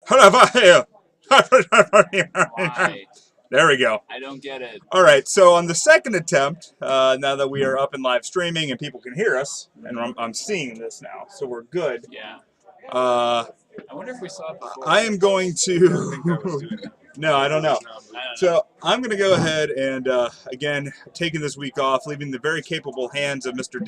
Why? There we go. I don't get it. All right, so on the second attempt, now that we are up in live streaming and people can hear us, and I'm seeing this now, so we're good. Yeah. I I wonder if we saw it before. am going to. No, I don't know. So I'm going to go ahead and, again, taking this week off, leaving the very capable hands of Mr.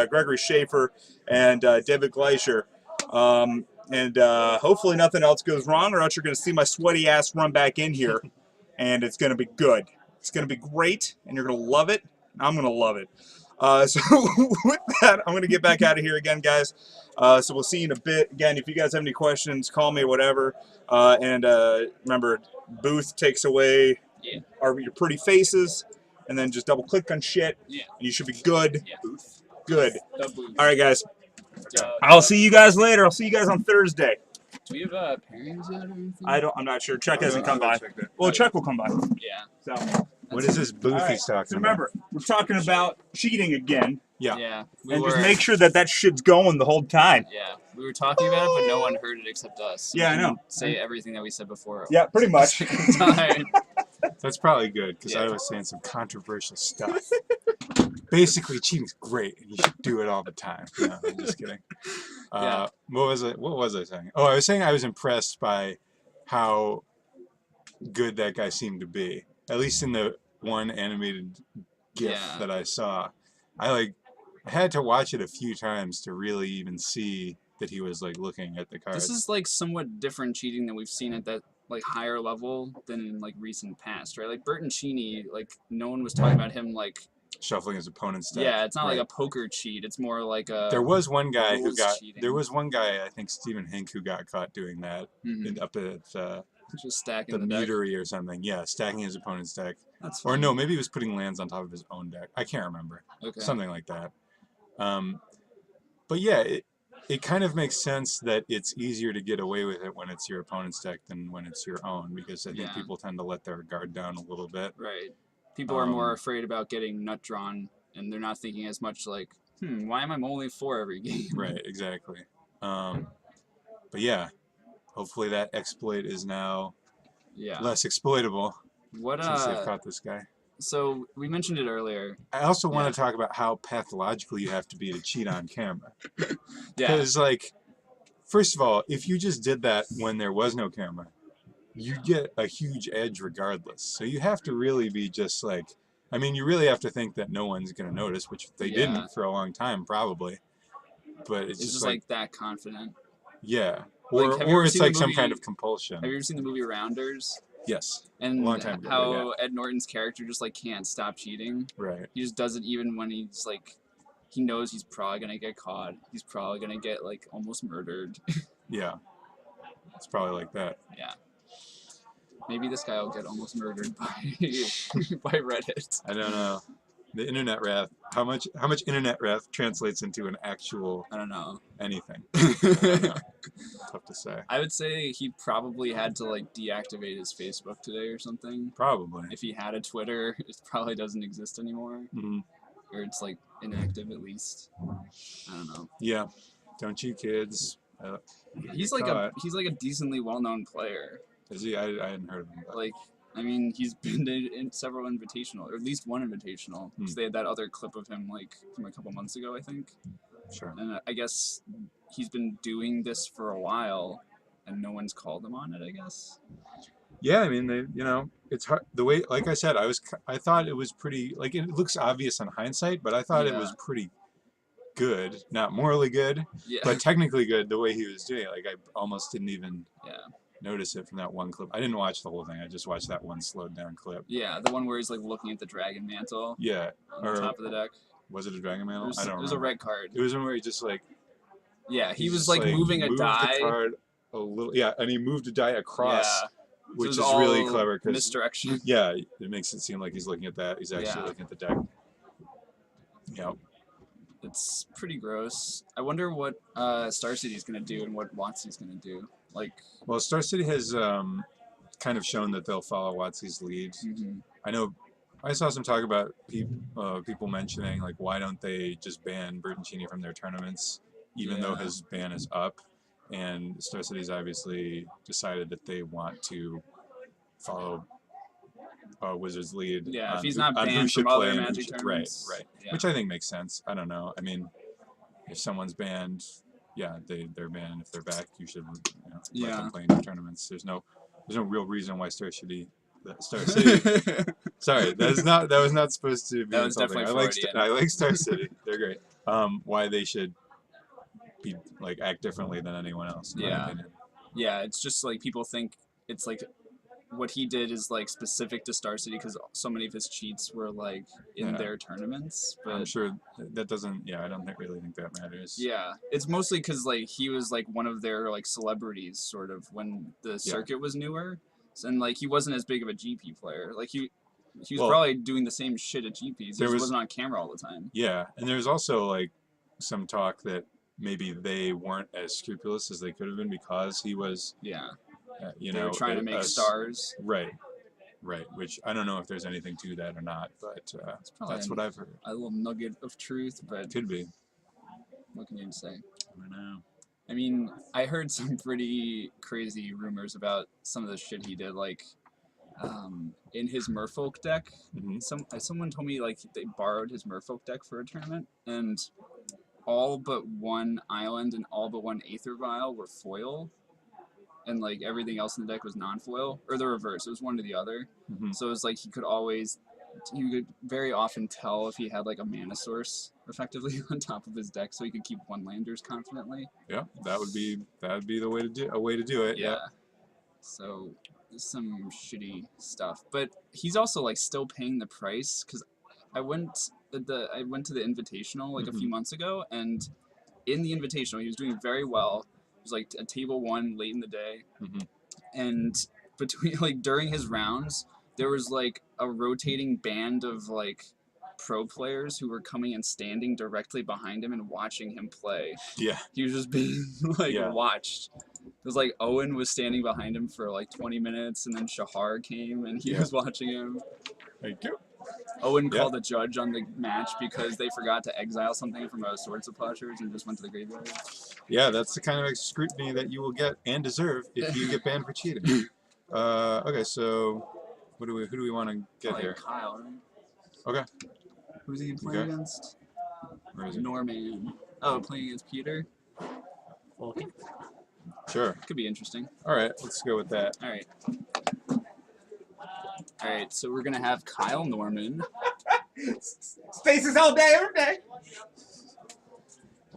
Gregory Schaefer and David Gleicher. Hopefully nothing else goes wrong, or else you're going to see my sweaty ass run back in here, and it's going to be good. It's going to be great, and you're going to love it. I'm going to love it. So with that, I'm going to get back out of here again, guys. So we'll see you in a bit. Again, if you guys have any questions, call me or whatever. Remember, Booth takes away your pretty faces, and then just double click on shit, and you should be good. Yeah. Good. Booth. All right, guys. I'll see you guys later. I'll see you guys on Thursday. Do we have pairings yet or anything? I'm not sure. Chuck hasn't come by. Well, Chuck will come by. Yeah. So. What is this booth he's talking So remember, we're talking about cheating again. Yeah. Yeah. And just make sure that shit's going the whole time. Yeah. We were talking about it, but no one heard it except us. Yeah, I know. Say everything that we said before. Yeah, pretty much. That's probably good, because I was saying some controversial stuff. Basically, cheating's great, and you should do it all the time. No, I'm just kidding. Yeah. What was I saying? Oh, I was saying I was impressed by how good that guy seemed to be. At least in the one animated GIF that I saw. I had to watch it a few times to really even see that he was like looking at the cards. This is like somewhat different cheating than we've seen at that like higher level than in like recent past, right? Like Bertoncini, like no one was talking about him like shuffling his opponent's deck. Yeah, it's not like a poker cheat. It's more like a. There was one guy who got. cheating. There was one guy, I think Stephen Hink, who got caught doing that up at just stacking the deck. Mutery or something. Yeah, stacking his opponent's deck. That's or fine. no, maybe he was putting lands on top of his own deck. I can't remember. Okay. Something like that. But yeah, it kind of makes sense that it's easier to get away with it when it's your opponent's deck than when it's your own, because I think people tend to let their guard down a little bit. Right. People are more afraid about getting nut drawn, and they're not thinking as much like, why am I only 4 every game? Right, exactly. But yeah, hopefully that exploit is now less exploitable since they've caught this guy. So we mentioned it earlier. I also want to talk about how pathological you have to be to cheat on camera. Yeah. Because, like, first of all, if you just did that when there was no camera, you'd get a huge edge regardless. So you have to really be just like, I mean, you really have to think that no one's going to notice, which they didn't for a long time, probably. But it's just like that confident. Yeah. Like, Or it's like some kind of compulsion. Have you ever seen the movie Rounders? Yes. And long time ago, how Ed Norton's character just like can't stop cheating. Right. He just does it even when he's like, he knows he's probably gonna get caught. He's probably gonna get like almost murdered. Yeah. It's probably like that. Yeah. Maybe this guy will get almost murdered by by Reddit. I don't know. The internet wrath. How much internet wrath translates into an actual? I don't know. Anything. I don't know. Tough to say. I would say he probably had to like deactivate his Facebook today or something. Probably. If he had a Twitter, it probably doesn't exist anymore. Or it's like inactive at least. I don't know. Yeah. Don't you kids? He's like a decently well-known player. Is he? I hadn't heard of him. But. Like, I mean, he's been in several invitational, or at least one invitational. Because they had that other clip of him like from a couple months ago, I think. Sure. And I guess he's been doing this for a while, and no one's called him on it, I guess. Yeah, I mean, it's hard. The way, like I said, I thought it was pretty. Like, it looks obvious on hindsight, but I thought it was pretty good. Not morally good, but technically good. The way he was doing it, like I almost didn't even notice it from that one clip. I didn't watch the whole thing. I just watched that one slowed down clip. Yeah, the one where he's like looking at the dragon mantle. Yeah. On the top of the deck. Was it a dragon mantle? I don't remember. It was a red card. It was one where he just like. Yeah, he was like moving a die. The card a little, yeah, and he moved a die across. Yeah. Which is really clever because misdirection. Yeah, it makes it seem like he's looking at that. He's actually looking at the deck. Yeah. It's pretty gross. I wonder what Star City's gonna do and what WotC's gonna do. Like, well, Star City has kind of shown that they'll follow WotC's lead. I know. I saw some talk about people mentioning like, why don't they just ban Bertoncini from their tournaments, even though his ban is up? and Star City's obviously decided that they want to follow Wizards' lead. Yeah, on if he's who, not on who banned should from play other and who Magic should, tournaments. right. Yeah. Which I think makes sense. I don't know. I mean, if someone's banned, yeah, they're banned. If they're back, you should let them play in your tournaments. There's no real reason why Star City. Sorry, that was not supposed to be That was insulting. definitely I like Star City. They're great. Why they should be act differently than anyone else, in my opinion. Yeah, it's just like people think it's like what he did is like specific to Star City because so many of his cheats were like in their tournaments. But I'm sure that doesn't. Yeah, I don't really think that matters. Yeah, it's mostly because like he was like one of their like celebrities sort of when the circuit was newer, and like he wasn't as big of a GP player. Like he was probably doing the same shit at GPs. He just wasn't on camera all the time. Yeah, and there's also like some talk that maybe they weren't as scrupulous as they could have been because he was. Yeah. They were trying to make stars. Right. Which I don't know if there's anything to that or not, but that's what I've heard. A little nugget of truth, but could be. What can you say? I don't know. I mean, I heard some pretty crazy rumors about some of the shit he did, like in his Merfolk deck. Someone told me like they borrowed his Merfolk deck for a tournament, and all but one island and all but one Aether Vial were foil. And like everything else in the deck was non-foil, or the reverse. It was one or the other. So it was like he could very often tell if he had like a mana source effectively on top of his deck, so he could keep one landers confidently. Yeah, that would be the way to do it. Yeah. So some shitty stuff, but he's also like still paying the price because I went to the Invitational like a few months ago, and in the Invitational he was doing very well. It was like a table 1 late in the day, and between like during his rounds, there was like a rotating band of like pro players who were coming and standing directly behind him and watching him play. Yeah, he was just being like watched. It was like Owen was standing behind him for like 20 minutes, and then Shahar came and he was watching him. Thank you. Owen called the judge on the match because they forgot to exile something from a Swords of Plowshares and just went to the graveyard. Yeah, that's the kind of scrutiny that you will get and deserve if you get banned for cheating. Okay, so who do we want to get here? Kyle, right? Okay. Who's he playing against? Where is he? Norman. Oh, playing against Peter? Okay. Sure. Could be interesting. All right, let's go with that. All right, so we're going to have Kyle Norman. Stasis all day, every day.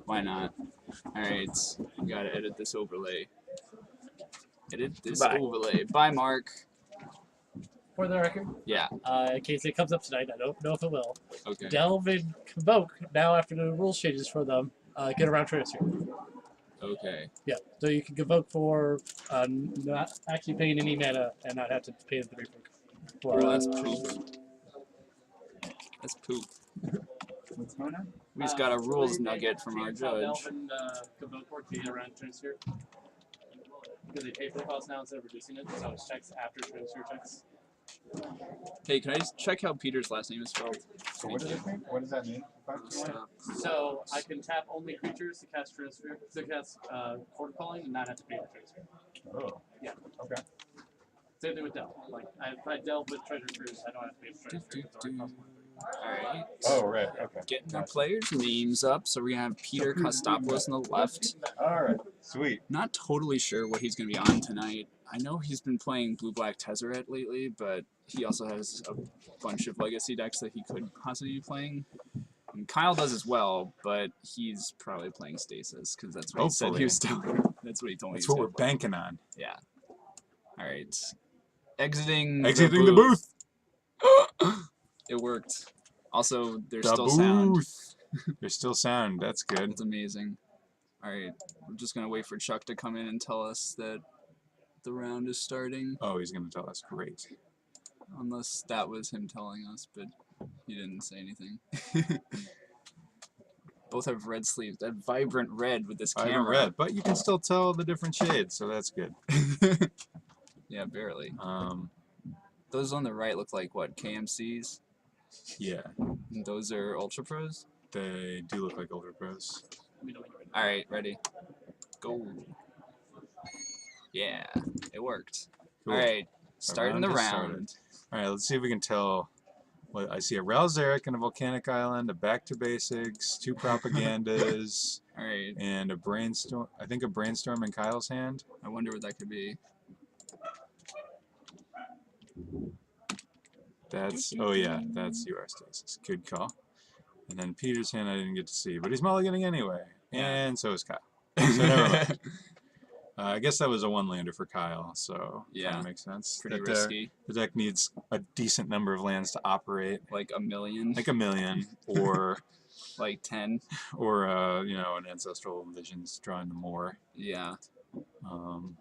Why not? All right, we got to edit this overlay. Overlay. Bye, Mark. For the record. Yeah. In case it comes up tonight, I don't know if it will. Okay. Delve and Convoke, now after the rules changes for them, get around transfer. Okay. Yeah, so you can Convoke for not actually paying any mana and not have to pay the 3 for that's poop. That's poop. What's going on? We just got a rules nugget from our judge. Delve and Convoke for get around transfer. Because they pay for the cost now instead of reducing it, so it checks after transfer checks. Hey, can I just check how Peter's last name is spelled? So what does that mean? So I can tap only creatures to cast transfer, to cast Court Calling and not have to pay for transfer. Oh. Yeah. Okay. Same thing with Delve. Like if I delve with treasure cruise, I don't have to pay for transfer. Alright. Oh, right. Okay. Getting our players' names up, so we're going to have Peter Kostopoulos on the left. Alright. Sweet. Not totally sure what he's going to be on tonight. I know he's been playing Blue-Black Tezzeret lately, but he also has a bunch of legacy decks that he could possibly be playing. And Kyle does as well, but he's probably playing Stasis, because that's what he said he was doing. That's what he told me. That's what we're banking on. Yeah. Alright. Exiting the booth! It worked. Also, there's still sound. There's still sound. That's good. It's amazing. Alright, we're just going to wait for Chuck to come in and tell us that the round is starting. Oh, he's going to tell us. Great. Unless that was him telling us, but he didn't say anything. Both have red sleeves. That vibrant red with this camera. Vibrant red, but you can still tell the different shades, so that's good. Yeah, barely. Those on the right look like, what, KMCs? Yeah. And those are Ultra Pros? They do look like Ultra Pros. Alright, ready. Go. Yeah, it worked. Cool. All right, starting the has round. started. All right, let's see if we can tell. Well, I see a Tezzeret and a Volcanic Island, a Back to Basics, 2 Propagandas, All right, and a Brainstorm. I think a Brainstorm in Kyle's hand. I wonder what that could be. That's, oh yeah, that's your Stasis. Good call. And then Peter's hand I didn't get to see, but he's mulliganing anyway. Yeah. And so is Kyle. So never mind. I guess that was a 1-lander for Kyle, so Yeah. kind of makes sense. Pretty That, risky. the deck needs a decent number of lands to operate. Like a million. Like 1 million, or like 10. or you know, an Ancestral Visions drawing to more. Yeah. Sound.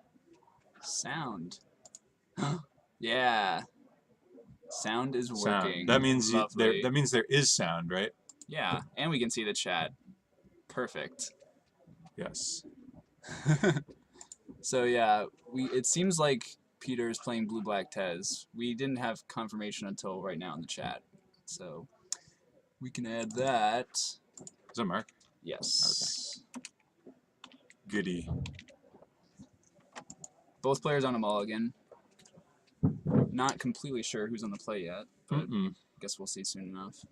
Sound. Yeah. Sound is working. That means Lovely. that means there is sound, right? Yeah, and we can see the chat. Perfect. Yes. So yeah, it seems like Peter is playing blue-black Tez. We didn't have confirmation until right now in the chat, so we can add that. Is that Mark? Yes. Goody. Both players on a mulligan. Not completely sure who's on the play yet, but I guess we'll see soon enough.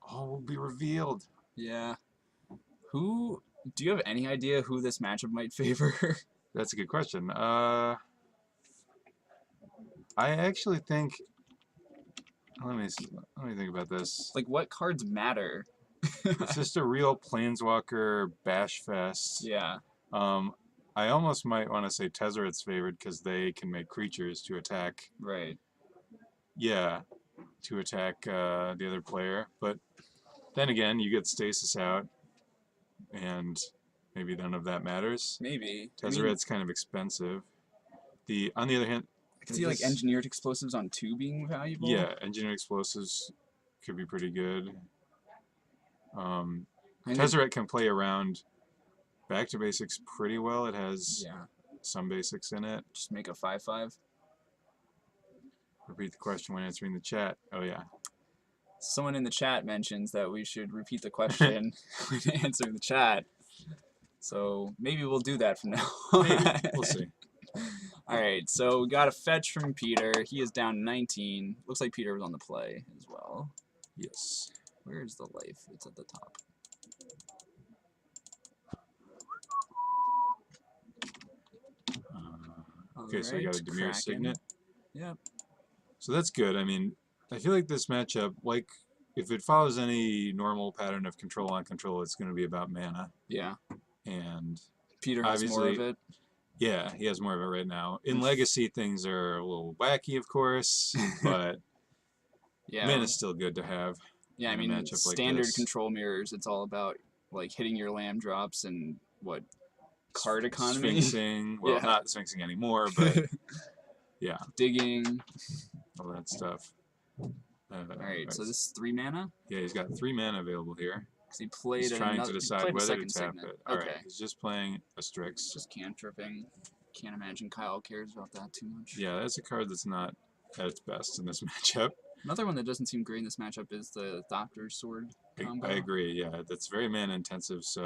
Oh, will be revealed. Yeah. Do you have any idea who this matchup might favor? That's a good question. I actually think. Let me think about this. Like, what cards matter? It's just a real Planeswalker bash fest. Yeah. I almost might want to say Tezzeret's favored because they can make creatures to attack. Right. Yeah, to attack the other player. But then again, you get Stasis out, and maybe none of that matters. Maybe. Tezzeret's kind of expensive. On the other hand, I can see like engineered explosives on 2 being valuable. Yeah, engineered explosives could be pretty good. Tezzeret can play around Back to Basics pretty well. It has some basics in it. Just make a 5/5. Repeat the question when answering the chat. Oh yeah. Someone in the chat mentions that we should repeat the question when answering the chat. So maybe we'll do that from now on. Maybe. We'll see. Alright, so we got a fetch from Peter. He is down 19. Looks like Peter was on the play as well. Yes. Where's the life? It's at the top. Okay, so we got a Dimir Signet. Yep. So that's good. I mean, I feel like this matchup, like, if it follows any normal pattern of control on control, it's going to be about mana. Yeah. And Peter has more of it. Yeah, he has more of it right now. In Legacy, things are a little wacky, of course, but mana's still good to have. Yeah, I mean, standard control mirrors, it's all about, like, hitting your land drops and, what, card economy? Sphinxing. Well, not Sphinxing anymore, but, yeah. Digging. All that stuff. Alright, so this is 3 mana? Yeah, he's got 3 mana available here. Because he played he's trying to decide whether to tap it. Okay. Alright, he's just playing a Strix. Just cantripping. Can't imagine Kyle cares about that too much. Yeah, that's a card that's not at its best in this matchup. Another one that doesn't seem great in this matchup is the Doctor's Sword combo. I agree, yeah. That's very mana intensive, so...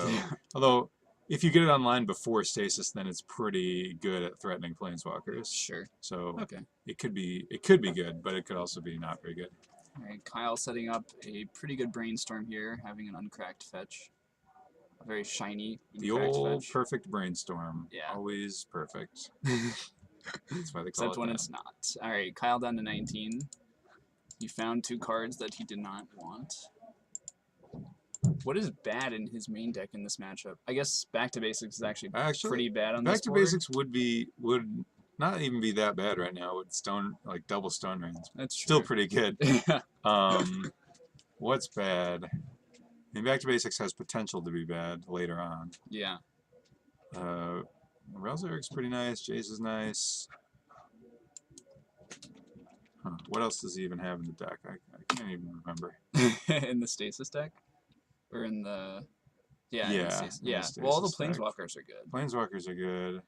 Although, if you get it online before Stasis, then it's pretty good at threatening Planeswalkers. Sure. So, it could be good, but it could also be not very good. Alright, Kyle setting up a pretty good brainstorm here, having an uncracked fetch. A very shiny the old fetch. Perfect brainstorm. Yeah. Always perfect. That's why they call Except when it's not. Alright, Kyle down to 19. He found 2 cards that he did not want. What is bad in his main deck in this matchup? I guess Back to Basics is actually pretty bad on this board. Back to Basics would not even be that bad right now with double Stone Rains. That's true. Still pretty good. What's bad? I mean, Back to Basics has potential to be bad later on. Yeah. Relzeric's pretty nice. Jace is nice. Huh. What else does he even have in the deck? I can't even remember. In the Stasis deck? Or in the... Yeah. The well, all the Planeswalkers are good. Planeswalkers are good.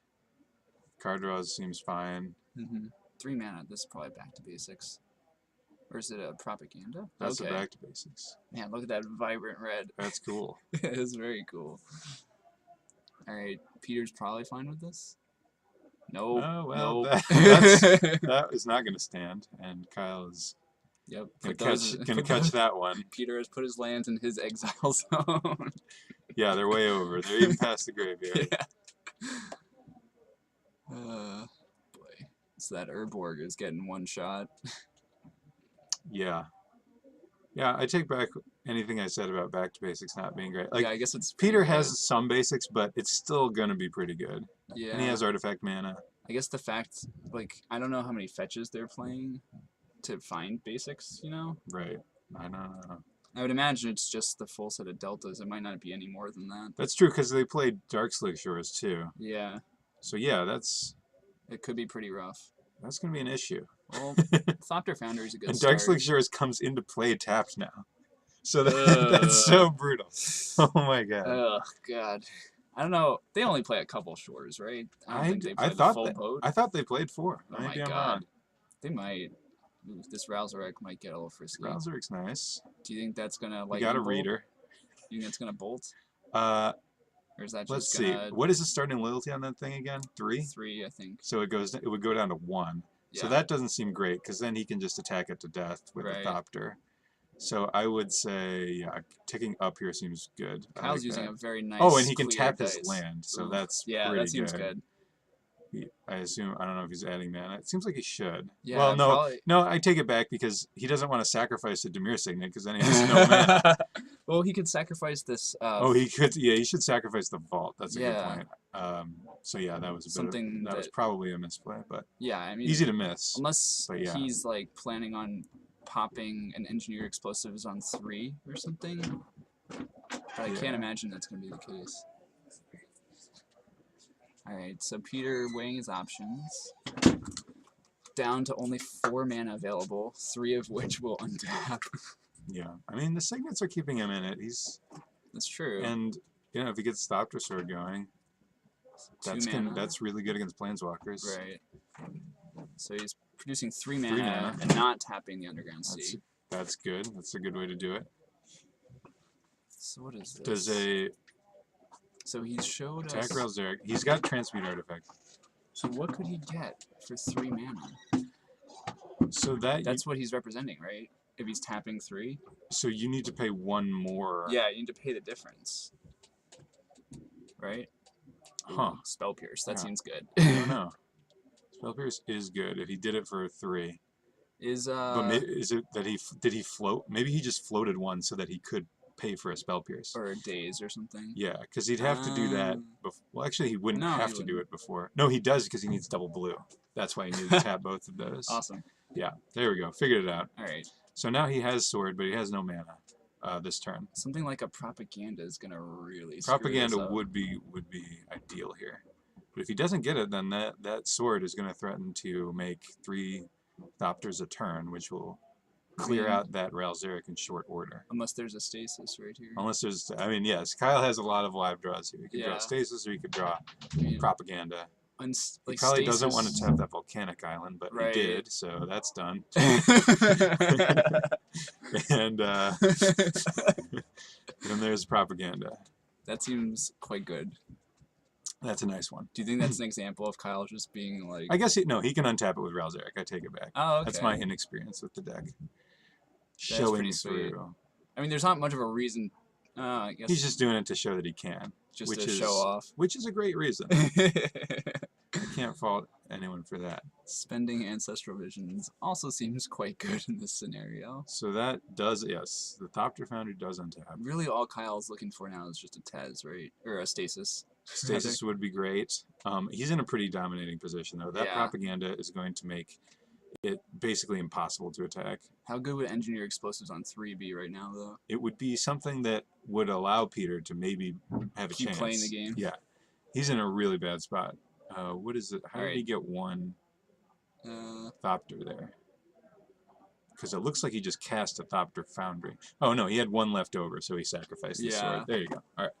Card draws seems fine. 3 mana. This is probably Back to Basics. Or is it a Propaganda? That's a Back to Basics. Man, look at that vibrant red. That's cool. It's very cool. Alright, Peter's probably fine with this. Nope. Oh well, Nope. that is not going to stand, and Kyle is Yep. going to catch that one. Peter has put his lands in his exile zone. Yeah, they're way over. They're even past the graveyard. Yeah. Boy. So that Urborg is getting one shot. Yeah. Yeah, I take back anything I said about Back to Basics not being great. Like, yeah, I guess it's Peter pretty has good. some basics, but it's still going to be pretty good. Yeah. And he has artifact mana. I guess the fact, like, I don't know how many fetches they're playing to find basics, you know? Right. I don't know. I would imagine it's just the full set of deltas. It might not be any more than that. That's true, because they played Darkslick Shores, too. Yeah. So, yeah, that's It could be pretty rough. going to be an issue. Well, Thopter Foundry is a good And start. Darkslick Shores comes into play tapped now. So that's so brutal. Oh, my God. Oh, God. I don't know. They only play a couple shores, right? I don't think they play the full boat. I thought they played 4. Oh Maybe my I'm God. wrong. They might. Ooh, this Rouseric might get a little frisky. Rouserick's nice. Do you think that's going to We got a reader. Do you think it's going to bolt? Or is that just let's see. What is the starting loyalty on that thing again? 3? 3, I think. So it would go down to 1. Yeah. So that doesn't seem great, because then he can just attack it to death with a Thopter. So I would say, yeah, ticking up here seems good. Kyle's using a very nice. Oh, and he can clear tap dice. his land, so Ooh. that's yeah, pretty that seems good. I assume, I don't know if he's adding mana. It seems like he should. Yeah, well, no, probably. no, I take it back, because he doesn't want to sacrifice a Dimir Signet, because then he has no mana. Well, he could sacrifice this. Oh, he could. Yeah, he should sacrifice the vault. That's a good Yeah. point. So yeah, that was a Something that was probably a misplay, but yeah, I mean, easy to miss. Unless but yeah. he's like planning on popping an engineer explosives on 3 or something. But I can't imagine that's going to be the case. Alright, so Peter weighing his options. Down to only 4 mana available, 3 of which will untap. Yeah, I mean the signets are keeping him in it. That's true. And you know, if he gets Thopter Sword going, that's really good against Planeswalkers. Right. So he's producing 3 mana and not tapping the Underground Sea. That's good. That's a good way to do it. So what is this? So he showed attack us... Rouseric. He's got Transmute Artifact. So what could he get for 3 mana? So that's what he's representing, right? If he's tapping 3? So you need to pay 1 more. Yeah, you need to pay the difference. Right? Huh. Spell Pierce. That seems good. I don't know. Spell Pierce is good if he did it for 3. But is it that did he float? Maybe he just floated 1 so that he could pay for a Spell Pierce. Or a Daze or something. Yeah, because he'd have to do that. Well, actually, he wouldn't have to do it before. No, he does because he needs double blue. That's why he needs to tap both of those. Awesome. Yeah, there we go. Figured it out. All right. So now he has Sword, but he has no mana this turn. Something like a Propaganda is gonna really. Propaganda would be ideal here. But if he doesn't get it, then that Sword is going to threaten to make 3 Thopters a turn, which will clear out that Rouseric in short order. Unless there's a Stasis right here. Unless there's, I mean, yes, Kyle has a lot of live draws here. He could draw Stasis, or he could draw Propaganda. He probably doesn't want to tap that Volcanic Island, but he did, so that's done. And then there's Propaganda. That seems quite good. That's a nice one. Do you think that's an example of Kyle just being like... I guess he can untap it with Rouseric. I take it back. Oh, okay. That's my inexperience with the deck. That's pretty sweet. I mean, there's not much of a reason. I guess he's just doing it to show that he can. Just to show off. Which is a great reason. I can't fault anyone for that. Spending Ancestral Visions also seems quite good in this scenario. So that does, yes. The Thopter Foundry does untap. Really all Kyle's looking for now is just a Tez, right? Or a Stasis. Stasis would be great. He's in a pretty dominating position, though. That Propaganda is going to make it basically impossible to attack. How good would Engineer Explosives on 3 be right now, though? It would be something that would allow Peter to maybe have a chance. Keep playing the game? Yeah. He's in a really bad spot. What is it? How did he get 1 Thopter there? Because it looks like he just cast a Thopter Foundry. Oh, no, he had 1 left over, so he sacrificed the sword. There you go. All right.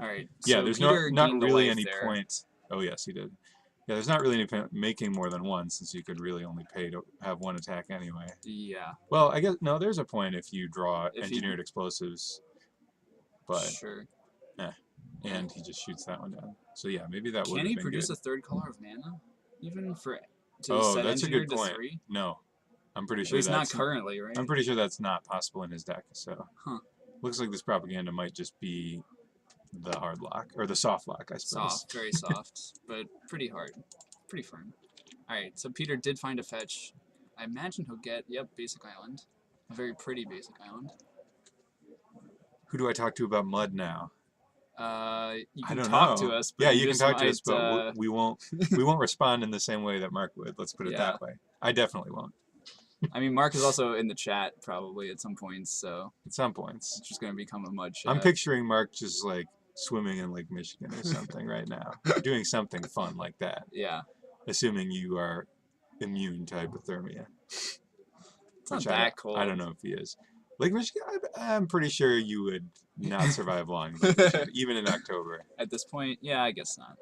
All right. Yeah, so there's Peter not really any there. point. Oh, yes, he did. Yeah, there's not really any point making more than 1, since you could really only pay to have 1 attack anyway. Yeah. Well, I guess, no, there's a point if you draw Engineered Explosives. But, sure. And he just shoots that one down. So, yeah, maybe that would Can he produce a 3rd color of mana? even for to Oh, set that's a engineer good to point. 3? No, I'm pretty At sure least not that's currently, right? I'm pretty sure that's not possible in his deck. So, Huh. looks like this propaganda might just be the hard lock or the soft lock, I suppose. Soft, very soft, but pretty hard, pretty firm. All right, so Peter did find a fetch. I imagine he'll get basic island, a very pretty basic island. Who do I talk to about mud now? You I can don't talk know. to us, but Yeah, you you can just talk to might, us, but we won't respond in the same way that Mark would. Let's put it that way. I definitely won't. I mean, Mark is also in the chat probably at some points, so at some points it's just gonna become a mud chat. I'm picturing Mark just like swimming in Lake Michigan or something right now, doing something fun like that. Yeah. Assuming you are immune to hypothermia. It's not that cold. I don't know if he is. Lake Michigan, I'm pretty sure you would not survive long, even in October. At this point, yeah, I guess not.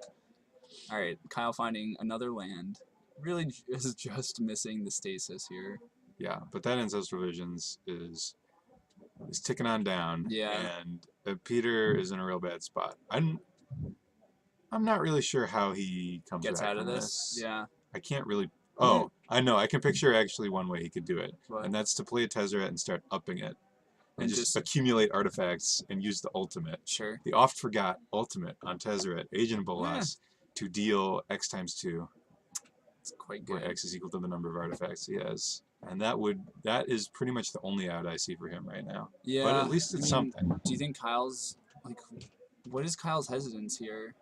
All right, Kyle finding another land. Really is just missing the Stasis here. Yeah, but that Ancestral Visions is ticking on down. Yeah. And Peter is in a real bad spot. I'm not really sure how he comes back out of from this. Yeah. I can't really. Oh, I know. I can picture actually one way he could do it, What? and that's to play a Tezzeret and start upping it, and just just accumulate artifacts and use the ultimate. Sure. The oft forgot ultimate on Tezzeret, Agent Bolas, to deal X times 2. It's quite good. Where X is equal to the number of artifacts he has. And that is pretty much the only out I see for him right now. Yeah. But at least it's something. Do you think Kyle's what is Kyle's hesitance here?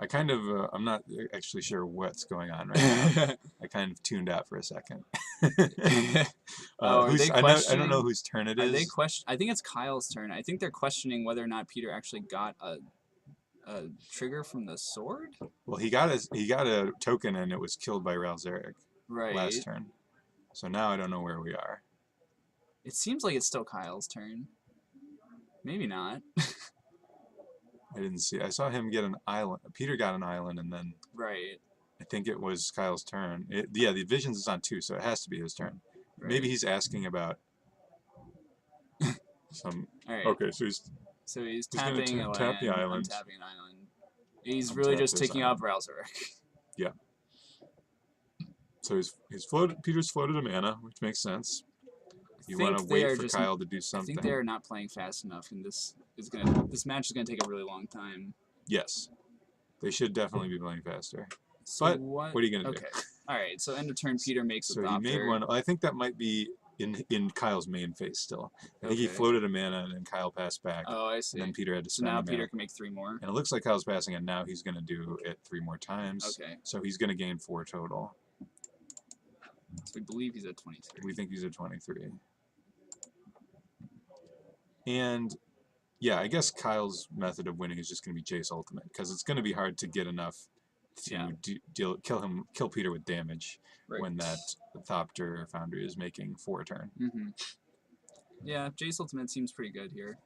I kind of I'm not actually sure what's going on right now. I kind of tuned out for a second. Are they I don't know whose turn it is. Are they I think it's Kyle's turn. I think they're questioning whether or not Peter actually got a trigger from the sword. Well, he got a token and it was killed by Ralzeric last turn. So now I don't know where we are. It seems like it's still Kyle's turn. Maybe not. I didn't see. I saw him get an island. Peter got an island, and then I think it was Kyle's turn. Yeah, the Visions is on 2, so it has to be his turn. Right. Maybe he's asking about some. Okay, so he's tapping a tap the island. Tapping an island. He's really just taking up Ralzeric. Yeah. So Peter's floated a mana, which makes sense. You want to wait for Kyle to do something. I think they're not playing fast enough, and this match is gonna take a really long time. Yes, they should definitely be playing faster. So but what are you gonna do? All right. So end of turn, Peter makes a So he made one. I think that might be in Kyle's main phase still. I think he floated a mana, and then Kyle passed back. Oh, I see. And then Peter had to spend a mana. Peter can make 3 more. And it looks like Kyle's passing, and now he's gonna do it 3 more times. Okay. So he's gonna gain 4 total. So we believe he's at 23. We think he's at 23. And yeah, I guess Kyle's method of winning is just going to be Jace Ultimate, because it's going to be hard to get enough to kill Peter with damage when that Thopter Foundry is making 4 a turn. Yeah, Jace Ultimate seems pretty good here.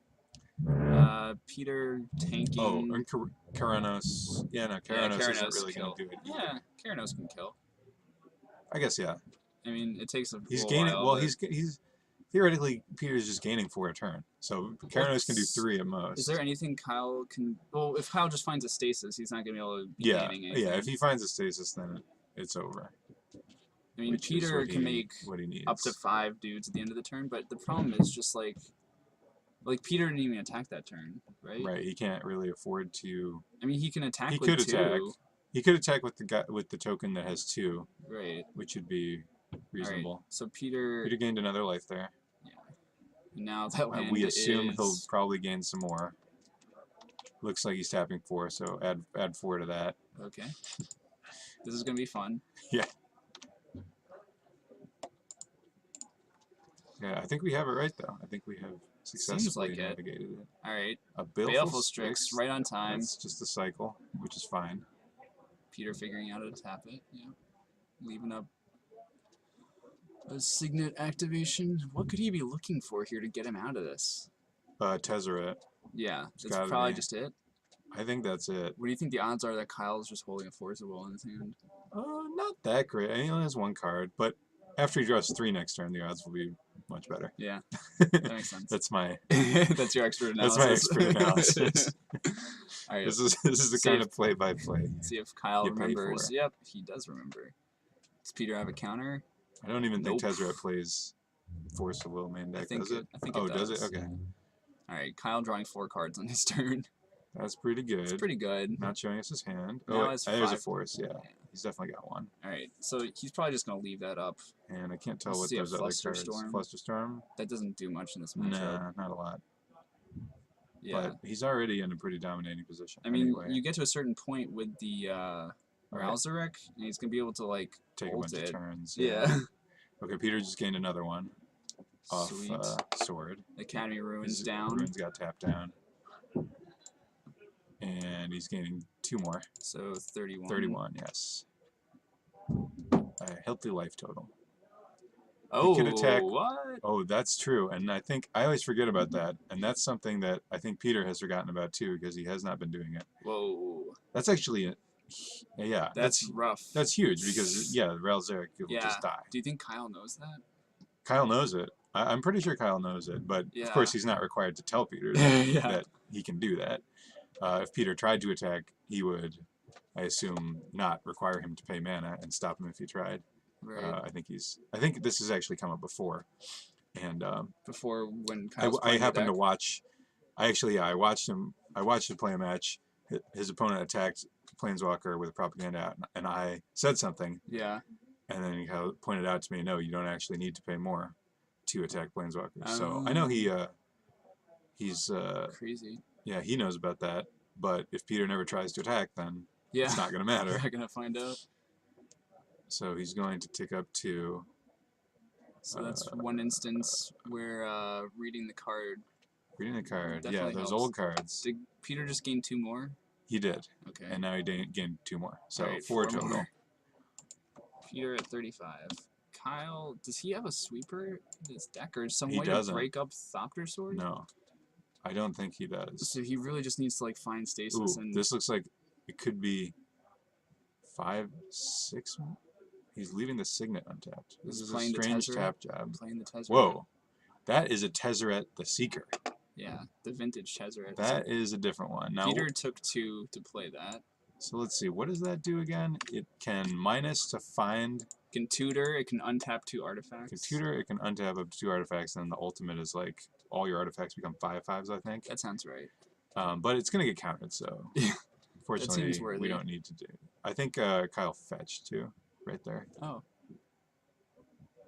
Peter tanking. Oh, and Karanos. Yeah, no, Karanos isn't really going to do it either. Yeah, Karanos can kill. I guess, yeah. I mean, it takes a He's gaining. while, well, he's theoretically Peter's just gaining 4 a turn, so Karanos can do 3 at most. Is there anything Kyle can? Well, if Kyle just finds a stasis, he's not gonna be able to be gaining anything. Yeah. If he finds a stasis, then it's over. I mean, Peter can make up to 5 dudes at the end of the turn, but the problem is just like Peter didn't even attack that turn, right? Right. He can't really afford to. I mean, he can attack. He could attack. He could attack with the token that has 2. Right. Which would be reasonable. Right. So Peter gained another life there. Yeah. Now that land we assume he'll probably gain some more. Looks like he's tapping 4, so add 4 to that. Okay. This is gonna be fun. Yeah. Yeah, I think we have it right though. I think we have successfully navigated it. All right. A Baleful Strix right on time. It's just a cycle, which is fine. Peter figuring out how to tap it. Yeah. Leaving up a Signet activation. What could he be looking for here to get him out of this? Tezzeret. Yeah, that's probably just it. I think that's it. What do you think the odds are that Kyle's just holding a Forcible in his hand? Not that great. He only has 1 card, but after he draws 3 next turn, the odds will be much better. Yeah, that makes sense. That's my That's your expert analysis. that's my expert analysis. All right, This is the kind of play-by-play. see if Kyle you pay remembers. for. Yep, he does remember. Does Peter have a counter? I don't even Nope. think Tezzeret plays Force of Will main deck, does it? I think it Oh, does. does it? Okay. All right, Kyle drawing 4 cards on his turn. That's pretty good. It's pretty good. Not showing us his hand. Now Oh, wait, it's there's a 5. Force, yeah. He's definitely got one. All right, so he's probably just gonna leave that up. And I can't tell Let's what see a those other cards. Flusterstorm. Flusterstorm? That doesn't do much in this matchup. Nah, not a lot. Yeah. But he's already in a pretty dominating position. I mean, anyway. you get to a certain point with the Ralzarek, and he's gonna be able to like Take a ult bunch it. of turns. Yeah. Okay, Peter just gained another one off Sweet. Sword. Academy Ruins His down. Ruins got tapped down. And he's gaining 2 more. So 31. 31, yes. A healthy life total. Oh, could attack- what? Oh, that's true. And I think I always forget about that. And that's something that I think Peter has forgotten about too, because he has not been doing it. Whoa. That's actually, yeah, That's rough. that's huge because, yeah, Ralzarek will Yeah. just die. Do you think Kyle knows that? Kyle knows it. I'm pretty sure Kyle knows it, but Yeah. of course he's not required to tell Peter that, Yeah. that he can do that. If Peter tried to attack, he would, I assume, not require him to pay mana and stop him if he tried. Right. I think this has actually come up before, and Before when Kyle's I playing the happened to deck? watch. I watched him play a match. His opponent attacked Planeswalker with a propaganda out, and I said something, Yeah. and then he pointed out to me, no, you don't actually need to pay more to attack Planeswalkers. So I know he's Crazy. yeah, he knows about that. But if Peter never tries to attack, then Yeah. it's not going to matter. We're not gonna find out. So he's going to tick up to. So that's one instance where reading the card. Reading the card. Yeah, Definitely those helps. old cards. Did Peter just gain 2 more? He did. Okay. And now he gained 2 more. So Alright, 4 4 total. more. Peter at 35. Kyle, does he have a sweeper in his deck or some He way doesn't. to break up Thopter Sword? No, I don't think he does. So he really just needs to like find Stasis Ooh, and this looks like it could be 5, 6. He's leaving the Signet untapped. This He's is a playing the strange Tezzeret. tap job. playing the Tezzeret. Whoa, that is a Tezzeret the Seeker. Yeah, the vintage Tezzeret. That is a different one. Now, Peter took 2 to play that. so let's see. What does that do again? It can minus to find. It can tutor, it can untap 2 artifacts. Tutor, it can untap up to 2 artifacts, and the ultimate is like all your artifacts become 5/5s, I think. That sounds right. But it's gonna get counted, so Yeah. fortunately seems worthy. we don't need to do. I think Kyle fetched too, right there. Oh,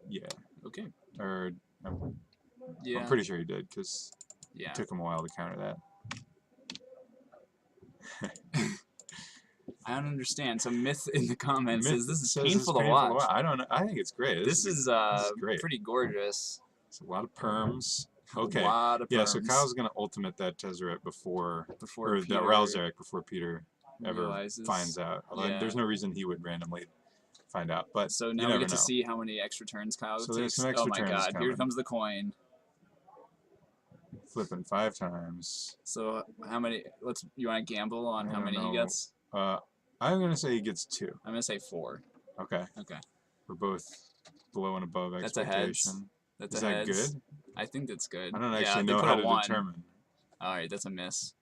Yeah, okay. or I'm Yeah. pretty sure he did because Yeah. it took him a while to counter that. I don't understand. Some myth in the comments Myth says this is says painful it's to watch. I don't know. I think it's great. This is great. pretty gorgeous. It's a lot of perms. Okay. A lot of Yeah, so perms Kyle's gonna ultimate that Tezzeret before before or Peter that Ralzarek before Peter ever realizes. finds out. Although Yeah. there's no reason he would randomly find out. But So you now we never get to know. see how many extra turns Kyle So there's takes. some extra Oh my turns god, coming. here comes the coin. Flipping 5 times. So how many? You want to gamble on I how don't many he know. gets? I'm gonna say he gets 2. I'm gonna say 4. Okay. Okay, We're both below and above That's a heads. expectation. that's Is a that heads. good? I think that's good. I don't Yeah, actually they know put how a to 1. determine. All right, that's a miss.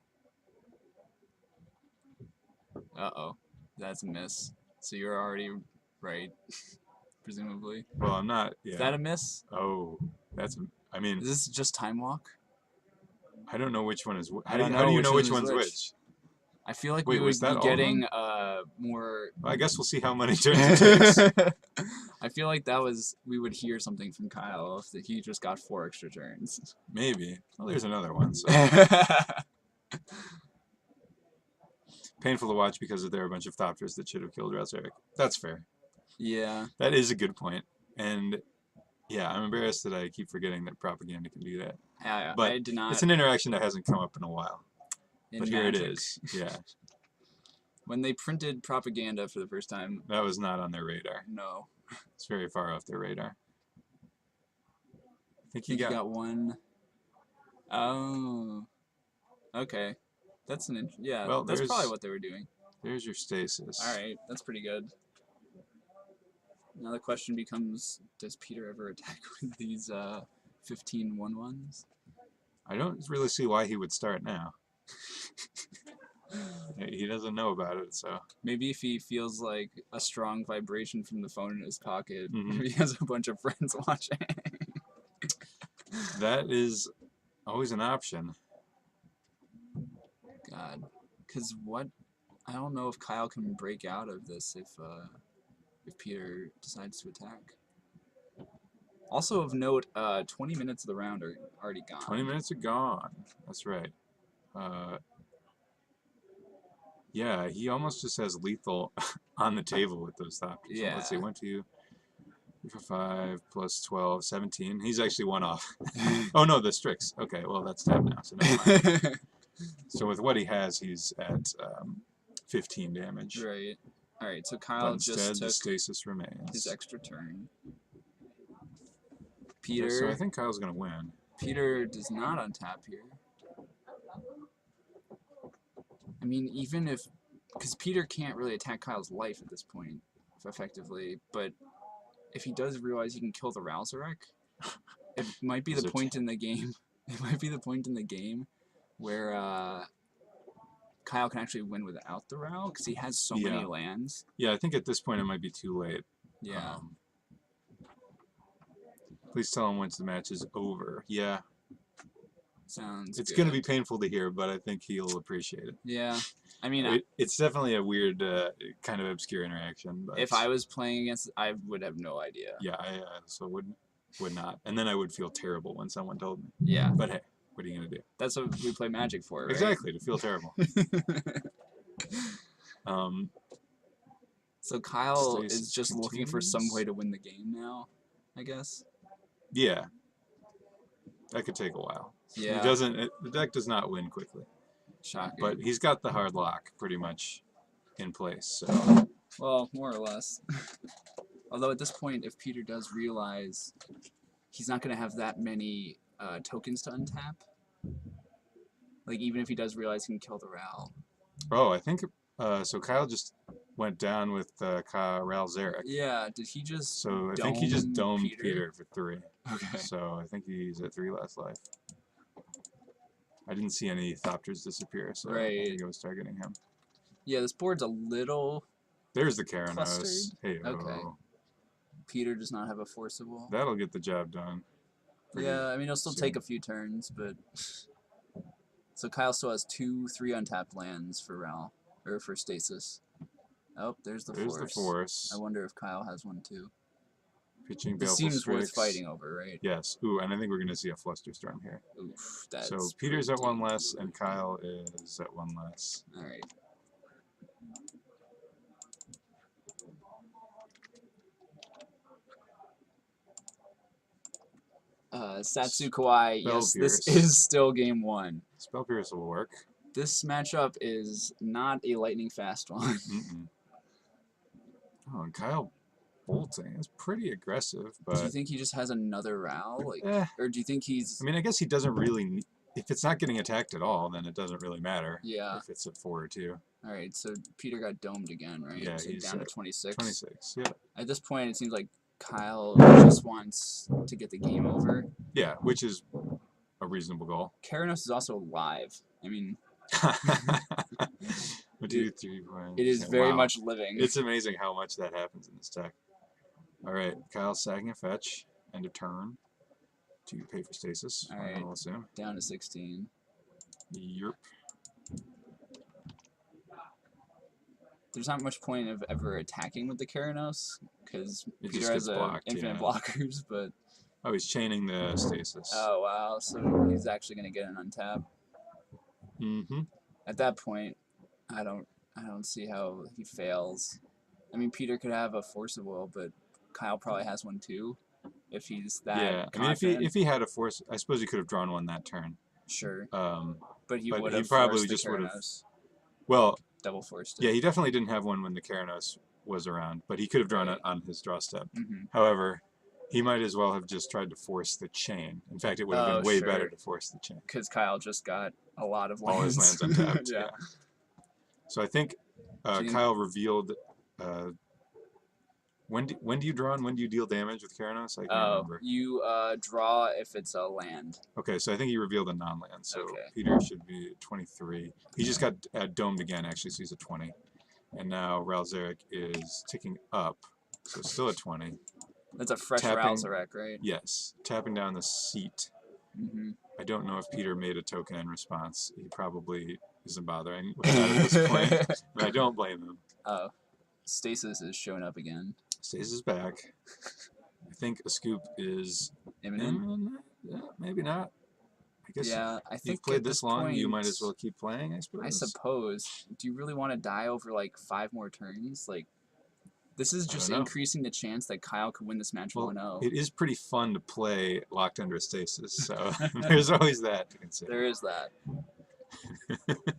Uh-oh, that's a miss. So you're already right, presumably. Well, I'm not. Yeah. Is that a miss? Oh, I mean, Is this just Time Walk? I don't know which one is. I don't How know do you which know one which is one's which. which? I feel like Wait, we was would that be all of them? getting more. Well, I guess we'll see how many turns it takes. I feel like we would hear something from Kyle if he just got 4 extra turns. Maybe. Well, there's another one. So. Painful to watch because there are a bunch of Thopters that should have killed Ralzarek. That's fair. Yeah. That is a good point. And yeah, I'm embarrassed that I keep forgetting that propaganda can do that. But I did not. it's an interaction that hasn't come up in a while. in But here it Magic. is. Yeah, When they printed propaganda for the first time, that was not on their radar. no. It's very far off their radar. I think You you got. got 1. Oh. Okay. That's yeah. Well, that's probably there's- what they were doing. There's your Stasis. All right, that's pretty good. Now the question becomes: does Peter ever attack with these 15 1/1s. I don't really see why he would start now. He doesn't know about it, so. Maybe if he feels like a strong vibration from the phone in his pocket, Mhm. he has a bunch of friends watching. That is always an option. God, because what? I don't know if Kyle can break out of this if Peter decides to attack. Also of note, 20 minutes of the round are already gone. 20 minutes are gone. That's right. Yeah, he almost just has lethal on the table with those thopters. Yeah. Let's see, 1, 2, 3, 4, 5 plus 12, 17. He's actually one off. Oh no, the Strix. Okay, well that's tapped now, so never mind. So with what he has, he's at 15 damage. Right. All right. So But Kyle instead, just the took stasis remains. his extra turn. Okay, Peter. so I think Kyle's gonna win. Peter does not untap here. I mean, even if, because Peter can't really attack Kyle's life at this point, effectively. But if he does realize he can kill the Ralzarek, it might be the point in the game. It might be the point in the game where Kyle can actually win without the Ral, because he has so many lands. Yeah, I think at this point it might be too late. Yeah. Please tell him once the match is over. Yeah. Sounds It's good. going to be painful to hear, but I think he'll appreciate it. Yeah. I mean, it's definitely a weird, kind of obscure interaction. But if I was playing against it, I would have no idea. Yeah, I also would not. And then I would feel terrible when someone told me. Yeah. But hey, what are you going to do? That's what we play Magic for, right? Exactly, to feel terrible. So Kyle Stasis is just looking for some way to win the game now, I guess. Yeah. That could take a while. Yeah. He doesn't. The deck does not win quickly. Shocking. But he's got the hard lock pretty much in place. So. Well, more or less. Although at this point, if Peter does realize he's not going to have that many tokens to untap, like even if he does realize he can kill the Ral. Oh, I think so. Kyle just went down with Ralzarek. Yeah. Did he just? So I think he just domed Peter for 3. Okay. So I think he's at 3 last life. I didn't see any Thopters disappear, so I think I was targeting him. Yeah, this board's a little. There's the Keranos. Clustered? Hey, Okay. Peter does not have a forcible. That'll get the job done. Yeah, I mean, it'll still take a few turns, but. So Kyle still has 2, 3 untapped lands for Ral, or for Stasis. Oh, there's the Force. There's the Force. I wonder if Kyle has one too. Pitching This Baleful seems worth Strix. fighting over, right? Yes. Ooh, and I think we're going to see a Flusterstorm here. Oof, that's so Peter's at 1 pretty less, and good. Kyle is at 1 less. All right. Satsu Kawhi, yes, this is still game 1. Spell Pierce will work. This matchup is not a lightning fast one. Oh, and Kyle bolting is pretty aggressive, but... Do you think he just has another Ral? Like, or do you think he's... I mean, I guess he doesn't really need... If it's not getting attacked at all, then it doesn't really matter. Yeah. If it's at 4 or 2. All right, so Peter got domed again, right? Yeah, so he's down to 26. 26, yeah. At this point, it seems like Kyle just wants to get the game over. Yeah, which is a reasonable goal. Keranos is also live. I mean... 1, 2, 3, 4. It is very much living. It's amazing how much that happens in this deck. Alright, Kyle's sagging a fetch. End of turn. To pay for Stasis, Alright, I'll assume. down to 16. Yerp. There's not much point of ever attacking with the Keranos, because Peter just has gets blocked, infinite yeah. blockers, but... Oh, he's chaining the Stasis. Oh, wow, so he's actually going to get an untap. Mm-hmm. At that point, I don't see how he fails. I mean, Peter could have a Force of Will, but Kyle probably has one too, if he's that confident. I mean, if he had a Force, I suppose he could have drawn one that turn. Sure. But he would have probably forced just the would have. Keranos. Well, Double forced it. yeah, he definitely didn't have one when the Keranos was around, but he could have drawn it on his draw step. Mm-hmm. However, he might as well have just tried to force the chain. In fact, it would have been way better to force the chain. Because Kyle just got a lot of lands. All his lands untapped. Yeah. So I think Kyle revealed When do you draw and when do you deal damage with Keranos? I can't remember. You draw if it's a land. Okay, so I think he revealed a non-land, so Okay. Peter should be at 23. He just got domed again, actually, so he's at 20. And now Ralzeric is ticking up, so still at 20. That's a fresh Ralzeric, right? Yes, tapping down the seat. Mm-hmm. I don't know if Peter made a token in response. He probably isn't bothering with that at this point, but I don't blame him. Oh, Stasis is showing up again. Stasis is back. I think a scoop is Imminent? maybe not. I guess yeah, I think you've played at this long, point, you might as well keep playing, I suppose. I suppose. Do you really want to die over like 5 more turns? Like, this is just increasing the chance that Kyle could win this match 1-0. It is pretty fun to play locked under a stasis, so there's always that to consider. There is that.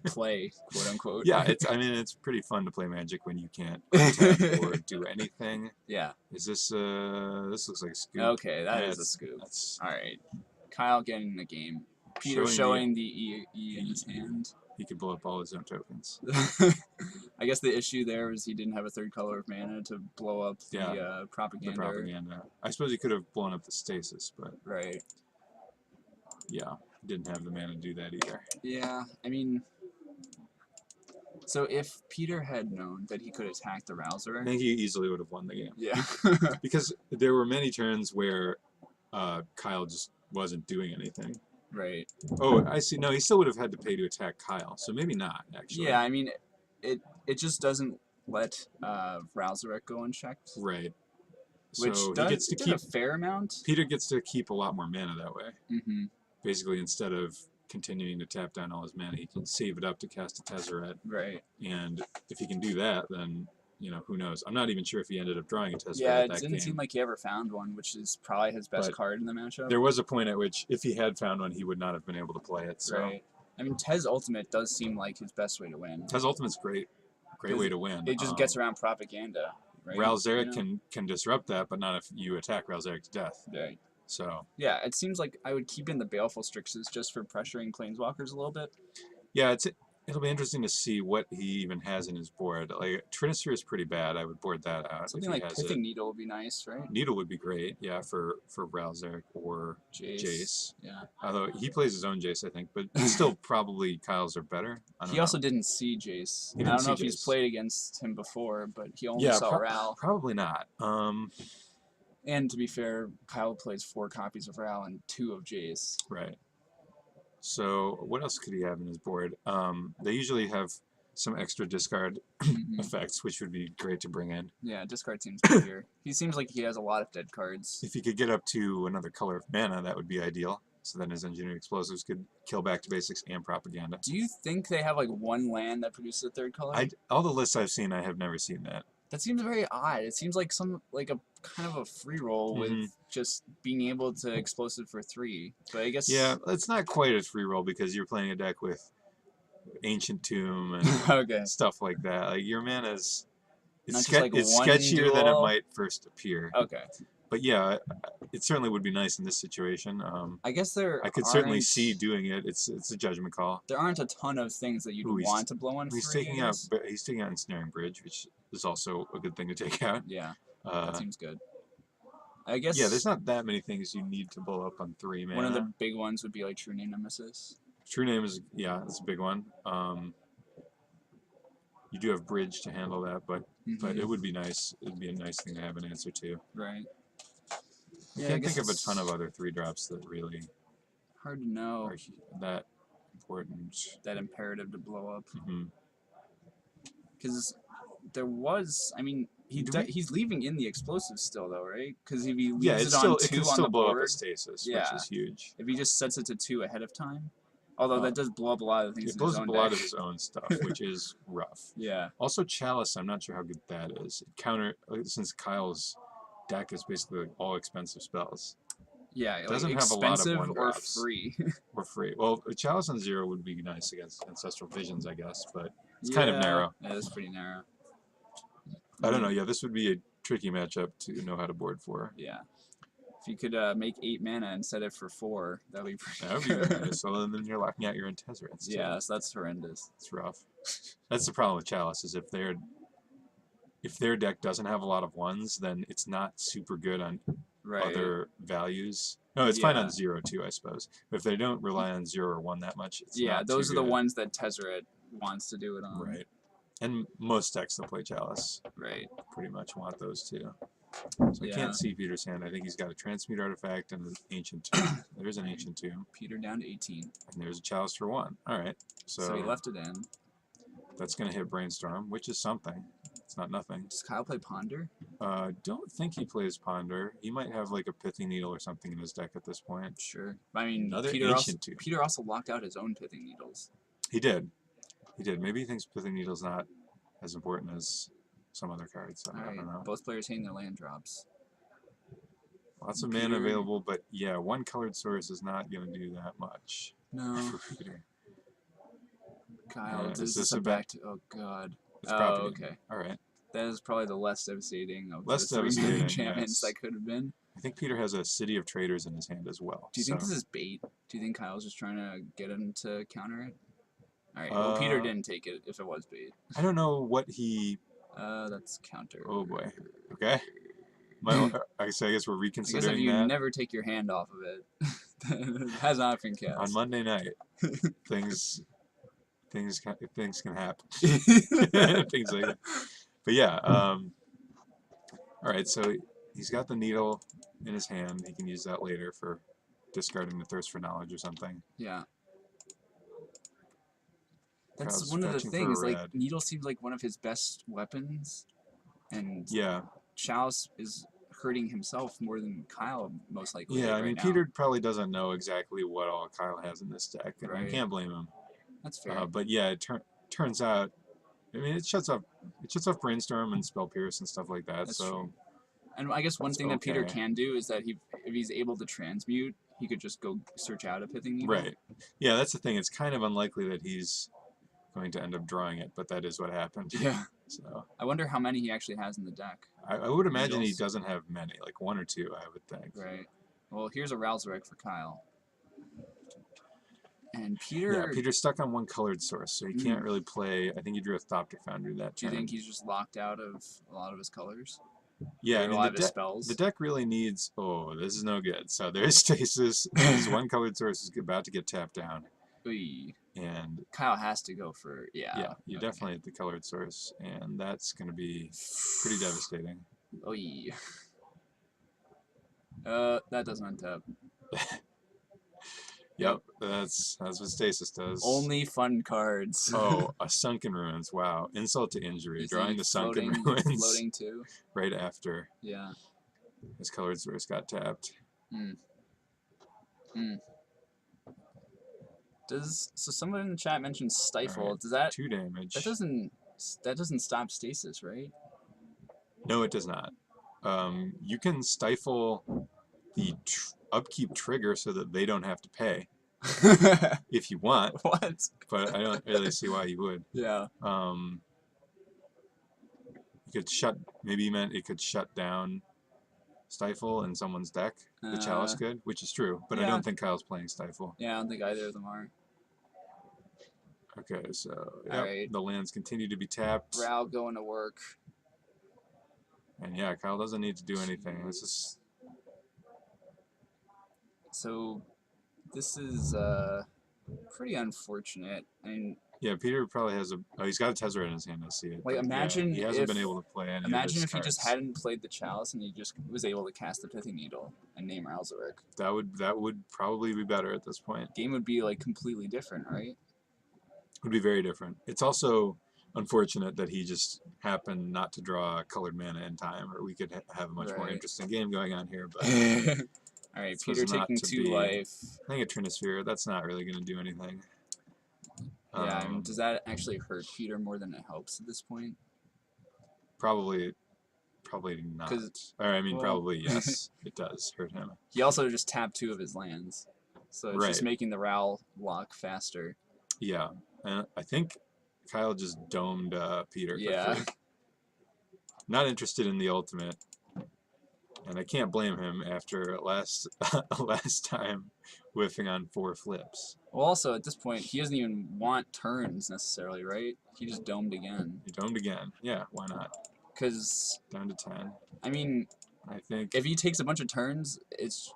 Play, quote unquote. Yeah, it's pretty fun to play Magic when you can't attack or do anything. Yeah. Is this this looks like a scoop. Okay, that is a scoop. Alright. Kyle getting the game. Peter showing the E in his hand. He could blow up all his own tokens. I guess the issue there was he didn't have a 3rd color of mana to blow up the propaganda. The propaganda. I suppose he could have blown up the stasis, but right. Yeah, didn't have the mana to do that either. Yeah, I mean, so if Peter had known that he could attack the Ralzeric, I think he easily would have won the game. Yeah. Because there were many turns where Kyle just wasn't doing anything. Right. Oh, I see. No, he still would have had to pay to attack Kyle, so maybe not, actually. Yeah, I mean, it just doesn't let Ralzeric go unchecked. Right. Which so does he gets to keep a fair amount. Peter gets to keep a lot more mana that way. Mm-hmm. Basically, instead of continuing to tap down all his mana, he can save it up to cast a Tezzeret. Right. And if he can do that, then, you know, who knows? I'm not even sure if he ended up drawing a Tezzeret Yeah, at it that didn't game. seem like he ever found one, which is probably his best card in the matchup. There was a point at which, if he had found one, he would not have been able to play it. So. Right. I mean, Tez Ultimate does seem like his best way to win. Tez Ultimate's great way to win. It just gets around propaganda. Right? Ralzeric can disrupt that, but not if you attack Ralzeric to death. Right. So. Yeah, it seems like I would keep in the Baleful Strixes just for pressuring Planeswalkers a little bit. Yeah, it'll be interesting to see what he even has in his board. Like, Trinisphere is pretty bad. I would board that out. Something like Pithing Needle would be nice, right? Needle would be great, yeah, for Ralzeric or Jace. Yeah. Although he plays his own Jace, I think, but still probably Kyle's are better. He also didn't see Jace. I don't know if he's played against him before, but he only saw Ral. Probably not. And to be fair, Kyle plays 4 copies of Ral and 2 of Jace. Right. So what else could he have in his board? They usually have some extra discard effects, which would be great to bring in. Yeah, discard seems good here. He seems like he has a lot of dead cards. If he could get up to another color of mana, that would be ideal. So then his engineering explosives could kill back to basics and propaganda. Do you think they have like 1 land that produces a 3rd color? All the lists I've seen, I have never seen that. That seems very odd. It seems like a kind of a free roll with just being able to explosive for 3. But I guess it's not quite a free roll because you're playing a deck with Ancient Tomb and stuff like that. Like your mana's it's sketchier than it might first appear. Okay. But yeah, it certainly would be nice in this situation. I guess I could certainly see doing it. It's a judgment call. There aren't a ton of things that you'd want to blow on. He's taking out Ensnaring Bridge, which is also a good thing to take out. Yeah, that seems good. I guess. Yeah, there's not that many things you need to blow up on 3 mana. One of the big ones would be like True Name Nemesis. True Name is that's a big one. You do have Bridge to handle that, but it would be nice. It'd be a nice thing to have an answer to. Right. I can't think of a ton of other 3-drops that really hard to know are that important. That imperative to blow up. Because there was, I mean, he's leaving in the explosives still though, right? Because if he leaves it on 2 can on still the blow board, up a Stasis, which is huge. If he just sets it to 2 ahead of time, although that does blow up a lot of things. It blows up a lot of his own stuff, which is rough. Yeah. Also, Chalice, I'm not sure how good that is. Since Kyle's deck is basically like all expensive spells. Yeah, it doesn't have a lot of 1 or free. Or free. Well, a Chalice on 0 would be nice against Ancestral Visions, I guess, but it's kind of narrow. Yeah, it's pretty narrow. I don't know. Yeah, this would be a tricky matchup to know how to board for. Yeah. If you could make 8 mana and set it for 4, that would be pretty That would be nice. So then you're locking out your own Tezzerets. Yeah, so that's horrendous. It's rough. That's the problem with Chalice, is if if their deck doesn't have a lot of ones, then it's not super good on other values. No, it's fine on 0 too, I suppose. But if they don't rely on 0 or 1 that much, it's not those too are the good. ones that Tezzeret wants to do it on. Right. And most decks that play Chalice pretty much want those too. So I can't see Peter's hand. I think he's got a Transmute Artifact and an Ancient Tomb. There's an Ancient Tomb. Peter down to 18. And there's a Chalice for 1. Alright. So he left it in. That's going to hit Brainstorm, which is something. It's not nothing. Does Kyle play Ponder? Don't think he plays Ponder. He might have like a Pithing Needle or something in his deck at this point. Sure. I mean, Another Peter also locked out his own Pithing Needles. He did. He did. Maybe he thinks Pithing Needle's not as important as some other cards. So I don't know. Both players hitting their land drops. Lots of mana available, but yeah, one colored source is not going to do that much. No. For Peter. Kyle, is this a back to... Oh, God. It's property. Okay. All right. That is probably the less devastating of less the 3 devastating enchantments that could have been. I think Peter has a City of Traders in his hand as well. Do you think this is bait? Do you think Kyle's just trying to get him to counter it? All right. Well, Peter didn't take it if it was bait. I don't know what he... That's counter. Oh, boy. Okay. I guess we're reconsidering I guess if you never take your hand off of it, it has not been cast. On Monday night, things can happen. Things like that. But yeah, all right, so he's got the needle in his hand. He can use that later for discarding the Thirst for Knowledge or something. Yeah. That's one of the things, like, needle seems like one of his best weapons, and Chalice is hurting himself more than Kyle, most likely. Yeah, I mean, Peter probably doesn't know exactly what all Kyle has in this deck, and I can't blame him. That's fair. But yeah, it turns out, I mean, it shuts off Brainstorm and Spell Pierce and stuff like that. That's true. And I guess one thing that Peter can do is that if he's able to transmute, he could just go search out a Pithing Needle. Right. Yeah, that's the thing. It's kind of unlikely that he's going to end up drawing it, but that is what happened. Yeah. So I wonder how many he actually has in the deck. I would imagine he doesn't have many, like 1 or 2, I would think. Right. Well, here's a Ralzarek for Kyle. And Peter... Yeah, Peter's stuck on 1 colored source, so he can't really play... I think he drew a Thopter Foundry that turn. Do you think he's just locked out of a lot of his colors? Yeah, I mean, the deck really needs... Oh, this is no good. So there's Stasis. There's 1 colored source is about to get tapped down. Oy. And Kyle has to go for... Yeah, you definitely hit the colored source, and that's going to be pretty devastating. Oy. That doesn't untap. Yep, that's what Stasis does. Only fun cards. Oh, a Sunken Ruins. Wow. Insult to injury. Drawing the Sunken Ruins. Floating too. Right after. Yeah. His colored source got tapped. So someone in the chat mentioned Stifle. Right. Does that 2 damage? That doesn't stop Stasis, right? No, it does not. You can stifle the upkeep trigger so that they don't have to pay if you want. What? But I don't really see why you would. Yeah. You could maybe you meant it could shut down Stifle in someone's deck. The Chalice could, which is true, but I don't think Kyle's playing Stifle. Yeah, I don't think either of them are. Okay, so the lands continue to be tapped. Ral going to work. And yeah, Kyle doesn't need to do anything. This is... So, this is pretty unfortunate. I mean, yeah, Peter probably has he's got a Tezzeret in his hand, I see it. Like, imagine he hasn't been able to play any Imagine of his if cards. he just hadn't played the Chalice and he just was able to cast the Pithing Needle and name Ralzarek. That would probably be better at this point. Game would be, like, completely different, right? It would be very different. It's also unfortunate that he just happened not to draw colored mana in time, or we could have a much more interesting game going on here, but... All right, Peter taking 2 life. I think a Trinisphere, that's not really going to do anything. Yeah, I mean, does that actually hurt Peter more than it helps at this point? Probably not. Or, I mean, probably yes, it does hurt him. He also just tapped 2 of his lands, so it's just making the Ral lock faster. Yeah, and I think Kyle just domed Peter. Yeah. Not interested in the ultimate. And I can't blame him after last time whiffing on 4 flips. Well, also, at this point, he doesn't even want turns necessarily, right? He just domed again. He domed again. Yeah, why not? Because Down to 10. I mean, I think. if he takes a bunch of turns, it's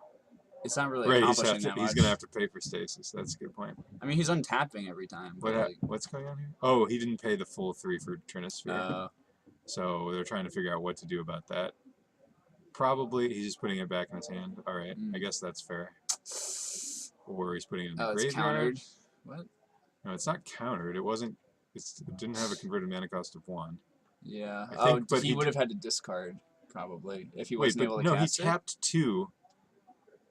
not really Right, accomplishing that much. he's gonna have to pay for stasis. That's a good point. I mean, he's untapping every time. What's going on here? Oh, he didn't pay the full 3 for Trinisphere. So they're trying to figure out what to do about that. Probably he's just putting it back in his hand. All right, I guess that's fair. Or he's putting it in the graveyard. It's countered. What? No, it's not countered. It didn't have a converted mana cost of 1. Yeah. But he would have had to discard probably if he wasn't able to cast it. No, he tapped 2.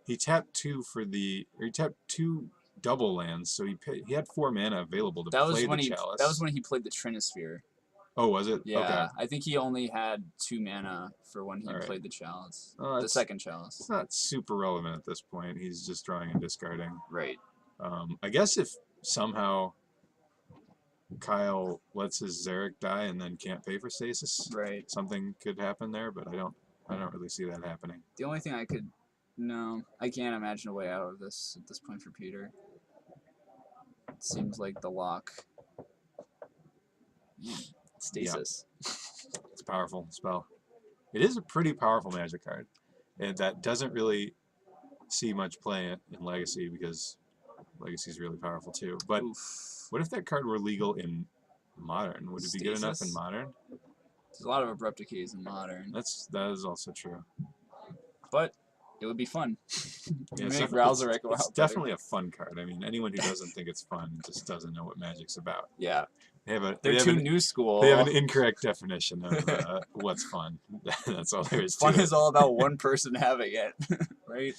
He tapped 2 he tapped 2 double lands, so he had 4 mana available to play the Chalice. That was when he played the Trinisphere. Oh, was it? Yeah, okay. I think he only had 2 mana for when he played the Chalice. The second Chalice. It's not super relevant at this point. He's just drawing and discarding. Right. I guess if somehow Kyle lets his Tezzeret die and then can't pay for Stasis, right, something could happen there, but I don't really see that happening. The only thing I can't imagine a way out of this at this point for Peter. It seems like the lock. Stasis. Yeah. It's a powerful spell. It is a pretty powerful Magic card, and that doesn't really see much play in Legacy because Legacy is really powerful too. But what if that card were legal in Modern? Would it be good enough in Modern? There's a lot of abrupt decays in Modern. That is also true. But it would be fun. Yeah, it's definitely a fun card. I mean, anyone who doesn't think it's fun just doesn't know what Magic's about. Yeah. They're too new school. They have an incorrect definition of what's fun. That's all there is to it. Fun is all about one person having it, right?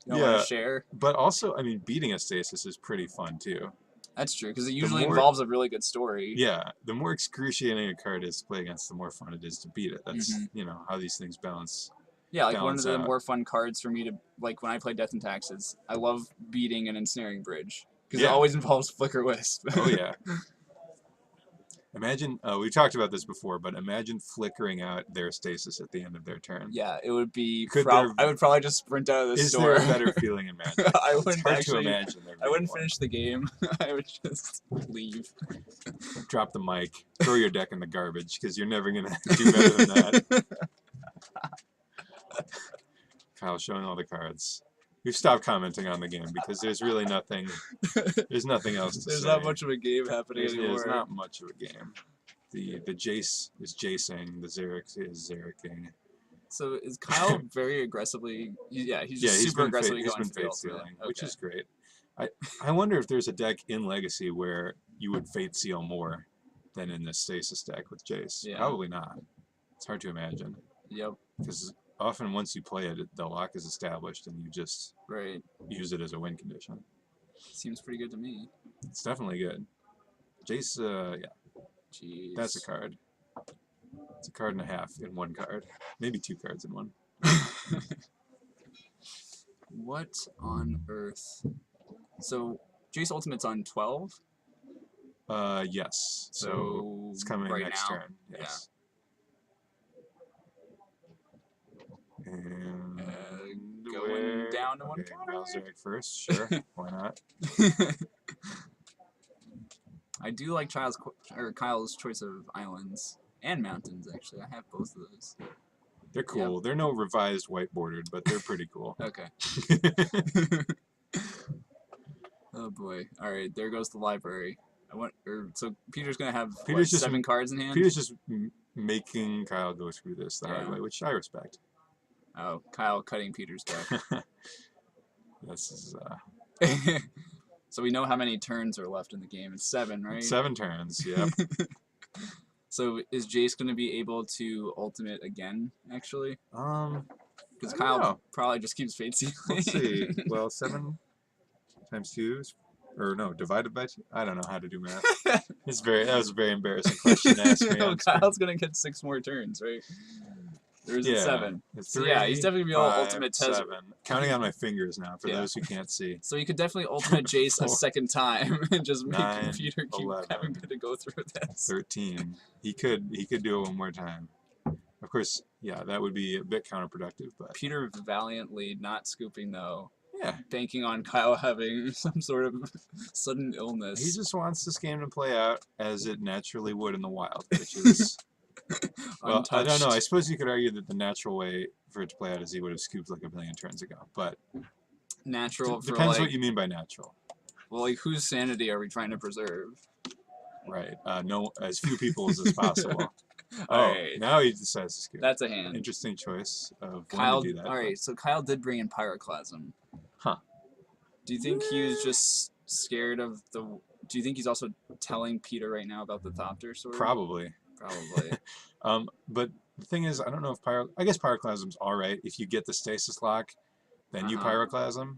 You don't want to share. But also, I mean, beating a Stasis is pretty fun too. That's true, because it usually involves a really good story. Yeah, the more excruciating a card is to play against, the more fun it is to beat it. That's how these things balance. Yeah, like one of the more fun cards for me to like when I play Death and Taxes. I love beating an Ensnaring Bridge because it always involves Flicker Wisp. Oh yeah. Imagine, we talked about this before, but imagine flickering out their Stasis at the end of their turn. Yeah, it would be. I would probably just sprint out of the store. Is there a better feeling in Magic? It's hard to imagine. I wouldn't finish the game. I would just leave. Drop the mic. Throw your deck in the garbage because you're never gonna do better than that. Kyle's showing all the cards. We've stopped commenting on the game because there's really nothing. There's nothing else to say. There's not much of a game happening anymore. There's not much of a game. The Jace is Jacing. The Xeric is Xericing. So is Kyle very aggressively? He's just super aggressively going for Fate Sealing, which is great. I wonder if there's a deck in Legacy where you would Fate Seal more than in the Stasis deck with Jace. Yeah. Probably not. It's hard to imagine. Yep. Because often once you play it, the lock is established and you just use it as a win condition. Seems pretty good to me. It's definitely good. Jace, yeah. Jeez. That's a card. It's a card and a half in one card. Maybe 2 cards in one. What on earth? So, Jace Ultimate's on 12? Yes. So it's coming next turn. Yes. Yeah. And going down to one counter. Xeric first, sure. Why not? I do like Kyle's choice of islands and mountains. Actually, I have both of those. They're cool. Yep. They're no revised white bordered, but they're pretty cool. Okay. Oh boy! All right, there goes the library. So Peter's gonna have 7 cards in hand. Peter's just making Kyle go through this the hard way, which I respect. Oh, Kyle cutting Peter's deck. This is. So we know how many turns are left in the game. It's 7, right? 7 turns. Yep. So is Jace going to be able to ultimate again? Actually. Because Kyle probably just keeps Fate Sealing. Let's see. Well, 7 times 2 is, or no, divided by 2. I don't know how to do math. That was a very embarrassing question to ask me. No, Kyle's going to get 6 more turns, right? There's a 7. So yeah, he's definitely going to be able to ultimate Tezzeret. 7. Counting on my fingers now for those who can't see. So you could definitely ultimate Jace a second time and just make Peter keep 11, having to go through this. 13. He could do it one more time. Of course, yeah, that would be a bit counterproductive, but Peter valiantly not scooping though. Yeah. Banking on Kyle having some sort of sudden illness. He just wants this game to play out as it naturally would in the wild, which is Well, I don't know. I Untouched. suppose you could argue that the natural way for it to play out is he would have scooped like a million turns ago. But Natural for depends like, what you mean by natural. well, like whose sanity are we trying to preserve? Right. No, as few people's as possible. All Oh, right. now he decides to scoop. That's a hand. Interesting choice of Kyle, when to do that. all right, so Kyle did bring in Pyroclasm. Huh. Do you think he was just scared of the... Do you think he's also telling Peter right now about the Thopter sword? Probably. Probably. But the thing is, I don't know if I guess Pyroclasm's all right. If you get the stasis lock, then you Pyroclasm,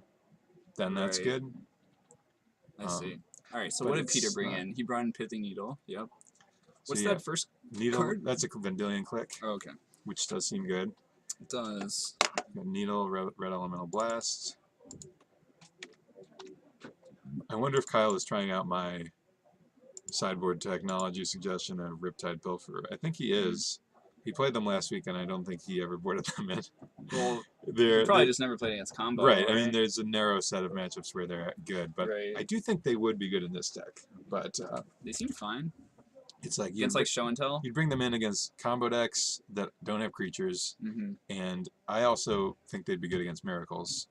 then that's Right. good. I see. All right, so but what did Peter it's bring not- in? He brought in Pithing Needle. Yep. What's yeah, that first Needle, card? that's a Vendilion click, Oh, okay. which does seem good. It does. Got Needle, red Elemental Blast. I wonder if Kyle is trying out my sideboard technology suggestion of Riptide Pilfer. I think he is. He played them last week, and I don't think he ever boarded them in. Well, they're he probably just never played against combo. right. I mean, there's a narrow set of matchups where they're good, but Right. I do think they would be good in this deck. But They seem fine. it's like Against like Show and Tell. you'd bring them in against combo decks that don't have creatures, Mm-hmm. and I also think they'd be good against miracles.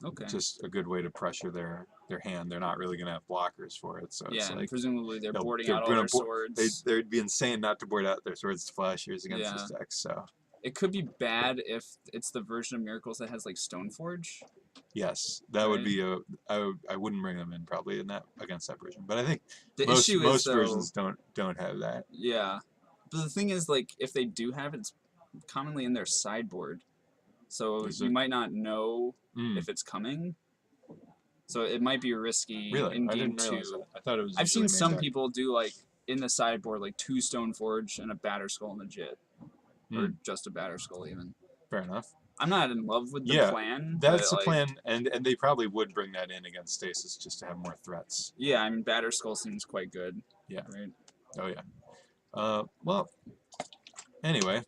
Okay. Just a good way to pressure their hand. They're not really going to have blockers for it, so Yeah, it's and like presumably they're boarding they're out all gonna their swords. they'd be insane not to board out their swords to flashers against this Yeah. deck. So It could be bad if it's the version of Miracles that has like Stoneforge. yes, that would Right. be a. I wouldn't bring them in probably in that against that version, but I think The most issue is most though, versions don't have that. yeah, but the thing is like if they do have it, it's commonly in their sideboard, so Is you it? might not know Mm, if it's coming. So it might be risky really, in I game didn't realize two. that. I thought it was. I've usually seen main some deck. people do like in the sideboard like 2 Stoneforge and a Batterskull and a Jit, or just a Batterskull even. Fair enough. I'm not in love with the Yeah, plan. That's but, the plan, and they probably would bring that in against Stasis just to have more threats. Yeah, I mean Batterskull seems quite good. Yeah. Right. Oh yeah. Well. Anyway,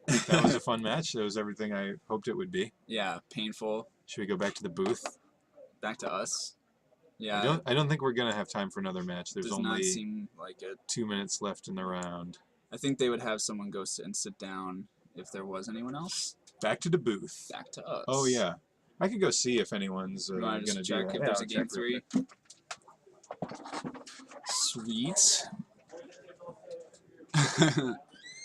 that was a fun match. That was everything I hoped it would be. Yeah, painful. Should we go back to the booth? Back to us. Yeah. I don't think we're gonna have time for another match. There's does not only seem like it. 2 minutes left in the round. I think they would have someone go sit and sit down if there was anyone else. Back to the booth. Back to us. Oh yeah, I could go see if anyone's You wanna gonna just do check that. if Yeah, there's I'll a game check real 3? quick. Sweet.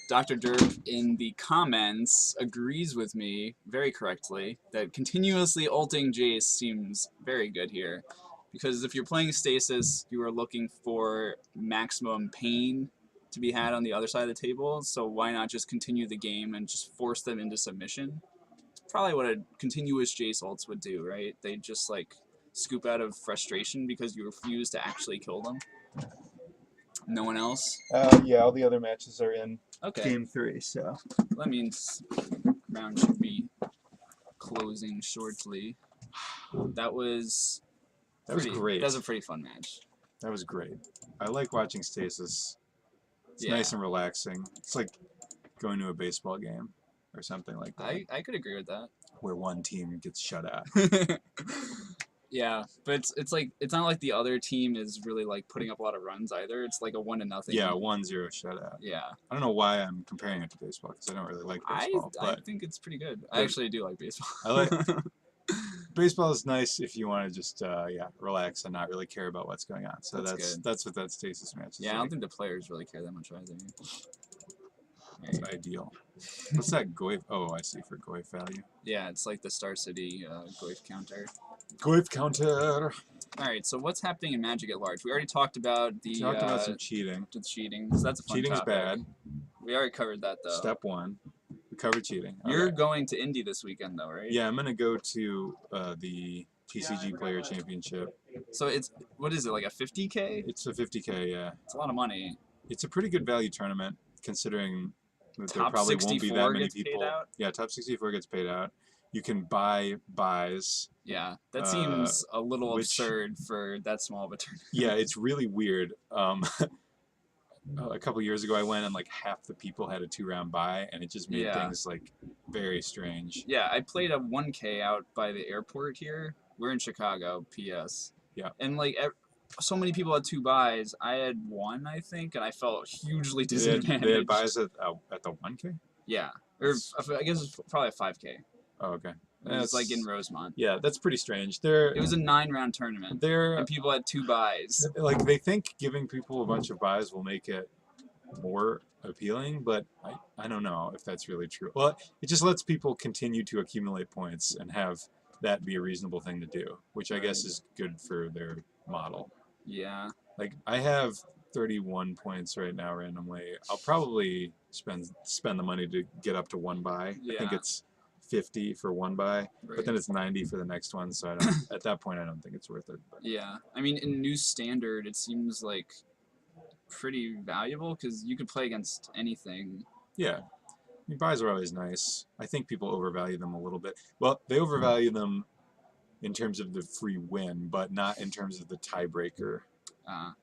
Dr. Derp in the comments agrees with me very correctly that continuously ulting Jace seems very good here. Because if you're playing Stasis, you are looking for maximum pain to be had on the other side of the table, so why not just continue the game and just force them into submission? It's probably what a continuous Jace ults would do, right? They'd just like scoop out of frustration because you refuse to actually kill them. No one else? Yeah, all the other matches are in Okay. game 3, so. That means round should be closing shortly. That was great. That was a pretty fun match. That was great. I like watching Stasis. It's Yeah. nice and relaxing. It's like going to a baseball game or something like that, I could agree with that. where one team gets shut out. Yeah, but it's like it's not like the other team is really like putting up a lot of runs either. It's like a 1-0. Yeah, 1-0 shutout. Yeah. I don't know why I'm comparing it to baseball because I don't really like baseball, I but think it's pretty good. I actually do like baseball. I like baseball is nice if you want to just relax and not really care about what's going on. So That's good. that's what that Stasis match is. Yeah, I like. don't think the players really care that much either. It's ideal. What's that Goif? Oh, I see, for Goif value. Yeah, it's like the Star City Goif counter. Goif counter. Alright, so what's happening in Magic at large? We already talked about the Talked about some cheating. the cheating, so that's a fun Cheating's topic. bad. We already covered that though. Step 1. We covered cheating. You're Okay. going to Indy this weekend though, right? Yeah, I'm gonna go to the TCG Player Championship. So it's, what is it, like a 50K? It's a 50K. Yeah, It's a lot of money. it's a pretty good value tournament considering that there Top probably won't be 64 that many gets paid people. out? Yeah, top 64 gets paid out. You can buy buys. Yeah, that seems a little which- absurd for that small of a tournament. Yeah, it's really weird. A couple years ago, I went and like half the people had a 2-round buy, and it just made Yeah. things like very strange. Yeah, I played a 1K out by the airport here. We're in Chicago, PS. Yeah. And like so many people had 2 buys. I had 1, I think, and I felt hugely They disadvantaged. had buys at the 1K? Yeah, or I guess it's probably a 5K. Oh, okay. It was like in Rosemont. Yeah, that's pretty strange. It was a 9-round tournament, and people had 2 buys. Like, they think giving people a bunch of buys will make it more appealing, but I don't know if that's really true. Well, it just lets people continue to accumulate points and have that be a reasonable thing to do, which I guess is good for their model. Yeah. Like, I have 31 points right now randomly. I'll probably spend the money to get up to 1 buy. Yeah. I think it's 50 for 1 buy, Right. but then it's 90 for the next one, so I don't, at that point I don't think it's worth it. But. Yeah. I mean, in new standard, it seems like pretty valuable because you could play against anything. Yeah. I mean, buys are always nice. I think people overvalue them a little bit. Well, they overvalue them in terms of the free win, but not in terms of the tiebreaker,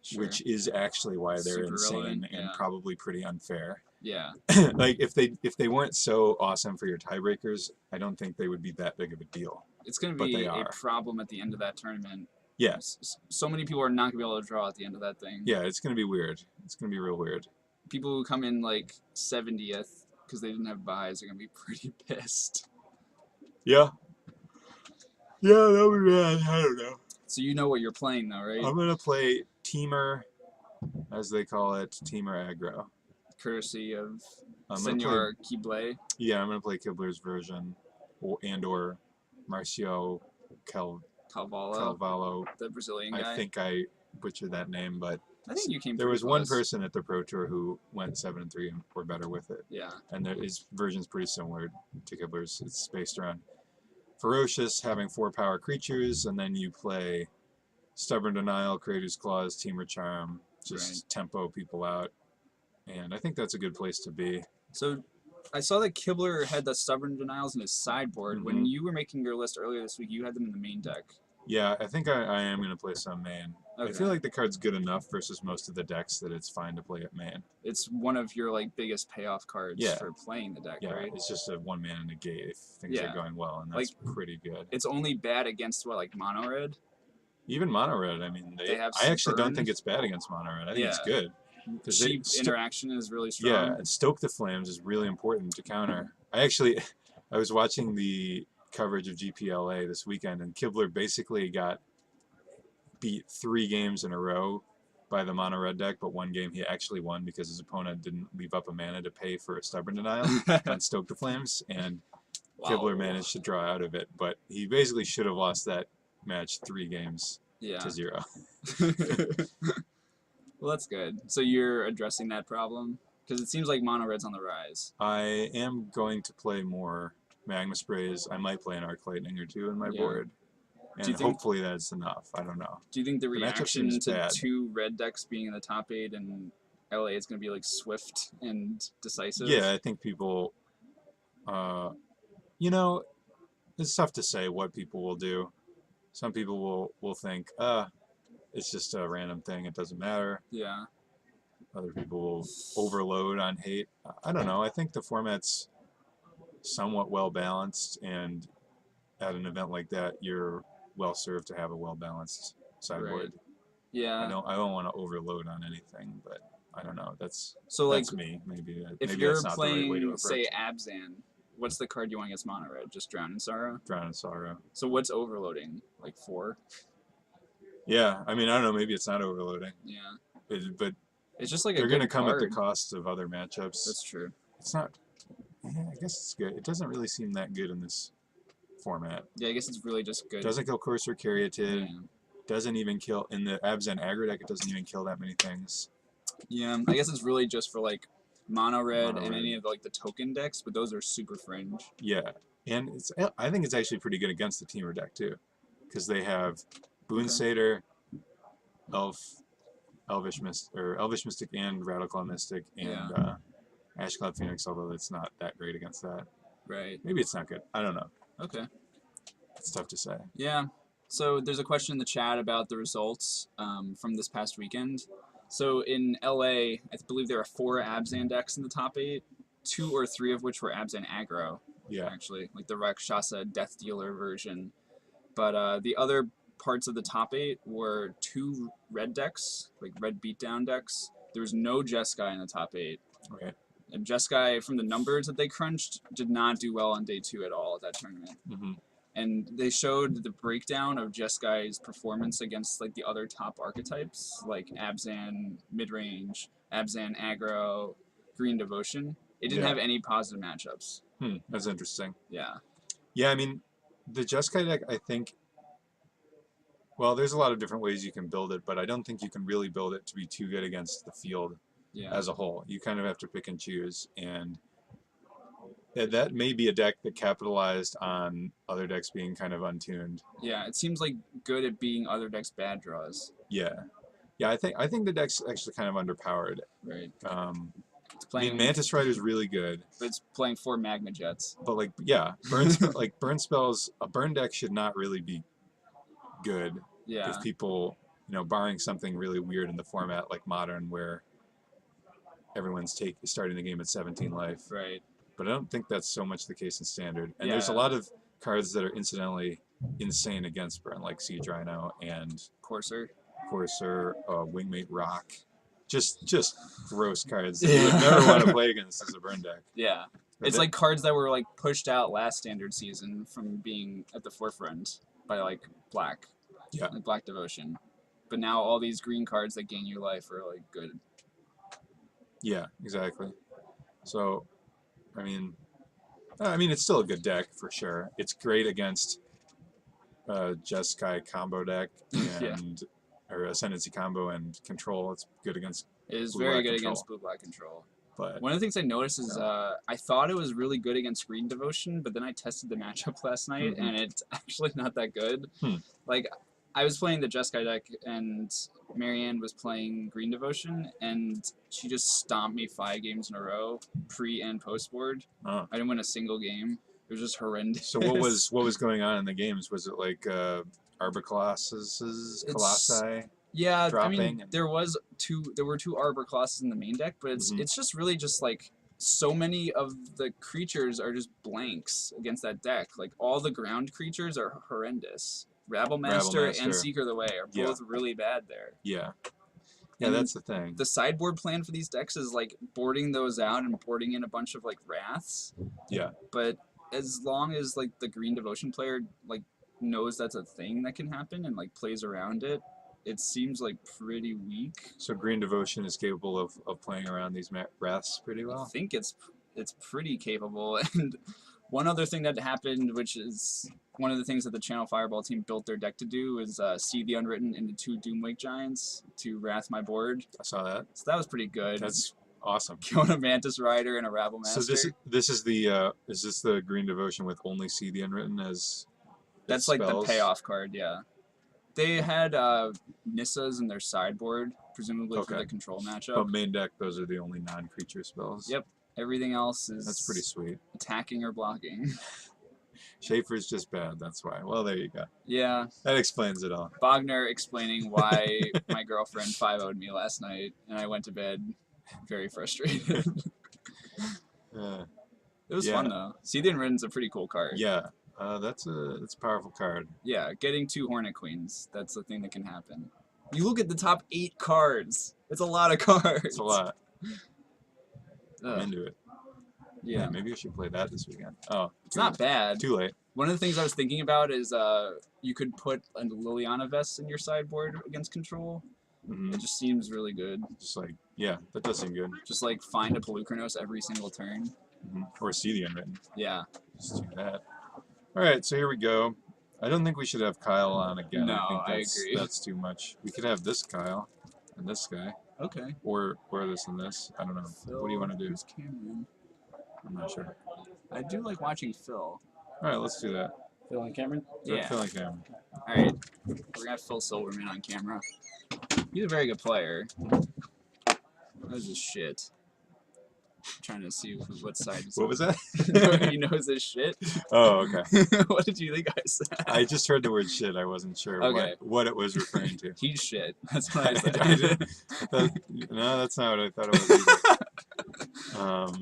Sure. which is actually why they're Super insane relevant, and yeah. probably pretty unfair. Yeah. Like, if they weren't so awesome for your tiebreakers, I don't think they would be that big of a deal. It's going to But be they a are. problem at the end of that tournament. Yeah. So many people are not going to be able to draw at the end of that thing. Yeah, it's going to be weird. It's going to be real weird. People who come in like 70th because they didn't have buys are going to be pretty pissed. Yeah. Yeah, that would be bad. I don't know. So you know what you're playing though, right? I'm going to play Teamer, as they call it, Teamer Aggro. Courtesy of I'm gonna Senor Kible. Yeah, I'm going to play Kibler's version, or Marcio Calvallo. The Brazilian guy. I think I butchered that name, but I think you came there pretty was one close. person at the Pro Tour who went 7-3 and were better with it. Yeah. And his version's pretty similar to Kibler's. It's based around Ferocious, having 4 power creatures, and then you play Stubborn Denial, Creator's Clause, Teamer Charm, just tempo people out. And I think that's a good place to be. So I saw that Kibler had the Stubborn Denials in his sideboard. Mm-hmm. When you were making your list earlier this week, you had them in the main deck. Yeah, I think I am going to play some main. Okay. I feel like the card's good enough versus most of the decks that it's fine to play at main. It's one of your like biggest payoff cards for playing the deck, Yeah, right? it's just a 1-mana negate if things are going well, and that's pretty good. It's only bad against what, like mono red? Even mono red, I mean, They have I actually don't burn. think it's bad against mono red. I think it's good. Cheap interaction is really strong. Yeah, and Stoke the Flames is really important to counter. I was watching the coverage of GPLA this weekend, and Kibler basically got beat 3 games in a row by the mono red deck, but 1 game he actually won because his opponent didn't leave up a mana to pay for a Stubborn Denial on Stoke the Flames, and Kibler managed to draw out of it, but he basically should have lost that match 3 games to 0. Well, that's good. So you're addressing that problem? Because it seems like mono red's on the rise. I am going to play more Magma Sprays. I might play an Arc Lightning or 2 in my board. And hopefully that's enough. I don't know. Do you think the reaction to bad. 2 red decks being in the top 8 and LA is going to be like swift and decisive? Yeah, I think people, you know, it's tough to say what people will do. Some people will think, it's just a random thing, it doesn't matter. Yeah. Other people will overload on hate. I don't know. I think the format's somewhat well balanced, and at an event like that, you're well served to have a well balanced sideboard. Right. Yeah. I don't want to overload on anything, but I don't know. That's me. Maybe if maybe you're that's not playing, the right way to approach say, it. Abzan, what's the card you want against mono red? Just Drown in Sorrow? Drown in Sorrow. So what's overloading? Like 4? Yeah, I mean, I don't know. Maybe it's not overloading. Yeah. But it's just like they're going to come at the cost of other matchups. That's true. It's not. Yeah, I guess it's good. It doesn't really seem that good in this format. Yeah, I guess it's really just good. Doesn't kill Courser Caryatid. Yeah. Doesn't even kill in the Abzan aggro deck. It doesn't even kill that many things. Yeah, I guess it's really just for like mono red and any of like the token decks, but those are super fringe. Yeah, and I think it's actually pretty good against the Teamer deck too, because they have Boon Satyr, Elvish Mystic and Radical Mystic, and Ashcloud Phoenix, although it's not that great against that. Right. Maybe it's not good. I don't know. Okay. It's tough to say. Yeah. So there's a question in the chat about the results from this past weekend. So in LA, I believe there are 4 Abzan decks in the top 8, 2 or 3 of which were Abzan aggro. Yeah. Actually, like the Rakshasa Death Dealer version. But the other parts of the top 8 were 2 red decks, like red beatdown decks. There was no Jeskai in the top 8. Okay. And Jeskai, from the numbers that they crunched, did not do well on day 2 at all at that tournament. Mm-hmm. And they showed the breakdown of Jeskai's performance against like the other top archetypes, like Abzan Midrange, Abzan Aggro, Green Devotion. It didn't have any positive matchups. That's interesting. Yeah. Yeah, I mean, the Jeskai deck, I think, well, there's a lot of different ways you can build it, but I don't think you can really build it to be too good against the field as a whole. You kind of have to pick and choose, and that may be a deck that capitalized on other decks being kind of untuned. Yeah, it seems like good at beating other decks' bad draws. Yeah. Yeah, I think the deck's actually kind of underpowered. Right. I mean, Mantis Rider's really good. But it's playing 4 Magma Jets. But like, yeah, burn spells, a burn deck should not really be good. Yeah. If people, you know, barring something really weird in the format like Modern, where everyone's starting the game at 17 life. Right. But I don't think that's so much the case in Standard. And there's a lot of cards that are incidentally insane against burn, like Siege Rhino and Courser, Wingmate Rock. Just gross cards that you would never want to play against as a burn deck. Yeah. It's like cards that were like pushed out last Standard season from being at the forefront by like Black. Yeah. Like Black Devotion. But now all these green cards that gain you life are like good. Yeah, exactly. So, I mean, it's still a good deck for sure. It's great against Jeskai combo deck and or Ascendancy combo and control. It's good against. It is blue, very black good control. against blue-black control. But one of the things I noticed is I thought it was really good against Green Devotion, but then I tested the matchup last night, and it's actually not that good. Like, I was playing the Jeskai deck, and Marianne was playing Green Devotion, and she just stomped me 5 games in a row, pre and post board. I didn't win a single game. It was just horrendous. So what was going on in the games? Was it like Arbor Colossi? Yeah, dropping? I mean, there were 2 Arbor Colossus in the main deck, but it's just really just like so many of the creatures are just blanks against that deck. Like all the ground creatures are horrendous. Rabblemaster and Seeker of the Way are both really bad there. Yeah. Yeah, And that's the thing. The sideboard plan for these decks is like boarding those out and boarding in a bunch of like Wraths. Yeah. But as long as like the Green Devotion player like knows that's a thing that can happen and like plays around it, it seems like pretty weak. So Green Devotion is capable of playing around these Wraths pretty well? I think it's pretty capable. And one other thing that happened, which is one of the things that the Channel Fireball team built their deck to do, is see the Unwritten into 2 Doomwake Giants to Wrath my board. I saw that. So that was pretty good. That's awesome. Killing a Mantis Rider and a Rabblemaster. So this is the is this the Green Devotion with only See the Unwritten as that's spells? Like the payoff card, yeah. They had Nissas in their sideboard, presumably for the control matchup. But main deck, those are the only non-creature spells. Yep. Everything else is that's pretty sweet. Attacking or blocking. Schaefer's just bad, that's why. Well, there you go. Yeah. That explains it all. Wagner explaining why my girlfriend 5-0'd me last night, and I went to bed very frustrated. It was fun, though. See the Unwritten's a pretty cool card. Yeah. That's a powerful card. Yeah, getting 2 Hornet Queens. That's the thing that can happen. You look at the top 8 cards. It's a lot of cards. It's a lot. I'm into it. Yeah. Maybe I should play that this weekend. Oh, it's not bad. Too late. One of the things I was thinking about is you could put a Liliana Vest in your sideboard against control. It just seems really good. Just like, yeah, that does seem good. Just like find a Pelucranos every single turn. Or see the Unwritten. Yeah. Just do that. All right, so here we go. I don't think we should have Kyle on again. No, I agree. That's too much. We could have this Kyle and this guy. Okay. Or this and this. I don't know. Phil, what do you want to do? who's Cameron? I'm not sure. I do like watching Phil. All right, let's do that. Phil and Cameron? Yeah. Phil and Cameron. All right. We're going to have Phil Silverman on camera. He's a very good player. That was just shit. I'm trying to see what side he's What was that? He knows his shit. Oh, okay. What did you think I said? I just heard the word shit. I wasn't sure what it was referring to. He's shit. That's what I said. No, that's not what I thought it was either.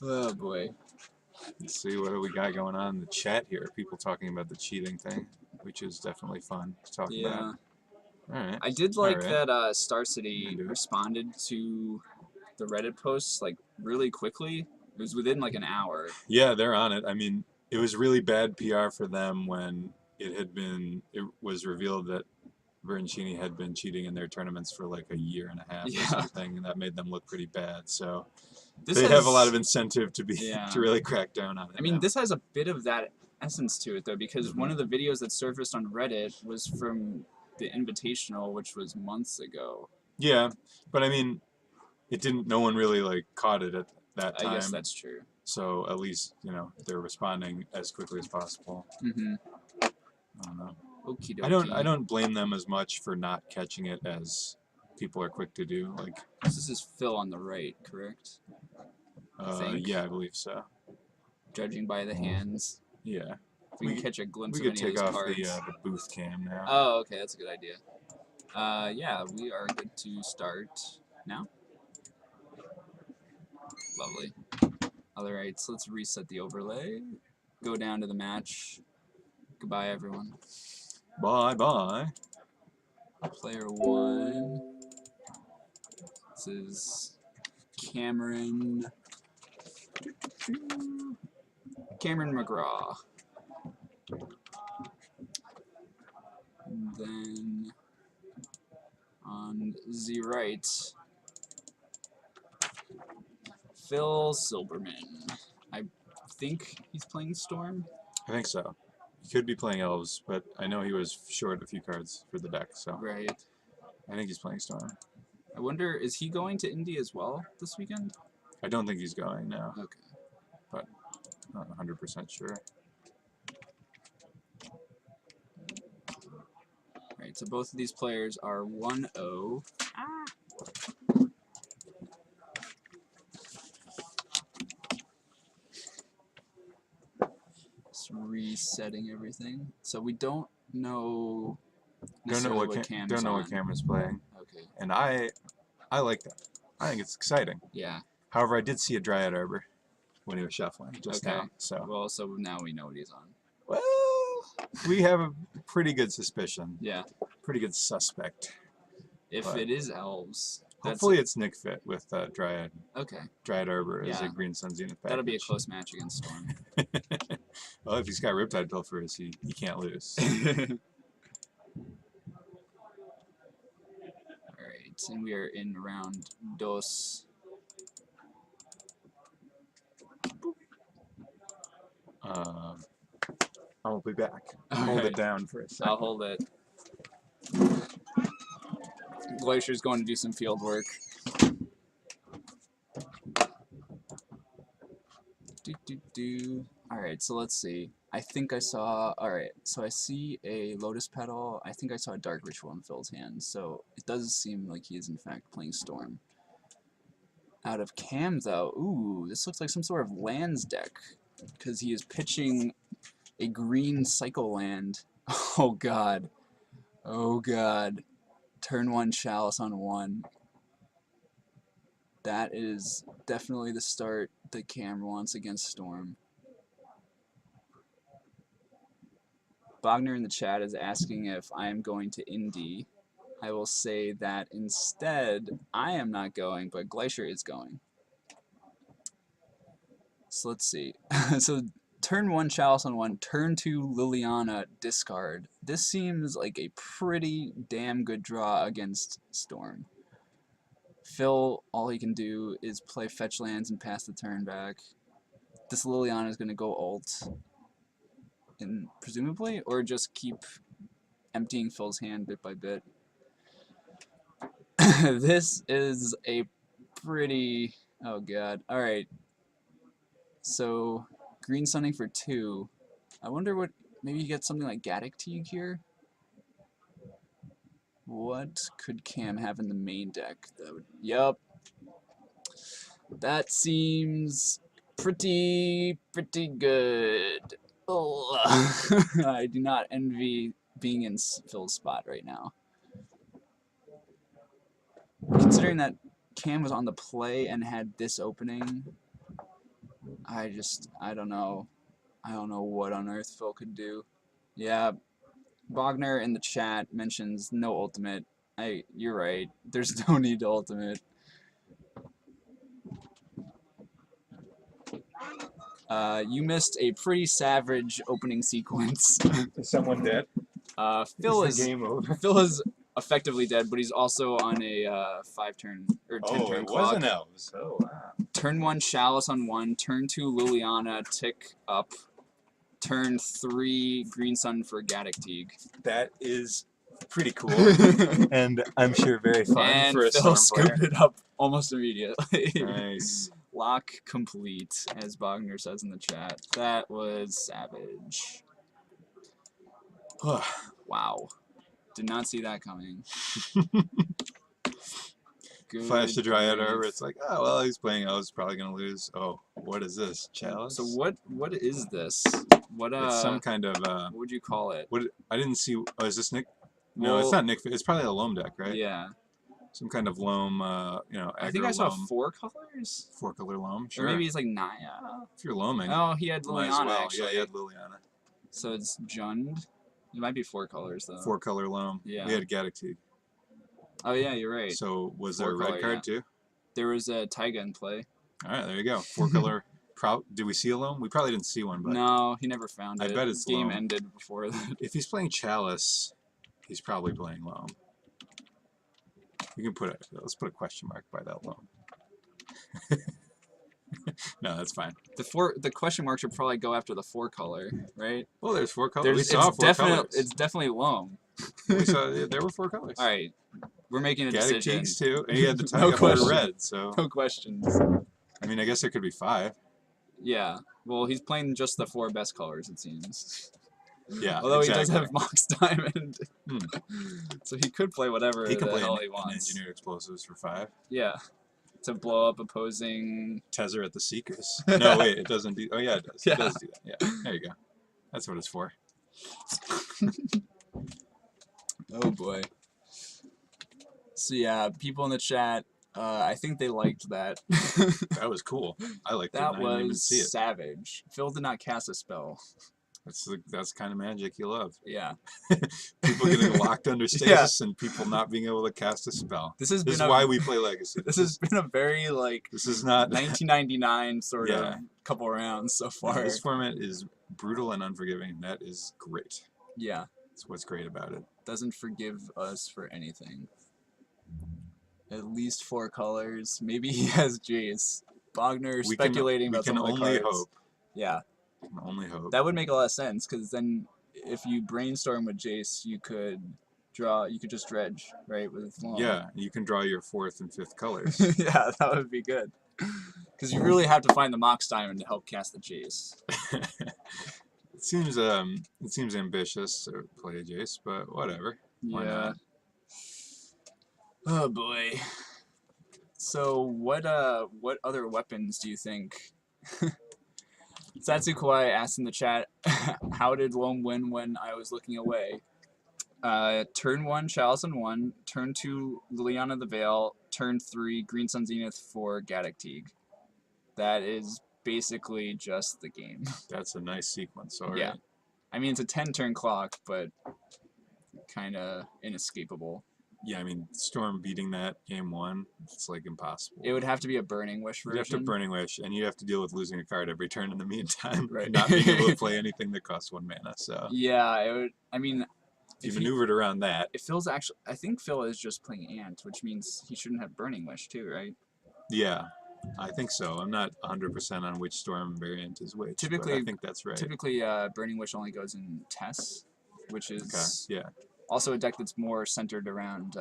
Oh, boy. Let's see what do we got going on in the chat here. People talking about the cheating thing. which is definitely fun to talk Yeah. about. All right. I did like Alright. that Star City Into it. responded to the Reddit posts like really quickly. It was within like an hour. Yeah, they're on it. I mean, it was really bad PR for them when it was revealed that WUBRGxyz had been cheating in their tournaments for like a year and a half Yeah. or something, and that made them look pretty bad. So This they has, have a lot of incentive to be Yeah. to really crack down on it. I mean, now. this has a bit of that essence to it though, because one of the videos that surfaced on Reddit was from the Invitational, which was months ago. Yeah, but I mean, it didn't. No one really like caught it at that time. I guess that's true. So at least they're responding as quickly as possible. Mm-hmm. I don't know. Okie I don't blame them as much for not catching it as people are quick to do. Like This is Phil on the right, correct? Think. yeah, I believe so. Judging by the hands. Yeah. If we can catch a glimpse We of could any of take his off cards. the booth cam now. Oh, okay, that's a good idea. Yeah, we are good to start now. Lovely. Alright, so let's reset the overlay. Go down to the match. Goodbye, everyone. Bye bye. Player 1. This is Cameron McGraw. And then on the right, Phil Silberman. I think he's playing Storm. I think so. He could be playing Elves, but I know he was short a few cards for the deck, so Right. I think he's playing Storm. I wonder, is he going to Indy as well this weekend? I don't think he's going now, Okay. but not 100% sure. Right, so both of these players are 1-0. Just resetting everything. So we don't know necessarily what Cam's Don't know on. what Cameron's playing, Okay. and I like that. I think it's exciting. Yeah. However, I did see a Dryad Arbor when he was shuffling just Okay. now. So Well, so now we know what he's on. well, we have a pretty good suspicion. Yeah. Pretty good suspect. If But it is Elves, that's hopefully it's Nick Fit with Dryad. okay. Dryad Arbor is Yeah. a Green Sun Zenith package. That'll be a close match against Storm. Well, if he's got Riptide Pilfers, he can't lose. Alright, and we are in round dos. I'll be back. All Hold right. it down for a second. I'll hold it. Glacier's going to do some field work. Alright, so let's see. I think I saw... Alright, so I see a Lotus Petal. I think I saw a Dark Ritual in Phil's hand. So it does seem like he is in fact playing Storm. Out of Cam, though, ooh, this looks like some sort of lands deck. Because he is pitching a green Cycle Land. Oh god. Oh god. Turn 1 Chalice on 1. That is definitely the start that Cam wants against Storm. Bogner in the chat is asking if I am going to Indy. I will say that instead, I am not going, but Glacier is going. So let's see. So turn 1 Chalice on 1, turn 2 Liliana, discard. This seems like a pretty damn good draw against Storm. Phil, all he can do is play fetch lands and pass the turn back. This Liliana is going to go ult, and presumably, or just keep emptying Phil's hand bit by bit. This is a pretty... oh god. Alright. So, green sunning for 2. I wonder what... maybe you get something like Gaddock Teague here? What could Cam have in the main deck? That would... yup. That seems pretty good. Oh. I do not envy being in Phil's spot right now. Considering that Cam was on the play and had this opening, I don't know. I don't know what on earth Phil could do. Yeah, Bogner in the chat mentions no ultimate. You're right. There's no need to ultimate. You missed a pretty savage opening sequence. Is someone dead? Phil is the is game over? Phil is effectively dead, but he's also on a 5-turn or 10-turn clock. Wasn't Elves. Oh wow. Turn 1 Chalice on 1. Turn 2 Liliana tick up. Turn 3 Green Sun for Gaddock-Teeg. That is pretty cool, and I'm sure very fun And for a Phil Storm player. scooped it up almost immediately. Nice. Lock complete, as Bogner says in the chat. That was savage. Wow. Did not see that coming. Good Flash the Dryad grief. over. It's like, oh well, he's playing Elves, probably gonna lose. Oh, what is this? Chalice? So what is this? What It's some kind of what would you call it? what? I didn't see. Oh, is this Nick? No, Well, it's not Nick. It's probably a Loam deck, right? Yeah. Some kind of Loam. You know, I think I saw Loam, 4 colors. 4-color Loam. Sure. Or maybe it's like Naya. If you're Loaming, Oh, he had might as Liliana well. actually. Yeah, he had Liliana. So it's Jund. It might be 4 colors though. 4-color Loam. Yeah. We had Gaddock-Teeg. Oh yeah, you're right. So was there a 4-color, red card yeah. too? There was a Taiga in play. All right, there you go. 4-color. Did we see a Loam? We probably didn't see one, but No, he never found I it. bet it's Game Loam. ended before that. if he's playing Chalice, he's probably playing Loam. We can let's put a question mark by that Loam. No, that's fine. The question mark should probably go after the 4-color, right? Well, there's 4 colors. We saw it's 4 colors. It's definitely Loam. We saw there were 4 colors. All right, we're making a decision. Gaddock-Teeg too, and he had the No Taiga for question. red. So No questions. I mean, I guess there could be 5. Yeah. Well, he's playing just the 4 best colors, it seems. Yeah. Although exactly. he does have Mox Diamond, so he could play whatever He can the play hell he an wants. engineered explosives for 5. Yeah. To blow up opposing. Tezzeret the Seekers. No, wait, it doesn't do. Oh yeah, it does. Yeah. It does do that. Yeah. There you go. That's what it's for. Oh boy. So yeah, people in the chat, I think they liked that. That was cool. I liked it. That I didn't even was see it. savage. Phil did not cast a spell. That's kind of magic you love. Yeah. People getting locked under stasis and people not being able to cast a spell. This is why we play Legacy. This has been a very like This is not 1999 sort Yeah. of couple rounds so far. This format is brutal and unforgiving. And that is great. Yeah. That's what's great about it. Doesn't forgive us for anything. At least 4 colors. Maybe he has Jace. Bogner speculating about some of the cards. We can only hope. Yeah. We can only hope. That would make a lot of sense, because then if you brainstorm with Jace, you could just dredge, right, with Loam. Yeah, you can draw your 4th and 5th colors. Yeah, that would be good. Because you really have to find the Mox Diamond to help cast the Jace. It seems ambitious to play a Jace, but whatever. Why Yeah. not? Oh boy. So what other weapons do you think? Satsu Kawai asked in the chat, how did Loam win when I was looking away? Turn 1, Chalice on 1. Turn 2, Liliana the Veil. Turn 3, Green Sun Zenith for Gaddock-Teeg. That is basically just the game. That's a nice sequence, alright. Yeah. I mean, it's a 10-turn clock, but kind of inescapable. Yeah, I mean, Storm beating that game 1, it's like impossible. It would have to be a Burning Wish version. You have to Burning Wish, and you have to deal with losing a card every turn in the meantime. Right. And not being able to play anything that costs 1 mana, so. Yeah, it would. I mean, If you maneuvered around that. if Phil's actually, I think Phil is just playing Ant, which means he shouldn't have Burning Wish too, right? Yeah, I think so. I'm not 100% on which Storm variant is which. Typically- but I think that's right. Typically, Burning Wish only goes in Tess, which is Okay, yeah. also a deck that's more centered around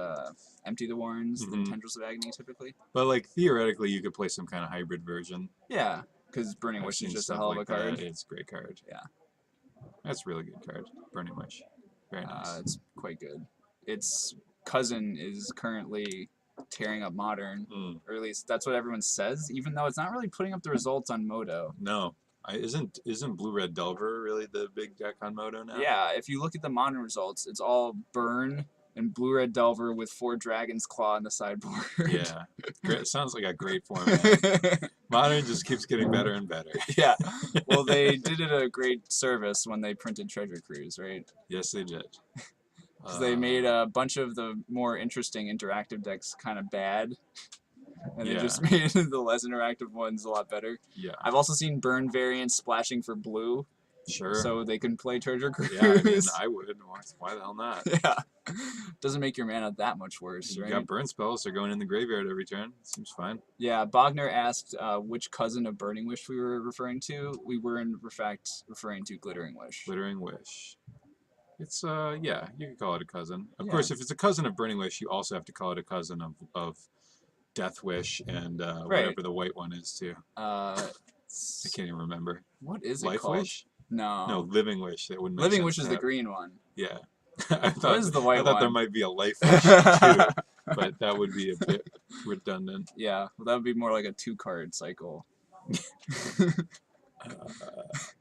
Empty the Warrens than Mhm. Tendrils of Agony, typically. But, like, theoretically, you could play some kind of hybrid version. Yeah, because Burning I've Wish seen is just a stuff hell of a like card. that. It's a great card. Yeah. That's a really good card. Burning Wish. Very nice. It's quite good. Its cousin is currently tearing up Modern, Mm. or at least that's what everyone says, even though it's not really putting up the results on Moto. No. Isn't Blue-Red Delver really the big deck on Moto now? Yeah, if you look at the Modern results, it's all Burn, and blue-red Delver with 4 Dragon's Claw on the sideboard. Yeah, great. Sounds like a great format. Modern just keeps getting better and better. Yeah. Well, they did it a great service when they printed Treasure Cruise, right? Yes, they did. Because they made a bunch of the more interesting interactive decks kind of bad. And they just made the less interactive ones a lot better. Yeah. I've also seen burn variants splashing for blue. Sure. So they can play Treasure Cruise. Yeah, I mean, I would. Why the hell not? Yeah. Doesn't make your mana that much worse, right? You got burn spells. They're going in the graveyard every turn. Seems fine. Yeah, Bogner asked which cousin of Burning Wish we were referring to. We were, in fact, referring to Glittering Wish. Glittering Wish. It's, yeah, you can call it a cousin. Of course, if it's a cousin of Burning Wish, you also have to call it a cousin of Death Wish and whatever the white one is, too. I can't even remember. What is it Life called? Wish? No. No, Living Wish. That wouldn't make Living sense Wish is the green one. Yeah. What is the white one? I thought there might be a Life Wish, too. But that would be a bit redundant. Yeah, well, that would be more like a 2-card cycle.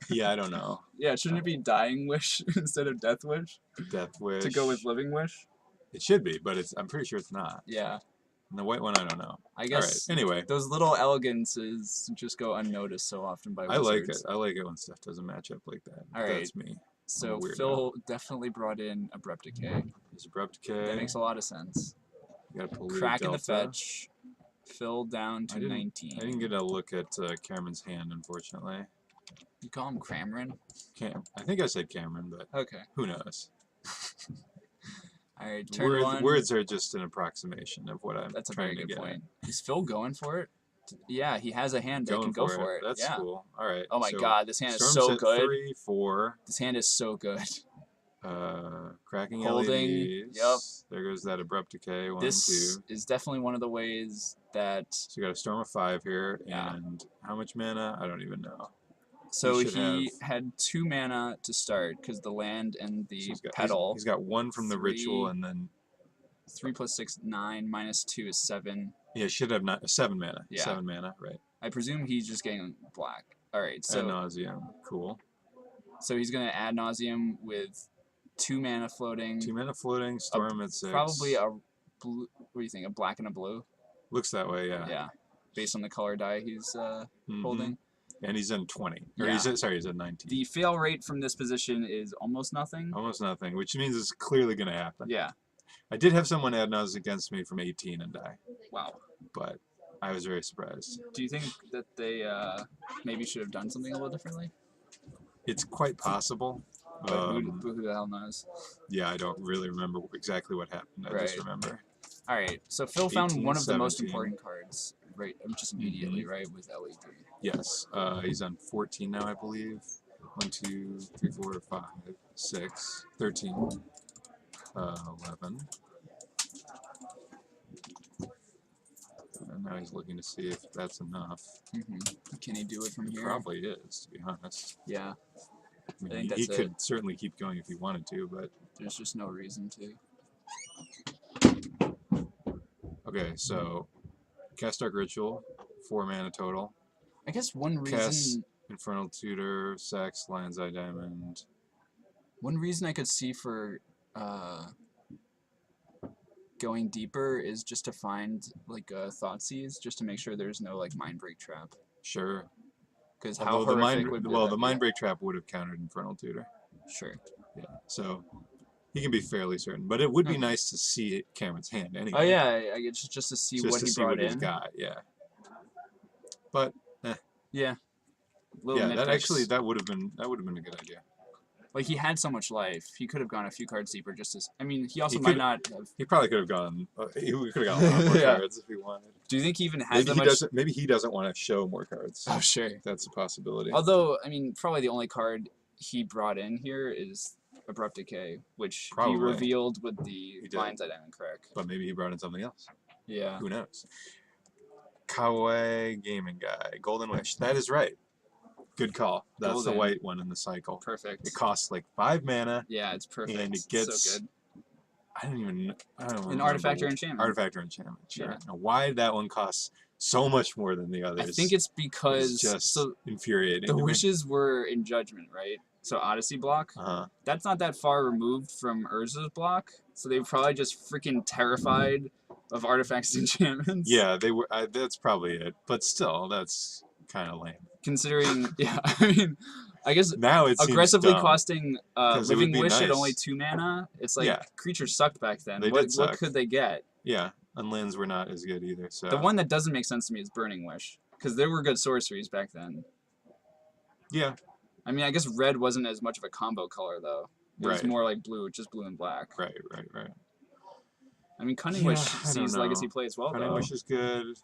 Yeah, I don't know. Yeah, shouldn't it be Dying Wish instead of Death Wish? Death Wish. To go with Living Wish? It should be, but I'm pretty sure it's not. Yeah. And the white one, I don't know. I guess. All right. Anyway, those little elegances just go unnoticed so often by wizards. I like it. I like it when stuff doesn't match up like that. All right. That's me. So Phil definitely brought in Abrupt Decay. There's Abrupt Decay. That makes a lot of sense. You got a Polluted Crack in the Delta. fetch. Phil down to 19. I didn't get a look at Cameron's hand, unfortunately. You call him Cameron? I think I said Cameron, but okay. Who knows? All right, turn one. Words are just an approximation of what I'm That's a trying very to good get point. Is Phil going for it? Yeah, he has a hand that can go for it. That's yeah. cool. All right. Oh my so god, this hand is Storm's so at good. 3, 4. This hand is so good. Cracking Holding. LEDs. Yep. There goes that Abrupt Decay. 1, This 2. is definitely one of the ways that. So you got a Storm of 5 here, Yeah. and how much mana? I don't even know. So he had 2 mana to start because the land and the petal. He's got 1 from the 3, ritual, and then 3 + 6, 9 - 2 is 7. yeah, he should have 7 mana. Yeah. 7 mana, right? I presume he's just getting black. All right, Ad so nauseum. Cool. so he's gonna Ad nauseum with 2 mana floating. 2 mana floating. Storm at 6. Probably a blue. What do you think? A black and a blue. Looks that way, yeah. Yeah, based on the color die he's holding. And he's in 20. Or Yeah. he's at 19. The fail rate from this position is almost nothing. Almost nothing, which means it's clearly going to happen. Yeah. I did have someone Ad nauseum against me from 18 and die, Wow. but I was very surprised. Do you think that they maybe should have done something a little differently? It's quite possible. But who the hell knows? Yeah, I don't really remember exactly what happened. I just remember. All right, so Phil found 18, one of the most 17. important cards, right? Just immediately, right, with LED. Yes, he's on 14 now, I believe. 1, 2, 3, 4, 5, 6, 13, 11. And now he's looking to see if that's enough. Can he do it from He here? probably is, to be honest. Yeah. I mean, think he that's could certainly keep going if he wanted to, but There's just no reason to. okay. So, cast Dark Ritual, 4 mana total. I guess one Cast reason. Infernal Tutor, Sax, Lion's Eye Diamond. One reason I could see for going deeper is just to find like a Thoughtseize, just to make sure there's no like Mind Break trap. Sure. Because how Although horrific would the Mind Break trap would have countered Infernal Tutor. Sure. Yeah. So he can be fairly certain, but it would be nice to see Cameron's hand anyway. Oh yeah, I guess just to see what he brought in. He's got, yeah. But yeah. Yeah, that would have been a good idea. Like he had so much life, he could have gone a few cards deeper. Just as I mean, he also might not have. He probably could have gone. He could have gone a lot more cards if he wanted. Do you think he even has that much? Maybe he doesn't want to show more cards. Oh sure. That's a possibility. Although I mean, probably the only card he brought in here is Abrupt Decay, which he revealed with the Lion's Eye Diamond Crack. But maybe he brought in something else. Yeah. Who knows? Kawaii Gaming Guy, Golden Wish. That is right. Good call. That's the white one in the cycle. Perfect. It costs like 5 mana. Yeah, it's perfect. And it gets. So good. I don't remember. An artifact or enchantment. Artifact or enchantment. Sure. Yeah. Now, why did that one cost so much more than the others? I think it's because it's just infuriating. the wishes were in judgment, right? so Odyssey block. That's not that far removed from Urza's block, so they were probably just freaking terrified of artifacts and enchantments. Yeah, they were. That's probably it. But still, that's kind of lame. Considering, yeah, I mean, I guess now it's aggressively costing Living Wish nice. at only 2 mana. It's like creatures sucked back then. They what did suck. could they get? Yeah, and lands were not as good either. So the one that doesn't make sense to me is Burning Wish, because there were good sorceries back then. Yeah. I mean, I guess red wasn't as much of a combo color though. It was more like blue, just blue and black. Right. I mean, Cunning Wish sees Legacy play as well. Cunning Wish is good.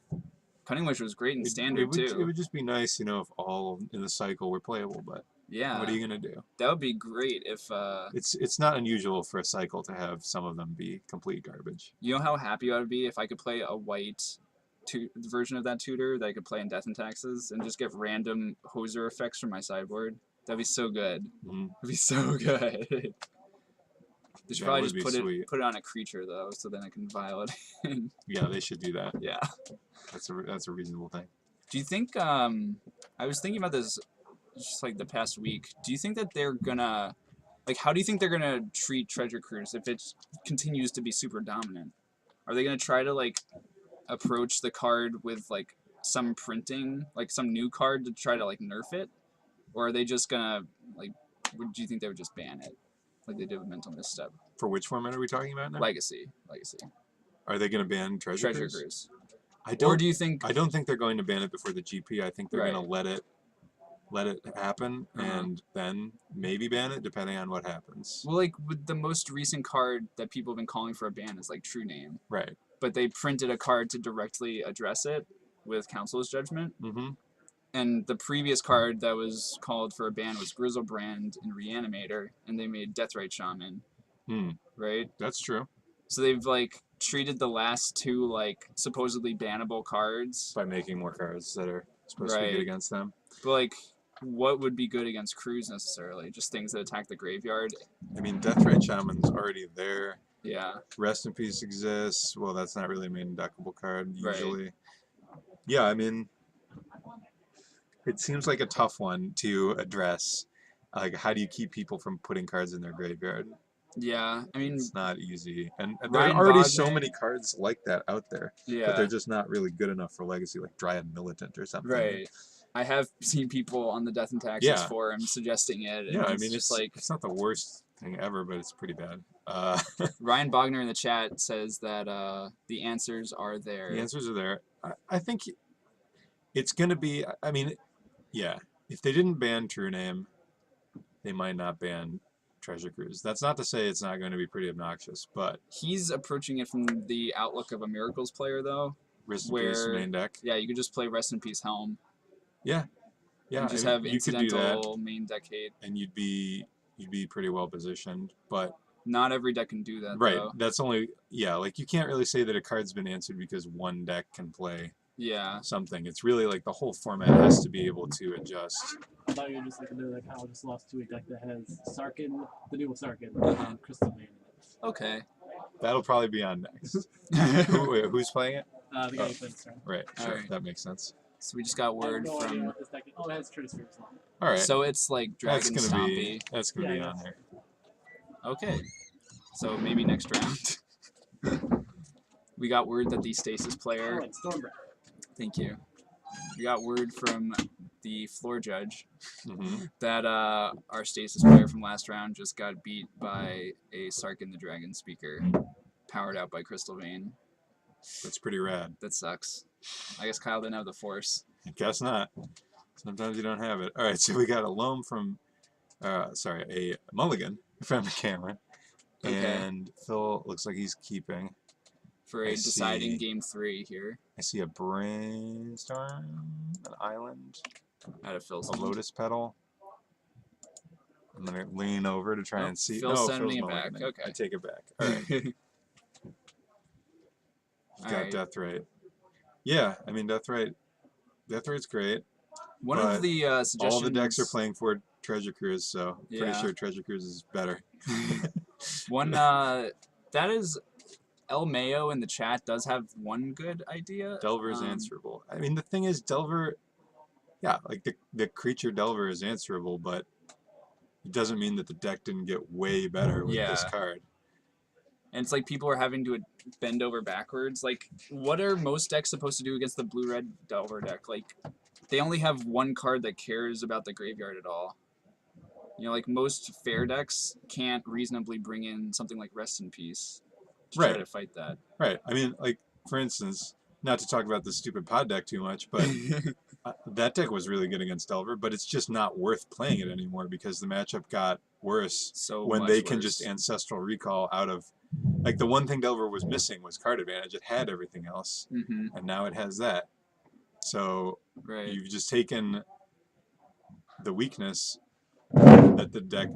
Cunning Wish was great in Standard too. It would just be nice, you know, if all in the cycle were playable, but yeah, what are you gonna do? That would be great if. It's not unusual for a cycle to have some of them be complete garbage. You know how happy I would be if I could play a white version of that tutor that I could play in Death and Taxes and just get random hoser effects from my sideboard. That'd be so good. It'd be so good. They should probably just put it on a creature though, so then I can vial it in. Yeah, they should do that. Yeah, that's a reasonable thing. Do you think? I was thinking about this just like the past week. Do you think that they're gonna, like, how do you think they're gonna treat Treasure Cruise if it continues to be super dominant? Are they gonna try to like approach the card with like some printing, like some new card to try to like nerf it, or are they just gonna like? Do you think they would just ban it? Like they did with Mental Misstep. For which format are we talking about now? Legacy. Are they going to ban Treasure Cruise? Or do you think? I don't think they're going to ban it before the GP. I think they're going to let it happen and then maybe ban it depending on what happens. Well, like with the most recent card that people have been calling for a ban is like True Name. Right. But they printed a card to directly address it with Council's Judgment. And the previous card that was called for a ban was Grizzlebrand in Reanimator, and they made Deathrite Shaman. Right? That's true. So they've like treated the last 2 like supposedly bannable cards by making more cards that are supposed to be good against them. But like, what would be good against Cruise necessarily? Just things that attack the graveyard. I mean, Deathrite Shaman's already there. Yeah. Rest in Peace exists. Well, that's not really a main deckable card usually. Yeah, I mean, it seems like a tough one to address. Like, how do you keep people from putting cards in their graveyard? Yeah, I mean, it's not easy, and there are already so many cards like that out there. Yeah, but they're just not really good enough for Legacy, like Dryad Militant or something. Right. I have seen people on the Death and Taxes forum suggesting it. Yeah, I mean, it's like it's not the worst thing ever, but it's pretty bad. Ryan Bogner in the chat says that the answers are there. The answers are there. I think it's gonna be. I mean, yeah. If they didn't ban True Name, they might not ban Treasure Cruise. That's not to say it's not going to be pretty obnoxious, but he's approaching it from the outlook of a Miracles player, though. Rest in Peace main deck. Yeah, you could just play Rest in Peace Helm. Yeah, yeah. And just have incidental main deck hate, and you'd be pretty well positioned. But not every deck can do that. Right. Though. That's only like you can't really say that a card's been answered because one deck can play. Yeah. Something. It's really like the whole format has to be able to adjust. I thought you were just like how I just lost to a deck that has Sarkin, the new Sarkin, Crystal Maiden. Okay. That'll probably be on next. Who's playing it? The guy who plays Sarkin. Right. Sure. Right. That makes sense. So we just got word from. Oh, it has Tracer as well. All right. So it's like Dragon Stompy. That's gonna be on there. Okay. So maybe next round. We got word that the Stasis player. Stormbreath. Thank you. We got word from the floor judge that our Stasis player from last round just got beat by a Sarkin the Dragonspeaker, powered out by Crystal Vein. That's pretty rad. That sucks. I guess Kyle didn't have the force. I guess not. Sometimes you don't have it. All right, so we got a Loam from, a Mulligan from Cameron. Okay. And Phil looks like he's keeping. For a deciding game 3 here. I see a Brainstorm, an Island, out of Phil's a Lotus Petal. I'm going to lean over to try and see. Phil's sending it back. Okay. I take it back. All right. Got Deathrite. Yeah, I mean, Deathrite's great. One of the suggestions... All the decks are playing for Treasure Cruise, so pretty sure Treasure Cruise is better. One, that is... El Mayo in the chat does have one good idea. Delver's answerable. I mean, the thing is, Delver, like the creature Delver is answerable, but it doesn't mean that the deck didn't get way better with this card. And it's like people are having to bend over backwards. Like, what are most decks supposed to do against the blue-red Delver deck? Like, they only have one card that cares about the graveyard at all. You know, like most fair decks can't reasonably bring in something like Rest in Peace to try to fight that. Right. I mean, like, for instance, not to talk about the stupid pod deck too much, but that deck was really good against Delver, but it's just not worth playing it anymore because the matchup got worse when they can just Ancestral Recall out of... Like, the one thing Delver was missing was card advantage. It had everything else, and now it has that. So you've just taken the weakness that the deck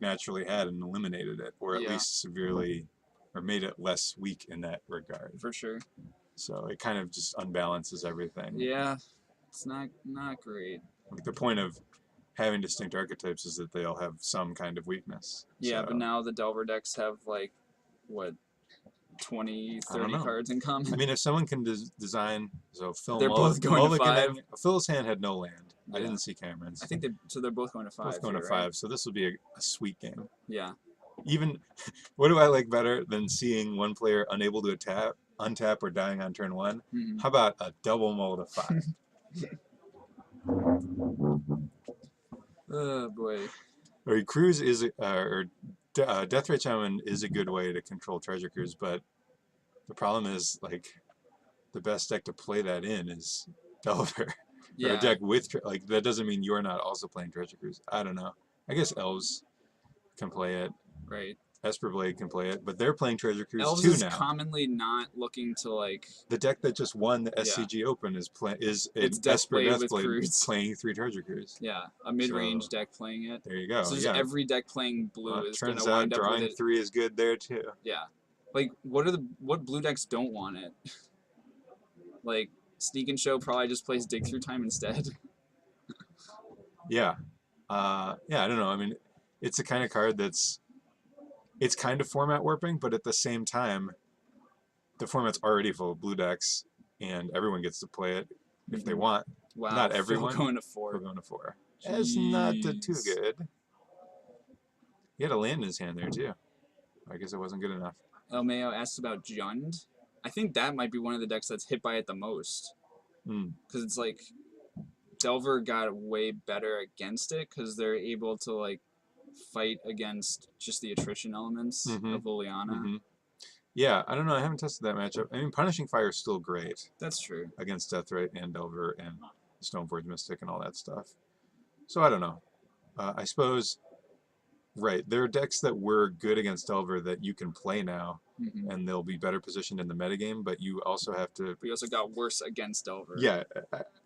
naturally had and eliminated it, or at least severely, or made it less weak in that regard. For sure. So it kind of just unbalances everything. Yeah, it's not great. Like the point of having distinct archetypes is that they all have some kind of weakness. Yeah, so. But now the Delver decks have like, what, 20, 30 cards in common? I mean, if someone can design, so Phil they're both going to 5. Phil's hand had no land. I didn't see Cameron's. I think they're both going to 5. Both going to 5, so this will be a sweet game. Yeah. Even, what do I like better than seeing one player unable to untap or dying on turn 1? How about a double mull to 5? Oh boy. Or Cruise is, Deathray Shaman is a good way to control Treasure Cruise, but the problem is, like, the best deck to play that in is Delver. Or a deck with, like, that doesn't mean you're not also playing Treasure Cruise. I don't know. I guess Elves can play it. Right. Esper Blade can play it, but they're playing Treasure Cruise Elves too is now. Commonly not looking to, like... The deck that just won the SCG Open is Esper Deathblade playing 3 Treasure Cruise. Yeah, a mid-range deck playing it. There you go. So every deck playing blue is going to wind up with it. Drawing 3 is good there too. Yeah. Like, what blue decks don't want it? Like, Sneak and Show probably just plays Dig Through Time instead. Yeah. I don't know. I mean, it's the kind of card that's... It's kind of format warping, but at the same time, the format's already full of blue decks, and everyone gets to play it if they want. Wow. Not everyone. Phil going to 4. We're going to 4. That's not too good. He had a land in his hand there, too. I guess it wasn't good enough. El Mayo asks about Jund. I think that might be one of the decks that's hit by it the most. Because it's like, Delver got way better against it, because they're able to, like, fight against just the attrition elements of Liliana. Yeah, I don't know. I haven't tested that matchup. I mean, Punishing Fire is still great. That's true. Against Deathray and Delver and Stoneforge Mystic and all that stuff. So I don't know. I suppose, right, there are decks that were good against Delver that you can play now, and they'll be better positioned in the metagame, but you also have to... We also got worse against Delver. Yeah,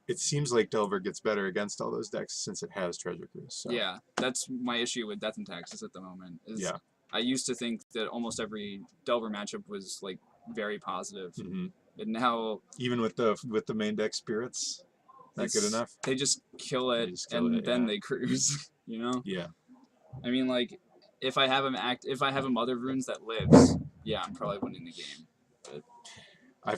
it seems like Delver gets better against all those decks since it has Treasure Cruise. So. Yeah, that's my issue with Death and Taxes at the moment. I used to think that almost every Delver matchup was like very positive, and now even with the main deck spirits, not good enough. They just kill it, then they cruise. You know? Yeah. I mean, like, if I have a Mother of Runes that lives, yeah, I'm probably winning the game. But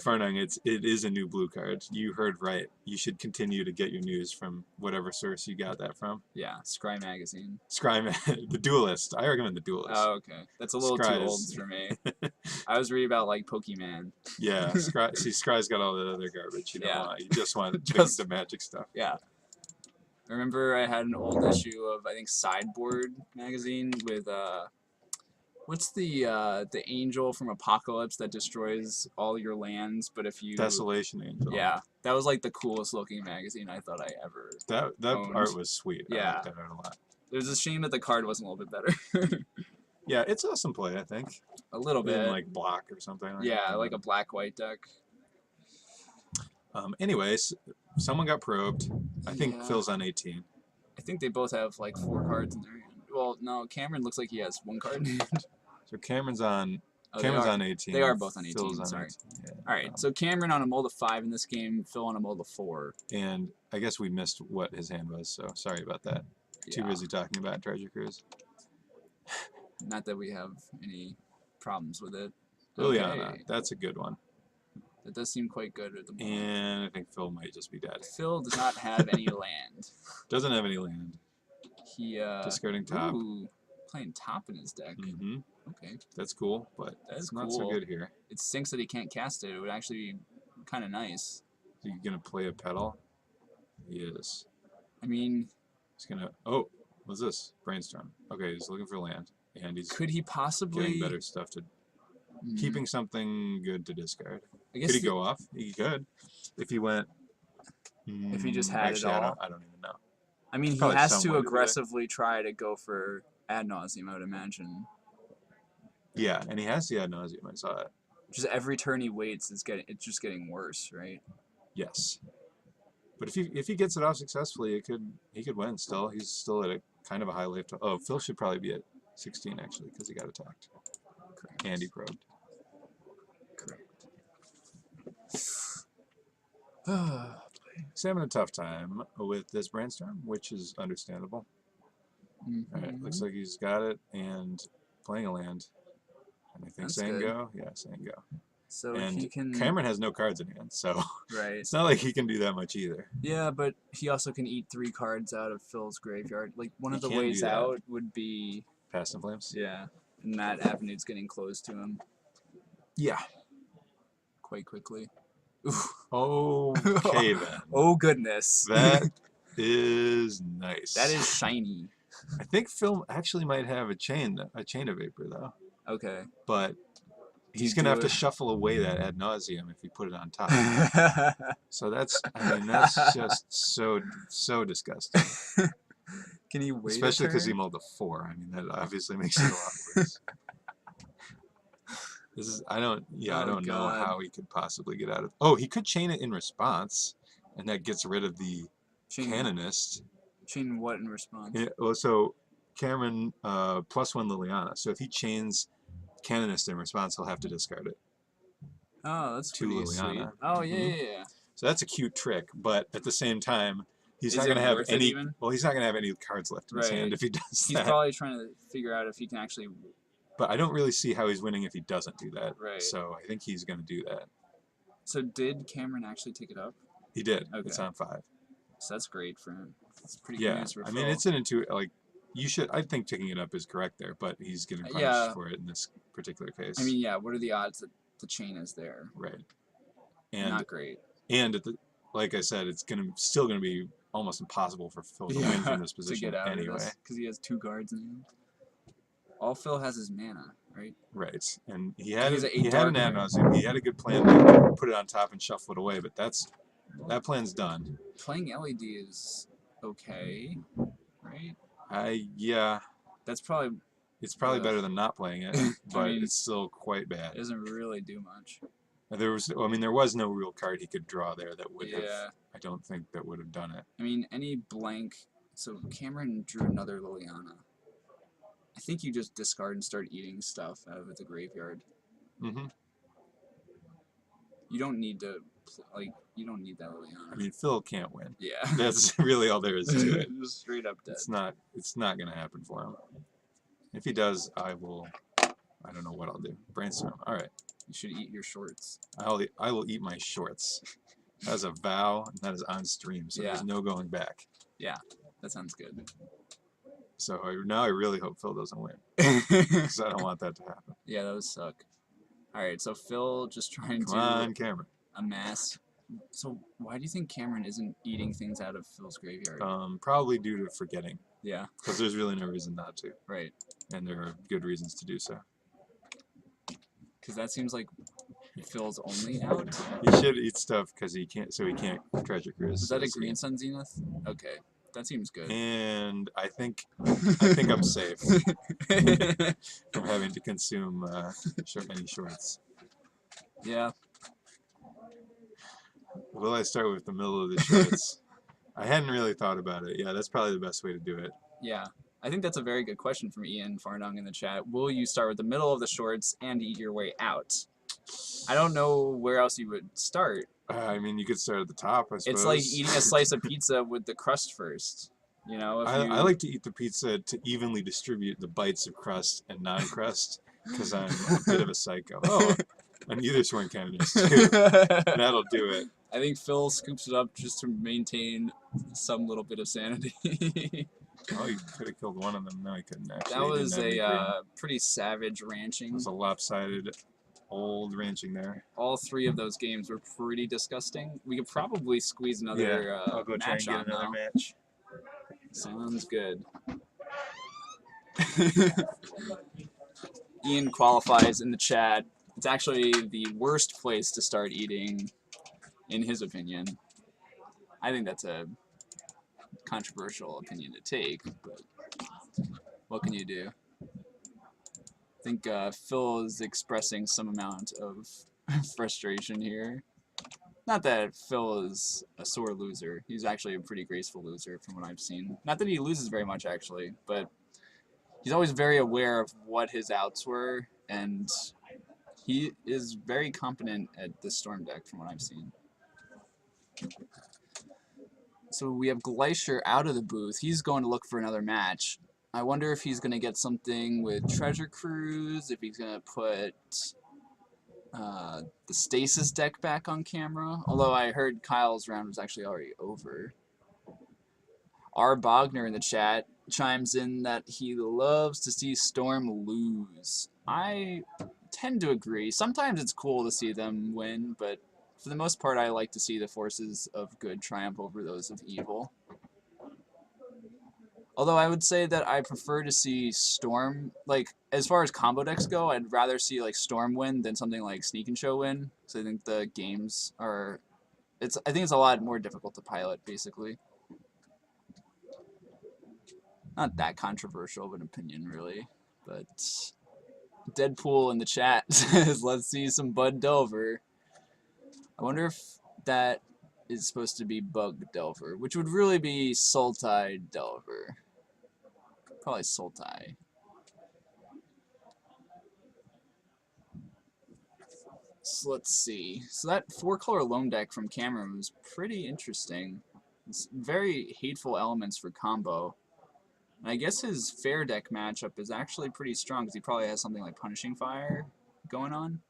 Farnung, it is a new blue card. You heard right. You should continue to get your news from whatever source you got that from. Yeah, Scry Magazine. The Duelist. I recommend the Duelist. Oh, okay. That's a little too old for me. I was reading about, like, Pokemon. Yeah, Scry's got all the other garbage you don't want. You just want the magic stuff. Yeah. I remember I had an old issue of, I think, Sideboard Magazine with, what's the angel from Apocalypse that destroys all your lands, but if you... Desolation Angel. Yeah. That was, like, the coolest looking magazine I thought I ever That owned. art was sweet. Yeah. I liked that art a lot. It was a shame that the card wasn't a little bit better. Yeah, it's awesome play, I think. A little bit. In, like, block or something. Yeah, like a black-white deck. Anyways, someone got probed. I think Phil's on 18. I think they both have, like, 4 cards in their hand. Well, no, Cameron looks like he has 1 card in hand. So Cameron's on 18. They are both on 18, Phil's on sorry. 18. Yeah, all right, so Cameron on a mold of 5 in this game, Phil on a mold of 4. And I guess we missed what his hand was, so sorry about that. Too busy talking about Treasure Cruise. Not that we have any problems with it. Liliana, that's a good one. That does seem quite good at the moment. And I think Phil might just be dead. Phil does not have any land. Doesn't have any land. He Discarding top. Ooh, playing top in his deck. Mm-hmm. Okay. That's cool, but That's it's not so cool. good here. It stinks that he can't cast it. It would actually be kind of nice. Are you gonna play a pedal? He is. I mean, He's gonna. Oh, what's this? Brainstorm. Okay, he's looking for land, and he's could he possibly getting better stuff to. Keeping something good to discard. I guess Could he go off? He could. If he went. If he just had actually, it all. I don't even know. I mean, he Probably has some to way to do it. aggressively try to go for ad nauseum, I would imagine. Yeah, and he has the ad nauseum. I saw it. Just every turn he waits, it's just getting worse, right? Yes. But if he gets it off successfully, he could win still. He's still at a kind of a high life. Oh, Phil should probably be at 16 actually because he got attacked. Correct. And he probed. Correct. He's having a tough time with this brainstorm, which is understandable. All right, looks like he's got it and playing a land. And I think That's saying good. go. Yeah, saying go. So And he can. Cameron has no cards in hand, so Right. it's not like he can do that much either. Yeah, but he also can eat 3 cards out of Phil's graveyard. Like, one of He the can do ways that. out would be. Past and flames? Yeah. And that avenue's getting closed to him Yeah. quite quickly. Okay then. Oh, goodness. That is nice. That is shiny. I think Phil actually might have a chain of vapor though. Okay. But he's you gonna do have to it? shuffle away that ad nauseum if you put it on top. So that's just so disgusting. Can he wait? Especially because he mulled a 4. I mean that obviously makes it a lot worse. This is I don't know God. how he could possibly get out of. Oh, he could chain it in response, and that gets rid of the Canonist. Chain what in response? Yeah, well, so Cameron +1 Liliana. So if he chains Canonist in response, he'll have to discard it. Oh, that's To pretty Liliana. sweet. Oh, yeah, Mhm. yeah. So that's a cute trick, but at the same time, he's Is not it going to have worth it any. even? Well, he's not going to have any cards left in his Right. hand if he does He's that. probably trying to figure out if he can actually. But I don't really see how he's winning if he doesn't do that. Right. So I think he's going to do that. So did Cameron actually take it up? He did. Okay. It's on 5. So that's great for him. It's pretty good Yeah. news for I mean, Phil. it's an like. You should. I think taking it up is correct there, but he's getting punished Yeah. for it in this particular case. I mean, yeah. What are the odds that the chain is there? right. And Not great. and at the, like I said, it's still gonna be almost impossible for Phil to win from this To position get out anyway. of this because he has 2 guards in hand. All Phil has is mana, right? Right. And he had He's an at 8 ad dark. nauseum. He had a good plan to put it on top and shuffle it away, but that plan's done. Playing LED is okay, right? Yeah. That's probably. It's probably better than not playing it, but mean, it's still quite bad. It doesn't really do much. There was no real card he could draw there that would have. Yeah. I don't think that would have done it. I mean, any blank. So Cameron drew another Liliana. I think you just discard and start eating stuff out of the graveyard. Mm-hmm. You don't need to, you don't need that Liliana. I mean, Phil can't win. Yeah. That's really all there is to it. Just straight up dead. It's not gonna happen for him. If he does, I don't know what I'll do. Brainstorm. All right. You should eat your shorts. I will eat my shorts. That is a vow, and that is on stream, so Yeah. there's no going back. Yeah, that sounds good. So now I really hope Phil doesn't win, because I don't want that to happen. Yeah, that would suck. All right, so Phil just trying Come to on, Cameron. amass. So why do you think Cameron isn't eating things out of Phil's graveyard? Probably due to forgetting, Yeah, because there's really no reason not to, right. and there are good reasons to do so. Because that seems like Phil's only out. He should eat stuff because he can't treasure cruise. Is that a Green Sun Zenith? Okay, that seems good. And I think I'm safe from having to consume any shorts. Yeah. Will I start with the middle of the shorts? I hadn't really thought about it. Yeah, that's probably the best way to do it. Yeah. I think that's a very good question from Ian Farnung in the chat. Will you start with the middle of the shorts and eat your way out? I don't know where else you would start. I mean, you could start at the top, I suppose. It's like eating a slice of pizza with the crust first. You know, I like to eat the pizza to evenly distribute the bites of crust and non-crust, because I'm a bit of a psycho. Oh, and either sworn candidates too. That'll do it. I think Phil scoops it up just to maintain some little bit of sanity. Oh, you could have killed one of them. No, he couldn't actually. That He didn't was have any green. a pretty savage ranching. It was a lopsided old ranching there. All 3 of those games were pretty disgusting. We could probably squeeze another I'll go try and match get on another now. match. Sounds good. Ian qualifies in the chat. It's actually the worst place to start eating, in his opinion. I think that's a controversial opinion to take, but what can you do? I think Phil is expressing some amount of frustration here. Not that Phil is a sore loser. He's actually a pretty graceful loser from what I've seen. Not that he loses very much, actually, but he's always very aware of what his outs were, and he is very competent at the Storm deck from what I've seen. So we have Glacier out of the booth. He's going to look for another match. I wonder if he's going to get something with Treasure Cruise, if he's going to put the Stasis deck back on camera. Although I heard Kyle's round was actually already over. R. Bogner in the chat chimes in that he loves to see Storm lose. I tend to agree. Sometimes it's cool to see them win, but for the most part, I like to see the forces of good triumph over those of evil. Although I would say that I prefer to see Storm, like, as far as combo decks go, I'd rather see, like, Storm win than something like Sneak and Show win. So I think the games are, I think it's a lot more difficult to pilot, basically. Not that controversial of an opinion, really, but Deadpool in the chat says, let's see some Bud Delver. I wonder if that is supposed to be Bug Delver, which would really be Sultai Delver. Probably Sultai. So let's see. So that 4-color Loam deck from Cameron was pretty interesting. It's very hateful elements for combo. And I guess his fair deck matchup is actually pretty strong because he probably has something like Punishing Fire going on.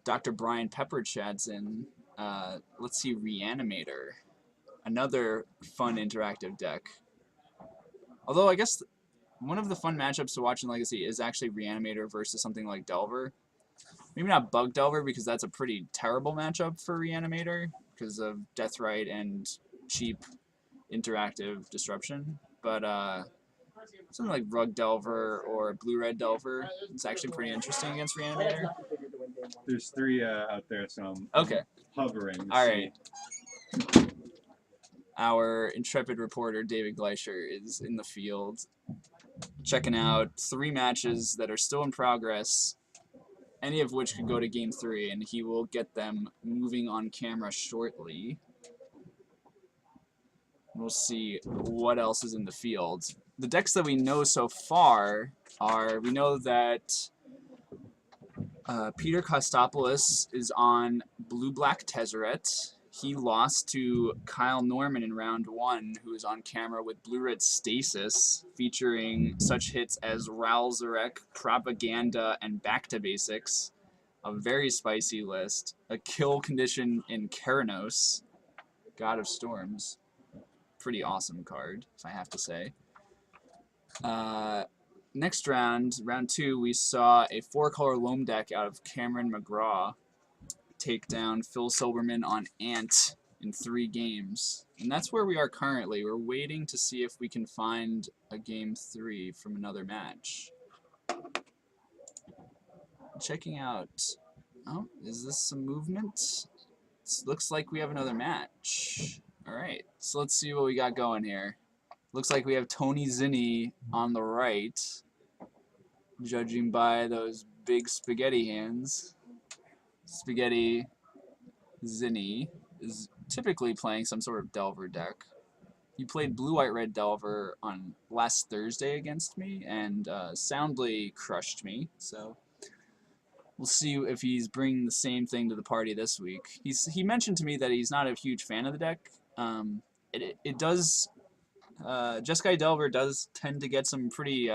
Dr. Brian Pepper chats in. Let's see, Reanimator. Another fun interactive deck. Although I guess one of the fun matchups to watch in Legacy is actually Reanimator versus something like Delver. Maybe not Bug Delver because that's a pretty terrible matchup for Reanimator because of Deathrite and cheap interactive disruption. But something like Rug Delver or Blue-Red Delver is actually pretty interesting against Reanimator. There's 3 out there, so I'm Okay. hovering. All right. Our intrepid reporter, David Gleicher, is in the field, checking out 3 matches that are still in progress, any of which could go to Game 3, and he will get them moving on camera shortly. We'll see what else is in the field. The decks that we know so far are, we know that Peter Kostopoulos is on Blue-Black Tezzeret. He lost to Kyle Norman in round 1, who is on camera with Blue-Red Stasis, featuring such hits as Ralzarek, Propaganda, and Back to Basics. A very spicy list. A kill condition in Keranos, God of Storms. Pretty awesome card, if I have to say. Next round, round 2, we saw a 4-color Loam deck out of Cameron McGraw take down Phil Silberman on Ant in 3 games. And that's where we are currently. We're waiting to see if we can find a Game 3 from another match. Checking out... Oh, is this some movement? It looks like we have another match. Alright, so let's see what we got going here. Looks like we have Tony Zinni on the right, judging by those big spaghetti hands. Spaghetti Zinni is typically playing some sort of Delver deck. He played Blue-White-Red Delver on last Thursday against me and soundly crushed me, so we'll see if he's bringing the same thing to the party this week. He mentioned to me that he's not a huge fan of the deck. It does... Jeskai Delver does tend to get some pretty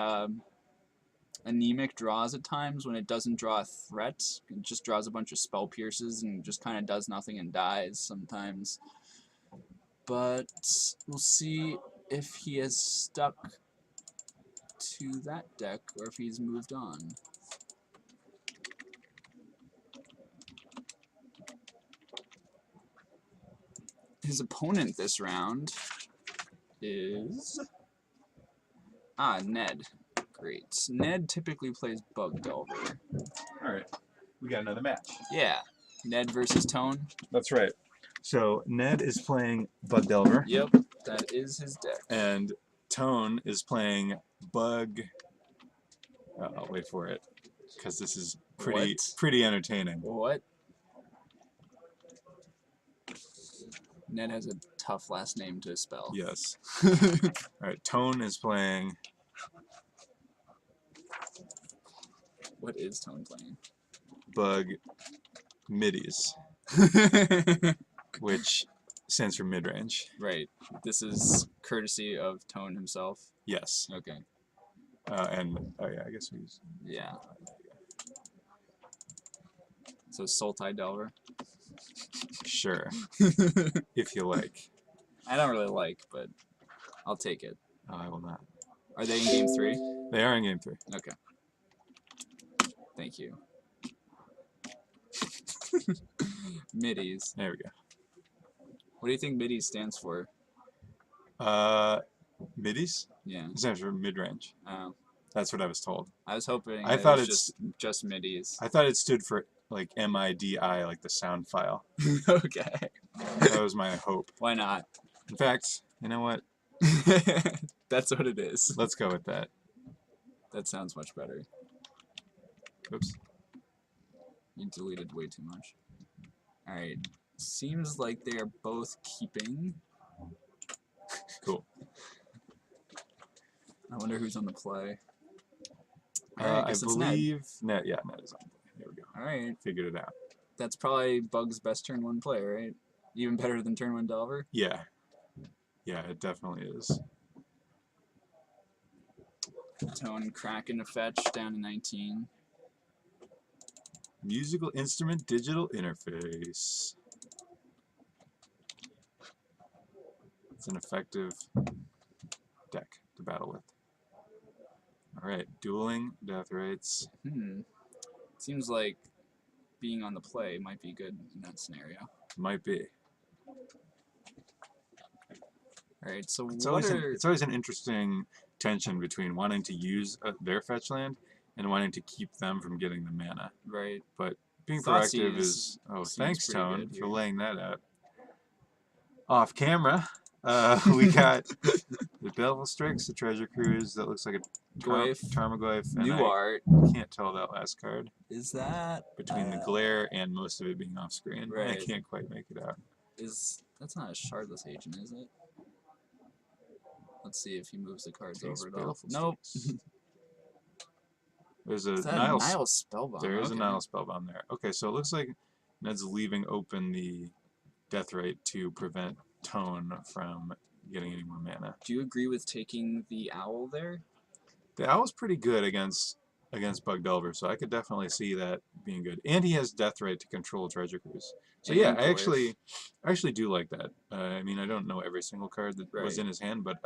anemic draws at times when it doesn't draw a threat. It just draws a bunch of spell pierces and just kind of does nothing and dies sometimes. But we'll see if he has stuck to that deck or if he's moved on. His opponent this round is Ned. Great. Ned typically plays Bug Delver. All right, we got another match. Yeah. Ned versus Tone. That's right. So Ned is playing Bug Delver. Yep, that is his deck. And Tone is playing Bug. I'll wait for it, because this is pretty entertaining. What? Ned has a tough last name to spell. Yes. All right, Tone is playing. What is Tone playing? Bug Middies, which stands for Midrange. Right. This is courtesy of Tone himself. Yes. Okay. And oh yeah, I guess we. Yeah. So Sultai Delver. Sure. If you like. I don't really like, but I'll take it. I will not. Are they in game 3? They are in game 3. Okay. Thank you. Middies. There we go. What do you think Middies stands for? Middies? Yeah. It stands for Midrange. That's what I was told. I was hoping I thought it it's was just Middies. I thought it stood for like MIDI, like the sound file. Okay. That was my hope. Why not? In fact, you know what? That's what it is. Let's go with that. That sounds much better. Oops. You deleted way too much. Alright. Seems like they are both keeping. Cool. I wonder who's on the play. I believe Ned. Yeah, Ned is on. There we go. Alright. Figured it out. That's probably Bug's best turn 1 play, right? Even better than turn 1 Delver? Yeah. Yeah, it definitely is. Tone cracking a fetch down to 19. Musical instrument digital interface. It's an effective deck to battle with. Alright, dueling, death rates. Seems like being on the play might be good in that scenario. Might be. Alright, so it's always an interesting tension between wanting to use their fetch land and wanting to keep them from getting the mana. Right. But being Thoughtseize proactive is... Oh, thanks, pretty Tone, good for here. laying that out. Off camera, we got the Bevelstrix, the Treasure Cruise, that looks like a Tarmogoyf. New art. Can't tell that last card. Is that... Between the glare and most of it being off screen. I Right. can't quite make it out. That's not a Shardless Agent, is it? Let's see if he moves the cards Takes over at all. Baleful Nope. Strix. There's a Is that Nile Nile Spellbomb? There is Okay. a Nile Spellbomb there. Okay, so it looks like Ned's leaving open the death rate to prevent Tone from getting any more mana. Do you agree with taking the Owl there? The Owl's pretty good against Bug Delver, so I could definitely see that being good. And he has death rate to control Treasure Cruise. So And yeah, I Glyph. actually do like that. I mean, I don't know every single card that was Right. in his hand, but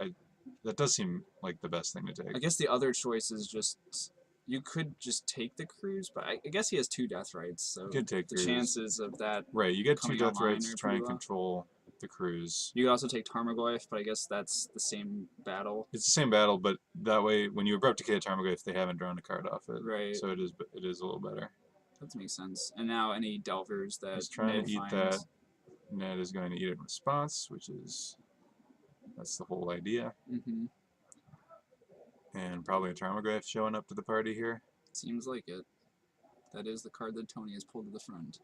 that does seem like the best thing to take. I guess the other choice is just... You could just take the Cruise, but I guess he has 2 death rights, so Could take the Cruise. chances of that... Right, you get 2 coming death online rates are to try and pretty low. control the Cruise. You could also take Tarmogoyf, but I guess that's the same battle. It's the same battle, but that way, when you abrupt decay a Tarmogoyf, they haven't drawn a card off it. Right. So it is a little better. That makes sense. And now any Delvers that He's trying Ned to eat finds, that. Ned is going to eat it in response, that's the whole idea. Mm-hmm. And probably a Tarmogoyf showing up to the party here. Seems like it. That is the card that Tony has pulled to the front.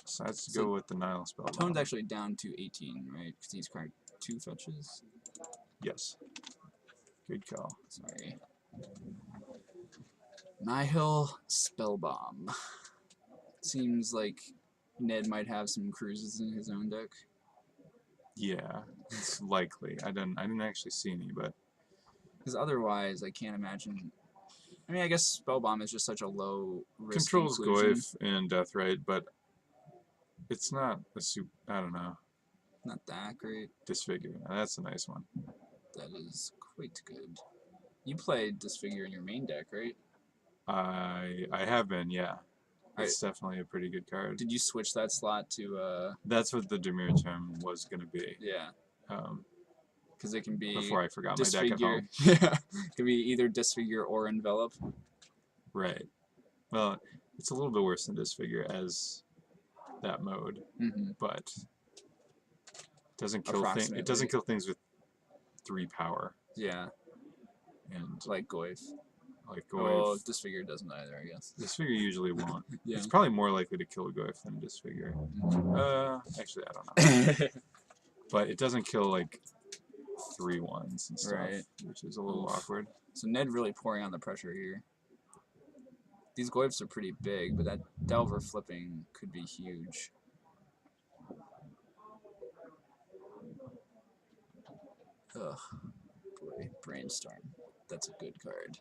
Decides to So go with the Nile spell. Tone's actually down to 18, right? Because he's card 2 fetches. Yes. Good call. Sorry. Nihil Spellbomb. Seems like Ned might have some cruises in his own deck. Yeah, it's likely. I didn't actually see any, but Because otherwise, I can't imagine. I mean, I guess Spellbomb is just such a low risk controls inclusion. Goyf and Death Right, but it's not a super. I don't know. Not that great. Disfigure. Now, that's a nice one. That is quite good. You played Disfigure in your main deck, right? I have been, yeah. It's definitely a pretty good card. Did you switch that slot to That's what the Demure term was going to be. Yeah. Because it can be Before I forgot Disfigure. my deck at home. Yeah. It can be either Disfigure or Envelop. Right. Well, it's a little bit worse than Disfigure as that mode, but it doesn't kill things. It doesn't kill things with 3 power. Yeah. And like Goyf. Like Goyf. Well, Disfigure doesn't either, I guess. Disfigure usually won't. Yeah. It's probably more likely to kill Goyf than Disfigure. Actually, I don't know. But it doesn't kill like 3 1s and stuff, which is a little awkward. So Ned really pouring on the pressure here. These Goyfs are pretty big, but that Delver flipping could be huge. Ugh. Boy, Brainstorm. That's a good card.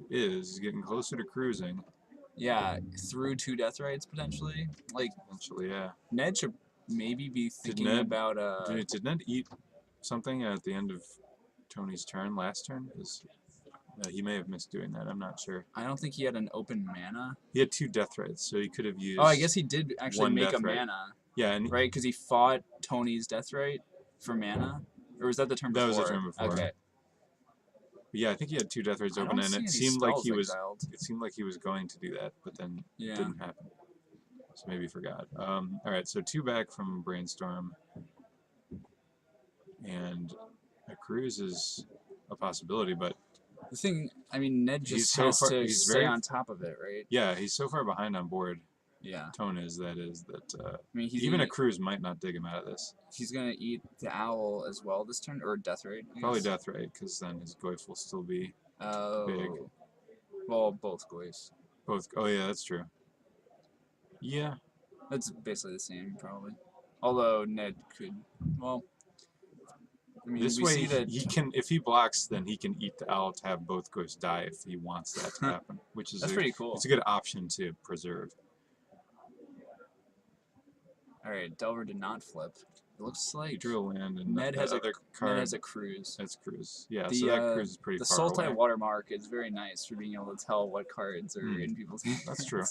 It is. He's getting closer to cruising. Yeah, through 2 Death Rights, potentially. Like, potentially, yeah. Ned should maybe be thinking about... Did Ned eat something at the end of Tony's turn, last turn? He may have missed doing that, I'm not sure. I don't think he had an open mana. He had 2 Death Rights, so he could have used... Oh, I guess he did actually make a Right. mana. Yeah. And right, because he fought Tony's Death Right for mana? Or was that the turn before? That was the turn before. Okay. But yeah, I think he had 2 Death Rights open, and it seemed like he was... It seemed like he was going to do that, but then it didn't happen. So maybe he forgot. Alright, so 2 back from Brainstorm. And a cruise is a possibility, but... The thing, I mean, Ned just has to stay on top of it, right? Yeah, he's so far behind on board. Yeah. Tone is, that I mean, even a cruise might not dig him out of this. He's going to eat the owl as well this turn, or Death Right? Probably Death Right, because then his Goyf will still be big. Well, both Goyfs. Both. Oh, yeah, that's true. Yeah. That's basically the same, probably. Although Ned could, well... I mean, this way, he can, if he blocks, then he can eat the owl to have both Goyfs die if he wants that to happen, which is pretty cool. It's a good option to preserve. All right, Delver did not flip. It looks like he drew a land, and Ned has other card. Ned has a cruise. That's cruise. Yeah, so that cruise is pretty far away. The Sultai watermark is very nice for being able to tell what cards are in people's hands. That's true.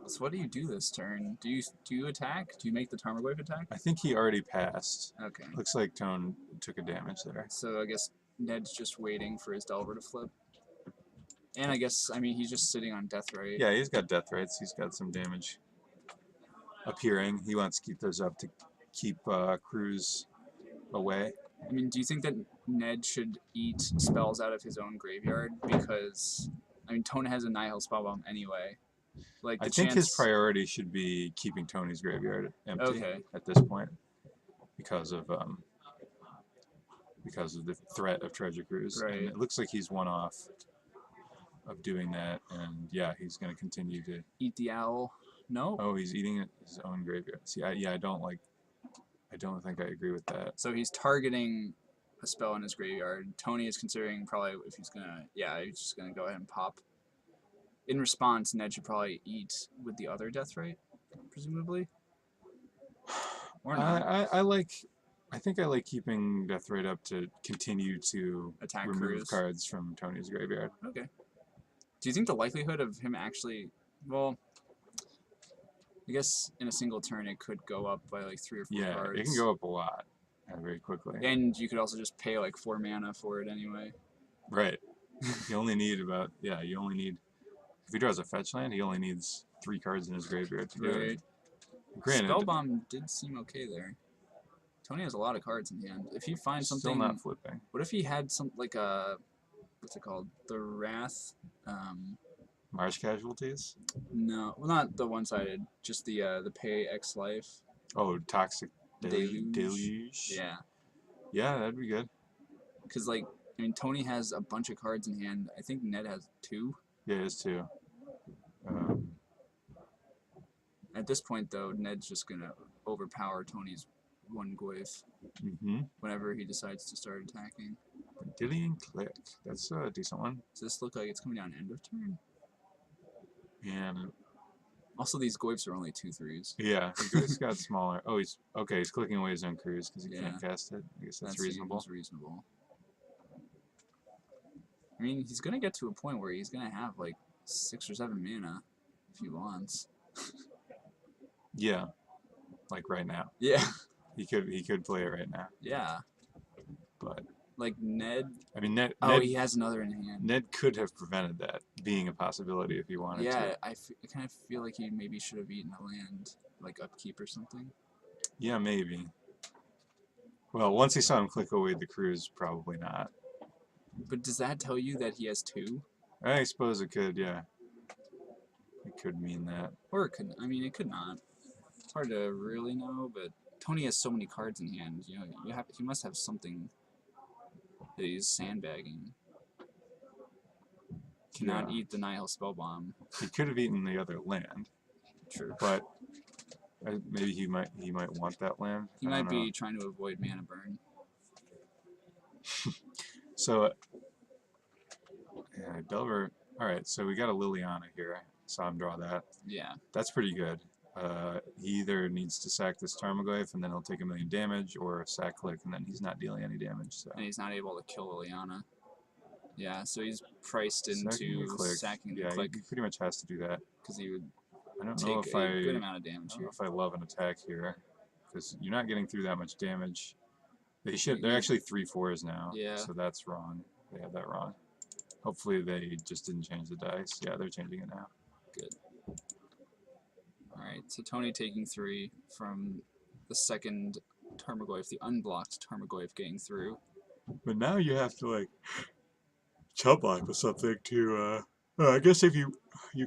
So what do you do this turn? Do you attack? Do you make the Tarmogoyf attack? I think he already passed. Okay. Looks like Tone took a damage there. So I guess Ned's just waiting for his Delver to flip. And I guess, I mean, he's just sitting on Death Right. Yeah, he's got Death Rights. He's got some damage appearing. He wants to keep those up to keep Cruz away. I mean, do you think that Ned should eat spells out of his own graveyard? Because, I mean, Tone has a Nihil Spellbomb anyway. Like, I think his priority should be keeping Tony's graveyard empty at this point because of the threat of Treasure Cruise. Right. And it looks like he's one off of doing that, and yeah, he's going to continue to eat the owl. No. Oh, he's eating his own graveyard. See, I don't think I agree with that. So he's targeting a spell in his graveyard. Tony is considering probably if he's gonna, he's just gonna go ahead and pop. In response, Ned should probably eat with the other Death Right, presumably. Or not. I think I like keeping Death Right up to continue to attack remove cards from Tony's graveyard. Okay. Do you think the likelihood of him actually, well, I guess in a single turn it could go up by like 3 or 4 cards. Yeah, it can go up a lot very quickly. And you could also just pay like 4 mana for it anyway. Right. You only need if he draws a fetch land, he only needs 3 cards in his graveyard to do it. Granted, Spellbomb did seem okay there. Tony has a lot of cards in hand. If he finds something... Still not flipping. What if he had some, like a... What's it called? The Wrath... Marsh Casualties? No, well, not the one-sided. Just the Pay X Life. Oh, Toxic Deluge? Yeah. Yeah, that'd be good. Because, like, I mean, Tony has a bunch of cards in hand. I think Ned has 2. Yeah, he has 2. At this point, though, Ned's just going to overpower Tony's 1 Goyf whenever he decides to start attacking. Dillian Click. That's a decent one. Does this look like it's coming down end of turn? And Also, these goifs are only 2/3s. Yeah, the Goif's got smaller. Oh, he's okay. He's clicking away his own cruise because he can't cast it. I guess that's reasonable. Seems reasonable. I mean, he's gonna get to a point where he's gonna have like 6 or 7 mana if he wants. Yeah, like right now. Yeah. He could play it right now. Yeah. But like Ned. I mean, Ned. Oh, he has another in hand. Ned could have prevented that being a possibility if he wanted to. Yeah, I kind of feel like he maybe should have eaten a land, like upkeep or something. Yeah, maybe. Well, once he saw him click away the cruise, probably not. But does that tell you that he has 2? I suppose it could, yeah. It could mean that. Or it could. I mean, it could not. It's hard to really know, but Tony has so many cards in hand. You know, he must have something that he's sandbagging. Cannot eat the Nihil Spellbomb. He could have eaten the other land. True. But maybe he might want that land. He might be trying to avoid mana burn. So, yeah, Delver. All right, so we got a Liliana here. Saw him draw that. Yeah. That's pretty good. He either needs to sack this Tarmogoyf and then he'll take 1,000,000 damage, or sack click and then he's not dealing any damage. So. And he's not able to kill Liliana. Yeah, so he's priced into sacking the click. He pretty much has to do that. Because he would I don't take know if a good amount of damage I don't here. know if I love an attack here, because you're not getting through that much damage. They're actually 3/4s now. Yeah. So that's wrong. They had that wrong. Hopefully they just didn't change the dice. Yeah, they're changing it now. Good. Alright, so Tony taking 3 from the second Tarmogoyf, the unblocked Tarmogoyf getting through. But now you have to, like, chub block with something to, I guess if you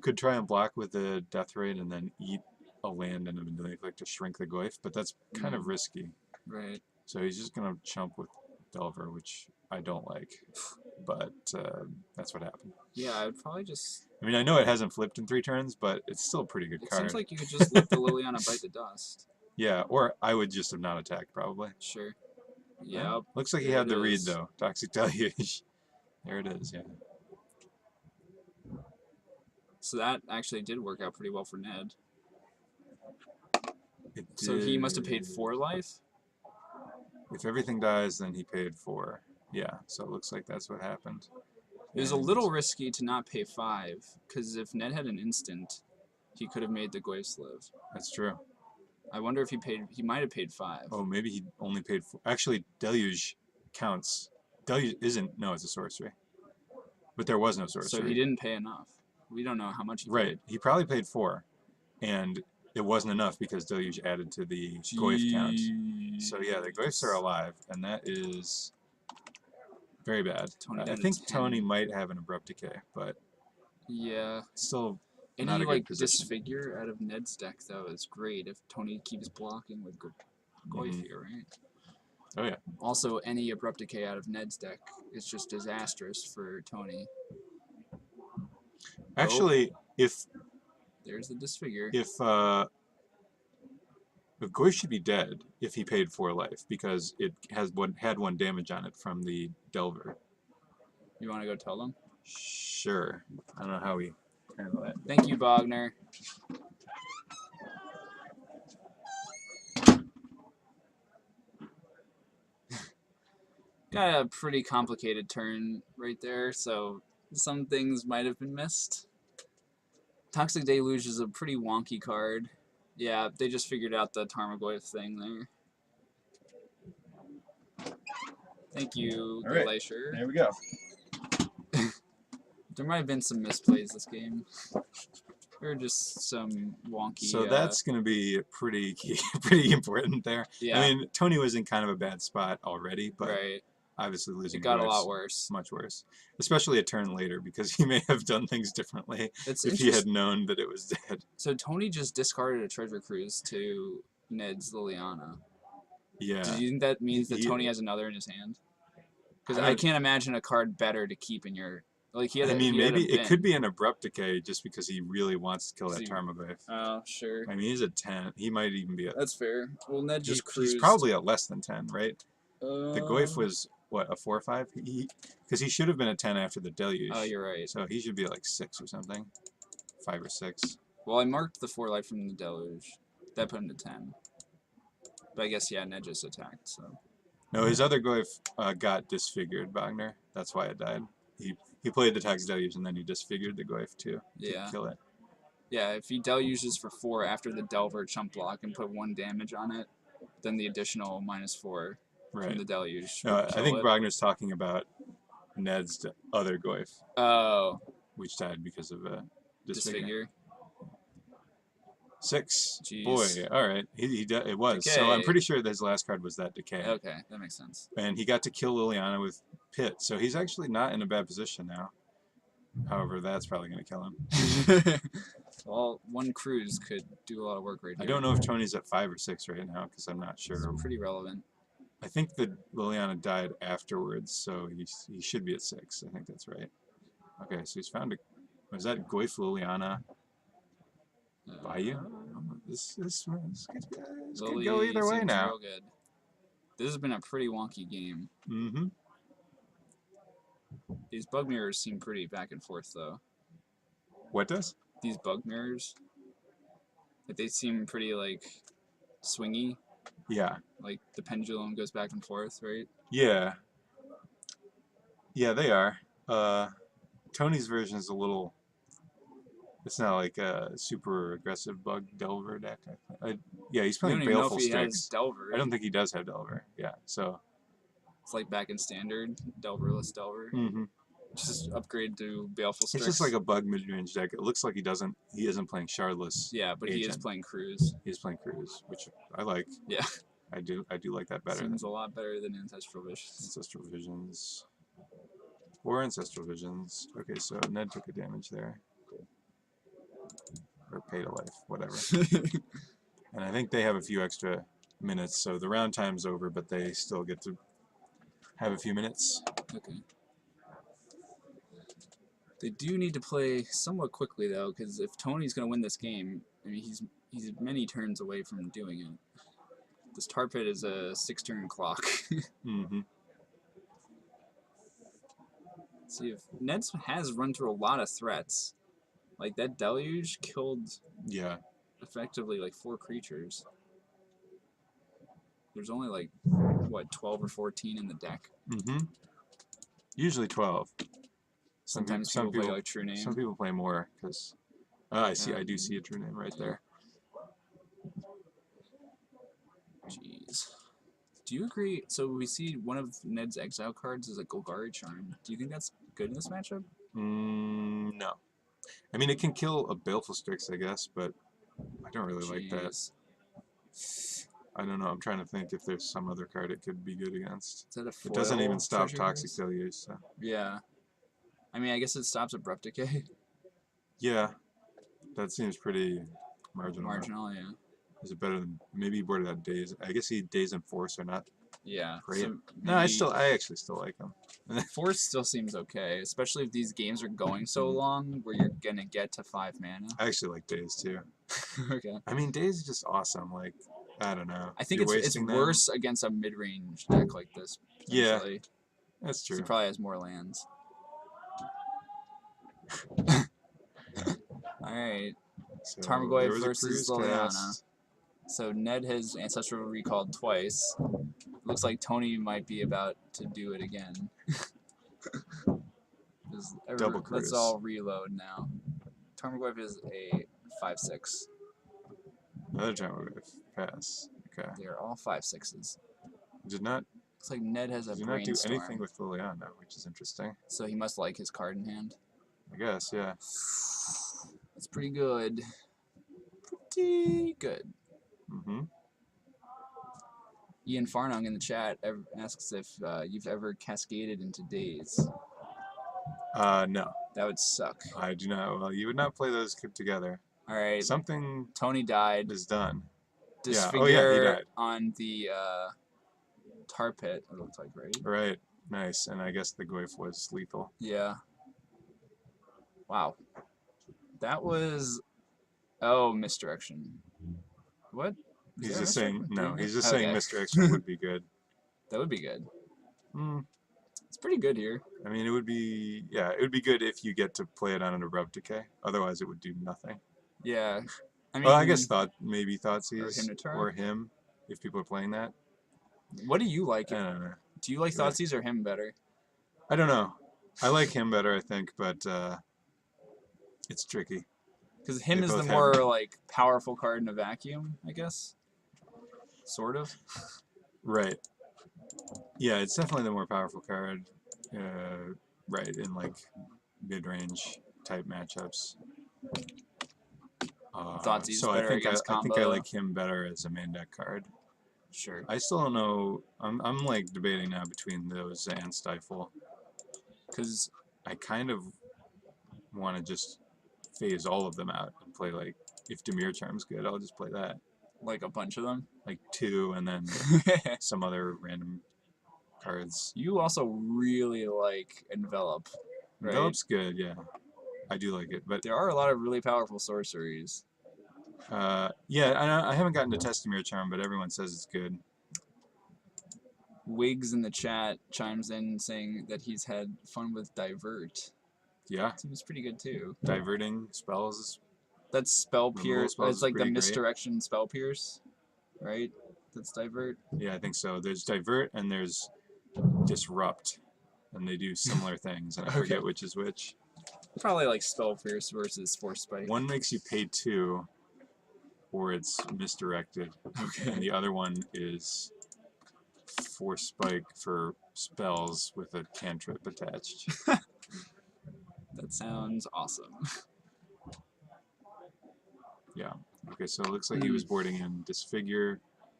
could try and block with the death rate and then eat a land and then like to shrink the Goyf, but that's kind of risky. Right. So he's just going to chump with Delver, which I don't like, but that's what happened. Yeah, I would probably just... I mean, I know it hasn't flipped in 3 turns, but it's still a pretty good card. It seems like you could just let the Liliana bite the dust. Yeah, or I would just have not attacked, probably. Sure. Yeah. Looks like he had the read, though. Toxic Deluge. There it is, yeah. So that actually did work out pretty well for Ned. So he must have paid 4 life? If everything dies, then he paid 4. Yeah, so it looks like that's what happened. It was a little risky to not pay 5, because if Ned had an instant, he could have made the Goyfs live. That's true. I wonder if he might have paid 5. Oh, maybe he only paid 4. Actually, Deluge counts. Deluge isn't, no, it's a sorcery. But there was no sorcery. So he didn't pay enough. We don't know how much he paid. He probably paid 4, and it wasn't enough because Deluge added to the Goyf count. So yeah, the Goyfs are alive, and that is very bad. I think Tony might have an Abrupt Decay, but yeah, still any not a like good position. disfigure out of Ned's deck though is great if Tony keeps blocking with Goyf here, right? Oh yeah. Also, any Abrupt Decay out of Ned's deck is just disastrous for Tony. Actually, if there's the disfigure. If Goyf should be dead if he paid 4 life, because it had 1 damage on it from the Delver. You want to go tell them? Sure. I don't know how we handle that. Thank you, Bogner. Got a pretty complicated turn right there, so some things might have been missed. Toxic Deluge is a pretty wonky card. Yeah, they just figured out the Tarmogoyf thing there. Thank you, Glacier. There we go. There might have been some misplays this game. Or just some wonky... So that's going to be pretty important there. Yeah. I mean, Tony was in kind of a bad spot already, but obviously losing it got a lot worse. Much worse. Especially a turn later, because he may have done things differently if he had known that it was dead. So Tony just discarded a Treasure Cruise to Ned's Liliana. Yeah. Do you think that means that Tony has another in his hand? Because I can't imagine a card better to keep in your... Like he had maybe it could be an Abrupt Decay just because he really wants to kill that Tarmogoyf. Oh, sure. I mean, he's at 10. He might even be at... That's fair. Well, Ned just cruised. He's probably at less than 10, right? The Goyf was, what, a 4 or 5? Because he should have been at 10 after the Deluge. Oh, you're right. So he should be at like 6 or something. 5 or 6. Well, I marked the 4 life from the Deluge. That put him to 10. But I guess, yeah, Ned just attacked, so. No, his other Goyf got disfigured, Wagner. That's why it died. He played the Tax Deluge, and then he disfigured the Goyf, too, to kill it. Yeah, if he deluges for 4 after the Delver chump block and put 1 damage on it, then the additional -4 from the deluge. No, I think Wagner's talking about Ned's other Goyf. Oh. Which died because of disfigure. 6. Jeez. Boy, all right. It was. Decay. So I'm pretty sure that his last card was that Decay. Okay, that makes sense. And he got to kill Liliana with Pit, so he's actually not in a bad position now. However, that's probably going to kill him. Well, 1 cruise could do a lot of work right here. I don't know if Tony's at 5 or 6 right now, because I'm not sure. It's pretty relevant. I think that Liliana died afterwards, so he should be at 6. I think that's right. Okay, so he's found a... Was that Goyf Liliana Bayou? This could go either way now. Real good. This has been a pretty wonky game. Mm-hmm. These bug mirrors seem pretty back and forth, though. What does? These bug mirrors. Like, they seem pretty, like, swingy. Yeah. Like, the pendulum goes back and forth, right? Yeah. Yeah, they are. Tony's version is a little... It's not like a super aggressive bug Delver deck. Yeah, he's playing Baleful Strix. Delver. I don't think he does have Delver. Yeah, so... It's like back in standard, Delverless Delver. Mm-hmm. Just upgrade to Baleful Strix. It's just like a bug mid-range deck. It looks like he isn't playing Shardless. Yeah, but Agent. he is playing Cruise. He's playing Cruise, which I like. Yeah. I do like that better. Seems a lot better than Ancestral Visions. Ancestral Visions. Or Ancestral Visions. Okay, so Ned took a damage there. Or paid a life, whatever. And I think they have a few extra minutes, so the round time's over, but they still get to have a few minutes. Okay. They do need to play somewhat quickly, though, because if Tony's going to win this game, I mean, he's many turns away from doing it. This Tar Pit is a 6-turn clock. Mm-hmm. See, if Ned has run through a lot of threats. Like, that Deluge killed, effectively, like, 4 creatures. There's only, like, what, 12 or 14 in the deck? Mm-hmm. Usually 12. Sometimes people play, like, True Name. Some people play more, because... I do see a True Name right there. Jeez. Do you agree? So we see one of Ned's exile cards is a Golgari Charm. Do you think that's good in this matchup? No. I mean, it can kill a Baleful Strix, I guess, but I don't really like that. I don't know. I'm trying to think if there's some other card it could be good against. Is that a foil? It doesn't even stop Toxic Deluge, so... Yeah. I mean, I guess it stops Abrupt Decay. Yeah. That seems pretty marginal. Marginal, yeah. Is it better than... Maybe he boarded out Daze. I guess Daze and Force are not great. So no, I actually still like him. Force still seems okay, especially if these games are going so long where you're gonna get to 5 mana. I actually like Daze too. Okay. I mean, Daze is just awesome. Like, I don't know. I think it's worse against a mid-range deck like this. Yeah, that's true. He probably has more lands. Alright. So Tarmogoyf versus Liliana. So Ned has Ancestral recalled twice. Looks like Tony might be about to do it again. Double cruise. Let's all reload now. Tarmogoyf is a 5/6. Another Tarmogoyf pass. Okay. They are all 5/6s. Did not. Looks like Ned has a Did not do Brainstorm. anything with Liliana, which is interesting. So he must like his card in hand. I guess, yeah. That's pretty good. Pretty good. Mm-hmm. Ian Farnung in the chat asks if you've ever cascaded into Daze. No. That would suck. I do not. Well, you would not play those together. All right. Something Tony died. is done. Disfigure he died. On the Tar Pit, it looks like, right? Right. Nice. And I guess the Goyf was lethal. Yeah. Wow. That was... Oh, misdirection. What? He's just saying... No, he's just saying misdirection would be good. That would be good. Hmm. It's pretty good here. I mean, it would be... Yeah, it would be good if you get to play it on an Abrupt Decay. Otherwise, it would do nothing. Yeah. I mean, Well, I guess maybe Thoughtseize Hypnoturn? or him, if people are playing that. what do you like? I don't know. Do you like Yeah. Thoughtseize or him better? I don't know. I like him better, I think, but it's tricky. Because him They is the both more have- like powerful card in a vacuum, I guess. Sort of. Right. Yeah, it's definitely the more powerful card. Right, in like mid-range type matchups. Thoughtseize So I better think I against think I combo. like him better as a main deck card. Sure. I still don't know. I'm like debating now between those and Stifle. Because I kind of want to just phase all of them out and play like if Dimir Charm's good, I'll just play that. like a bunch of them. Like 2 and then some other random cards. You also really like Envelop, right? Envelop's good, yeah. I do like it, but There are a lot of really powerful sorceries. yeah, I haven't gotten to test Dimir Charm, but everyone says it's good. Wiggs in the chat chimes in saying that he's had fun with Divert. Yeah, Seems pretty good too. diverting spells is That's Spell Removal Pierce. spells It's is like the pretty great. misdirection Spell Pierce, right? That's Divert. yeah, I think so. There's divert and there's disrupt, and they do similar things, and I forget which is which. Probably like Spell Pierce versus Force Spike. One makes you pay 2, or it's misdirected, and the other one is Force Spike for spells with a cantrip attached. That sounds awesome. Yeah. Okay, so it looks like he was boarding in Disfigure,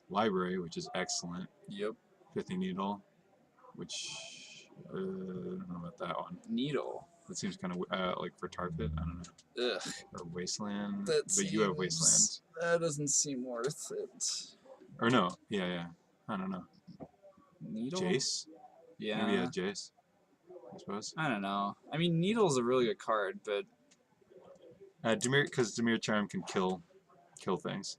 Library, which is excellent. Yep. Pithy Needle, which I don't know about that one. Needle. That seems kind of like for Tar Pit. I don't know. Ugh. Or Wasteland. That But you have seems- Wasteland. That doesn't seem worth it. Or no. Yeah. I don't know. Needle? Jace? Yeah. Maybe he has Jace. I suppose. I don't know. I mean, Needle's a really good card, but Because Dimir Charm can kill things.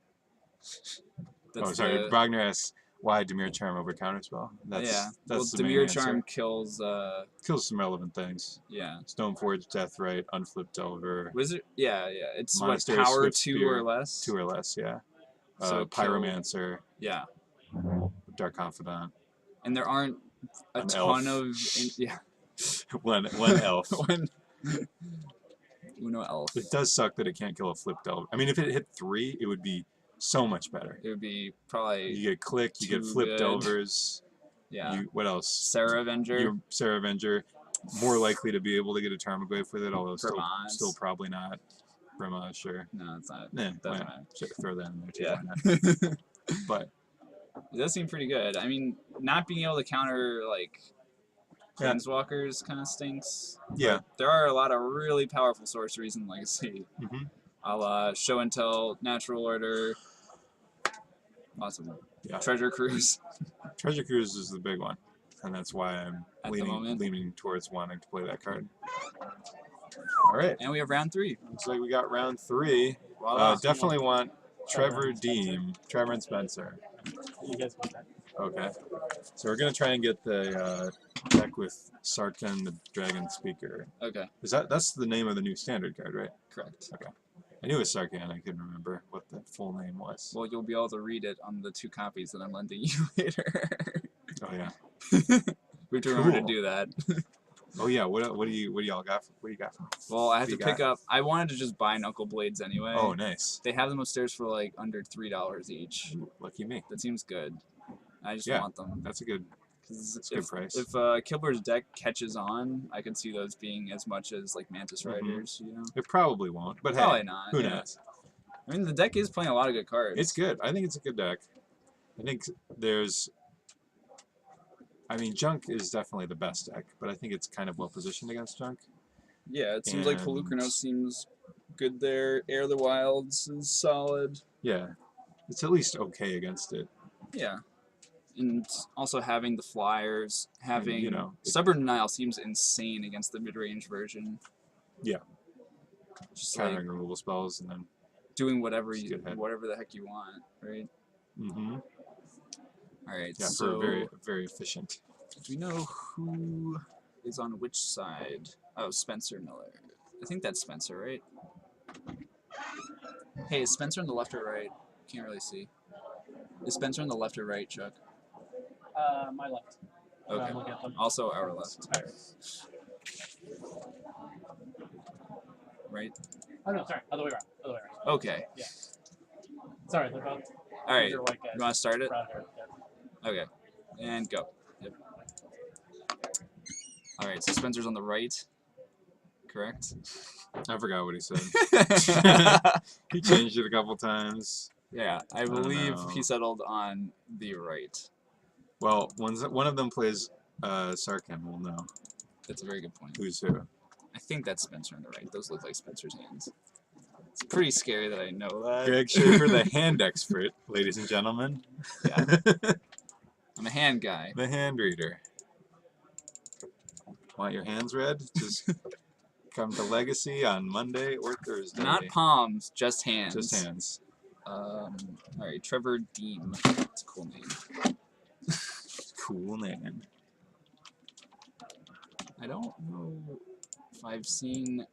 that's Oh, sorry. the- Brogner asks why Dimir Charm over Counterspell. That's yeah. that's Well, the main Dimir answer. Charm kills. Kills some relevant things. Yeah. Stoneforge, Deathrite, Unflipped Delver, Wizard. Yeah. It's what, Monastery, power Swift 2 Spear, or less. 2 or less, yeah. So kill- Pyromancer, Yeah. Dark Confidant, And there aren't a An ton elf. of. Yeah. one elf. One. Uno elf. It does suck that it can't kill a Flipped Delver. I mean, if it hit 3, it would be so much better. It would be probably. You get Click, you get too Flipped good. Delvers. Yeah. What else? Sarah Avenger. Your Sarah Avenger, more likely to be able to get a Tarmogoyf with it, although Vermont. still probably not. Brahma, sure. No, it's not. Yeah, Doesn't why matter. not? Sure, throw that in there too. Yeah. Why not? But It does seem pretty good. I mean, not being able to counter like Yeah. planeswalkers kind of stinks. yeah, There are a lot of really powerful sorceries in Legacy, hmm a la Show and Tell, Natural Order, lots of them. Yeah. Treasure Cruise. Treasure Cruise is the big one, and that's why I'm At the moment. leaning towards wanting to play that card. All right, And we have round 3. looks like we got round 3. Voila. Definitely want Trevor and Spencer. You guys want that? Okay, so we're gonna try and get the deck with Sarkhan the Dragonspeaker. Okay, That's the name of the new standard card, right? correct. I knew it was Sarkhan. I couldn't remember what the full name was. Well, you'll be able to read it on the 2 copies that I'm lending you later. Oh yeah. We have to remember to Cool. do that. Oh yeah. What do y'all got? What do you got? Well, I have What to do you pick got? up. I wanted to just buy Knuckle Blades anyway. Oh nice. They have them upstairs for like under $3 each. Ooh, lucky me. That seems good. I just Yeah. want them. That's a good 'Cause That's a good price. If Kibler's deck catches on, I could see those being as much as like Mantis Mhm. Riders. You know, It probably won't, but probably hey, not. who yeah. knows? I mean, the deck is playing a lot of good cards. It's good. I think it's a good deck. I think there's. I mean, Junk is definitely the best deck, but I think it's kind of well positioned against Junk. Yeah, it seems like And- Pelucrano seems good there. Air of the Wilds is solid. Yeah, it's at least okay against it. Yeah. And also having the flyers, having you know, it- Stubborn Denial seems insane against the mid-range version. Yeah. Just like Countering removal spells and then. doing whatever Just you, get hit. whatever the heck you want, right? Mm-hmm. All right. Yeah, so for very very efficient. do we know who is on which side? Oh, Spencer Miller. I think that's Spencer, right? Hey, is Spencer on the left or right? Can't really see. Is Spencer on the left or right, Chuck? My left. Okay. Look at them. Also our left. Right? Oh no, sorry, other way around. Other way around. Okay. Yeah. Sorry, they're both. All right. These are white guys. You want to start it? Brown hair. Yeah. Okay. And go. Yep. All right. So Spencer's on the right. Correct. I forgot what he said. He changed it a couple times. Yeah, I believe know. he settled on the right. Well, one of them plays Sarkhan, we'll know That's a very good point. who's who. I think that's Spencer on the right. Those look like Spencer's hands. It's pretty scary that I know that. Greg Schaefer, the hand expert, ladies and gentlemen. Yeah. I'm a hand guy. The hand reader. Want your hands read? Just come to Legacy on Monday or Thursday. Not palms, just hands. Just hands. All right, Trevor Deem. That's a cool name. Cool name. I don't know if I've seen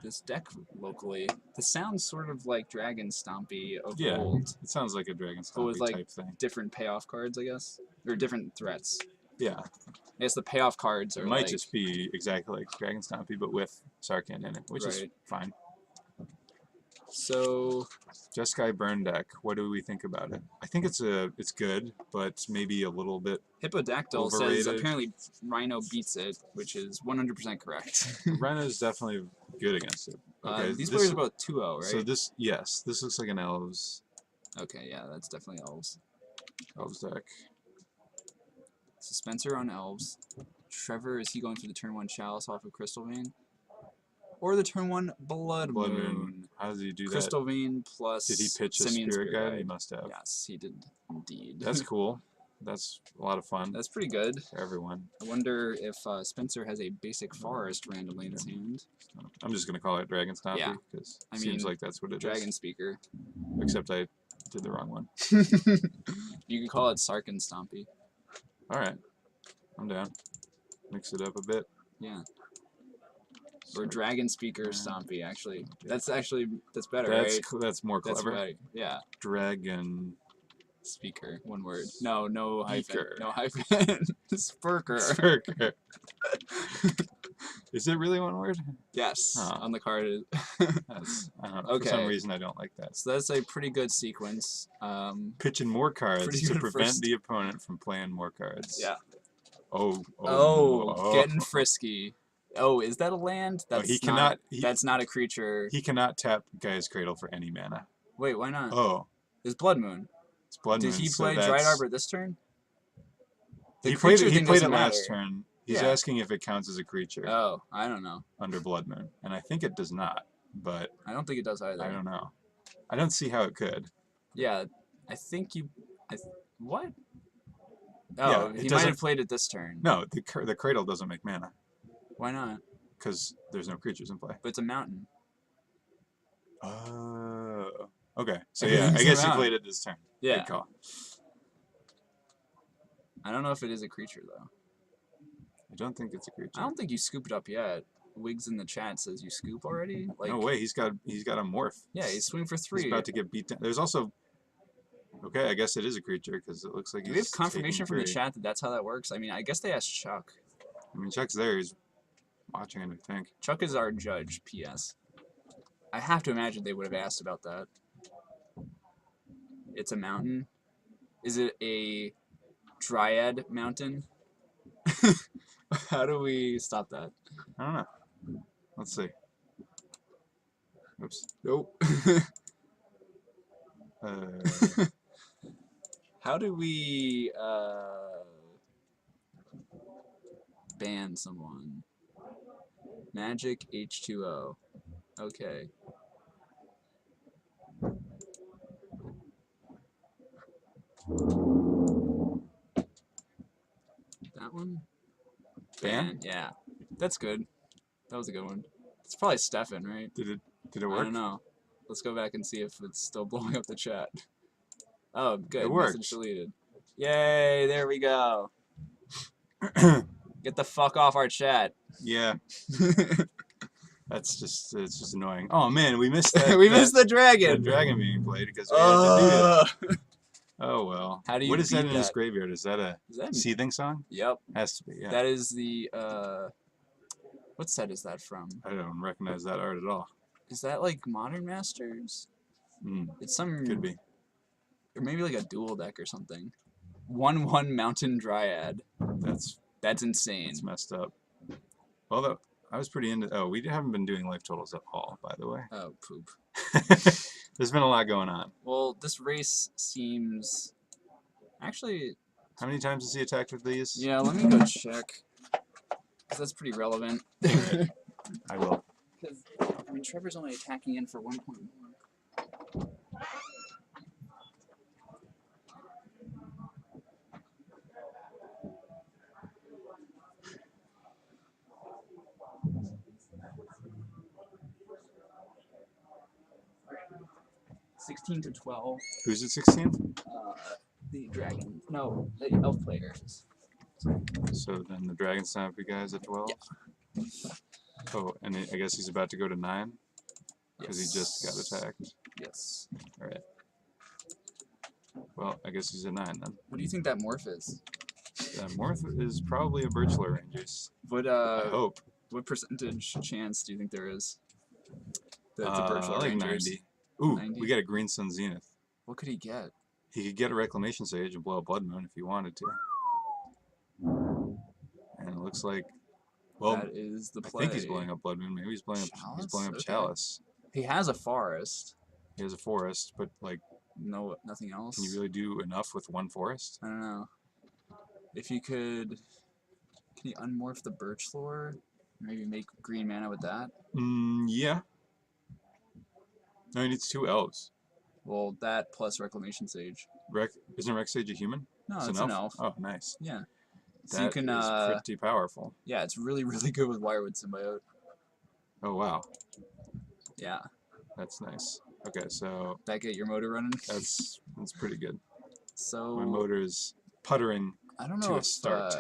this deck locally. This sounds sort of like Dragon Stompy of Yeah, old. it sounds like a Dragon But with Stompy like type thing. different payoff cards, I guess, or different threats. Yeah, I guess the payoff cards are it might like, just be exactly like Dragon Stompy, but with Sarkhan in it, which is Right. fine. So Jeskai Burn deck. What do we think about it? I think it's good, but maybe a little bit. Hippodactyl says Overrated. apparently Rhino beats it, which is 100% correct. Rena's definitely good against it. Okay, These this- players are both 2-0, right? So this looks like an Elves Okay, yeah, that's definitely Elves. deck. So Spencer on Elves. Trevor, is he going for the turn 1 Chalice off of Crystal Vein? Or the turn 1 Blood Moon? How does he do Crystal Vein plus that? Did he pitch a Simian Spirit Guide? He must have. Yes, he did indeed. That's cool. That's a lot of fun That's pretty good. for everyone. I wonder if Spencer has a basic forest randomly in his hand. I'm just gonna call it Dragon Stompy Yeah. because I it seems mean, like that's what it is. Dragonspeaker. Except I did the wrong one. You can call it Sarkhan Stompy. All right, I'm down. Mix it up a bit. Yeah. Or Dragonspeaker Stompy, actually. That's better, That's right? that's more That's clever. right. Yeah. Dragon Speaker. One word. No hyphen. Speaker. No hyphen. Spurker. Spurker. Is it really one word? Yes. Huh. On the card. That's, I don't know. For some Okay. reason, I don't like that. So that's a pretty good sequence. Pitching more cards Pretty to good prevent first. the opponent from playing more cards. Yeah. Oh, Getting frisky. Oh, is that a land? Oh, That's he not, cannot. that's not a creature. He cannot tap Gaia's Cradle for any mana. Wait, why not? Oh, It's Blood Moon. it's Blood Did Moon. he so play Dried that's- Arbor this turn? The He played creature it. He thing played it doesn't last matter. turn. He's Yeah. asking if it counts as a creature Oh, I don't know. under Blood Moon, and I think it does not. But I don't think it does either. I don't know. I don't see how it could. Yeah, I think you. What? Yeah, Oh, it he might doesn't- have played it this turn. No, the Cradle doesn't make mana Why not? because there's no creatures in play. But it's a mountain. Oh. Okay. So I yeah, think I it's guess he around. played it this turn. Yeah. Good call. I don't know if it is a creature though. I don't think it's a creature. I don't think you scooped up yet. Wigs in the chat says you scoop already. Like, No way. He's got a morph. yeah, he's swing for He's 3. about to get beat down. There's also. Okay, I guess it is a creature because it looks like Do he's. we have confirmation taking from the 3. chat that that's how that works? I mean, I guess they asked Chuck. I mean, Chuck's there. He's watching it, I think. Chuck is our judge. P.S. I have to imagine they would have asked about that. It's a mountain. Is it a dryad mountain? How do we stop that? I don't know. Let's see. Oops. Nope. How do we ban someone? Magic H2O. Okay. That one? Ban? Yeah. That's good. That was a good one. It's probably Stefan, right? Did it I work? don't know. Let's go back and see if it's still blowing up the chat. Oh, good. It Message works. deleted. Yay, there we go. Get the fuck off our chat. Yeah. That's just it's just annoying. Oh man, we missed that. We missed the dragon. The dragon being played because we had to do it. Uh, Oh well. How do you What is that beat in his that? graveyard? Is that a Is that? seething song? Yep. Has to be. Yeah. That is the what set is that from? I don't recognize that art at all. Is that like Modern Masters? It's some Could be. or maybe like a dual deck or something. 1/1 Mountain Dryad. That's insane. It's messed up. Well, I was pretty into. Oh, we haven't been doing life totals at all, by the way. Oh, poop. There's been a lot going on. Well, this race seems actually. How many times has he attacked with these? Yeah, let me go check. 'Cause that's pretty relevant. I will. Because I mean, Trevor's only attacking in for 1.1. 16 to 12. Who's at 16? The dragon. No, the elf players. So then the Dragon Stompy guy's at 12? Yeah. Oh, and I guess he's about to go to 9? Because Yes. he just got attacked. Yes. Alright. Well, I guess he's at 9 then. What do you think that morph is? Morph is probably a Birchler Rangers. What I hope. what percentage chance do you think there is? The I Birchler like Rangers. 90. Ooh, 90? we got a Green Sun Zenith. What could he get? He could get a Reclamation Sage and blow a Blood Moon if he wanted to. And it looks like, well, That is the I play. think he's blowing up Blood Moon. Maybe he's blowing up Okay. Chalice. He has a forest. He has a forest, but like, No, nothing else. can you really do enough with one forest? I don't know. If you could, can you unmorph the Birchlore? Maybe make green mana with that. Yeah. No, he needs 2 elves. Well, that plus Reclamation Sage. Isn't Rex Sage a human? No, it's an elf. Oh, nice. Yeah. So That you can. is pretty powerful. Yeah, it's really, really good with Wirewood Symbiote. Oh wow, Yeah. that's nice. Okay, so That get your motor running. that's pretty good. So My motor is puttering. I don't to know a if start.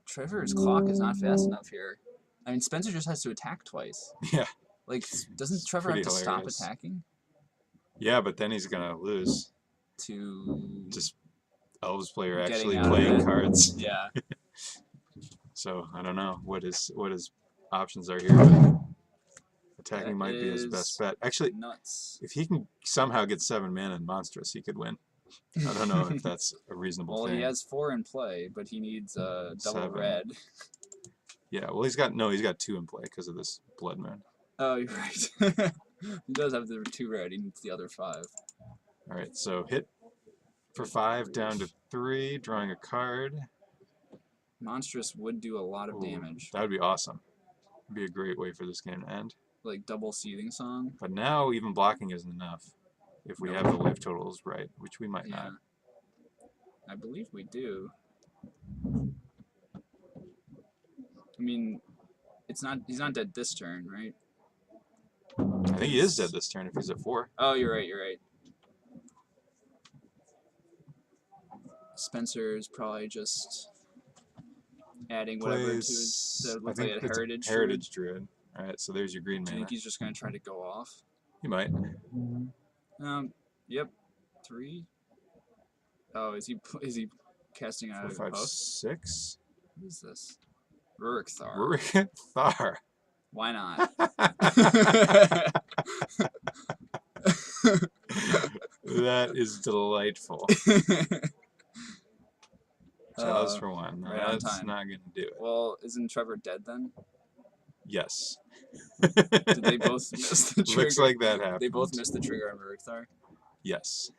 Trevor's clock is not fast enough here. I mean, Spencer just has to attack twice. Yeah. Like, doesn't It's Trevor have pretty to hilarious. stop attacking Yeah, but then he's gonna lose. to Just Elves player Getting actually out of playing it. cards. Yeah. So I don't know what his options are here. But attacking That might be his is best bet. Actually, nuts. if he can somehow get 7 mana in Monstrous, he could win. I don't know if that's a reasonable Well, thing. he has 4 in play, but he needs double 7. red. Yeah, well, he's got 2 in play because of this Blood Moon. Oh, you're right. He does have the 2 red. He needs the other 5. All right, so hit for 5 down to 3, drawing a card. Monstrous would do a lot of Ooh, damage. That would be awesome. It'd be a great way for this game to end. Like double Seething Song. But now even blocking isn't enough if we have the life totals right, which we might Yeah. not. I believe we do. I mean, he's not dead this turn, right? I think he is dead this turn if he's at 4. Oh, you're right, you're right. Spencer's probably just adding whatever to his I looks think like a it's heritage. Heritage Druid. All right, so there's your green Do you mana. think he's just gonna try to go off? He might. Yep. 3. Oh, is he casting out 4, of 5, post? 6. What is this? WUBRGxyz. Thar. Why not? That is delightful. Chalice for 1. No, right on that's time. not going to do it. Well, isn't Trevor dead then? Yes. Did they both miss the trigger? Looks like that happened. They both missed the trigger on WUBRGxyz. Yes.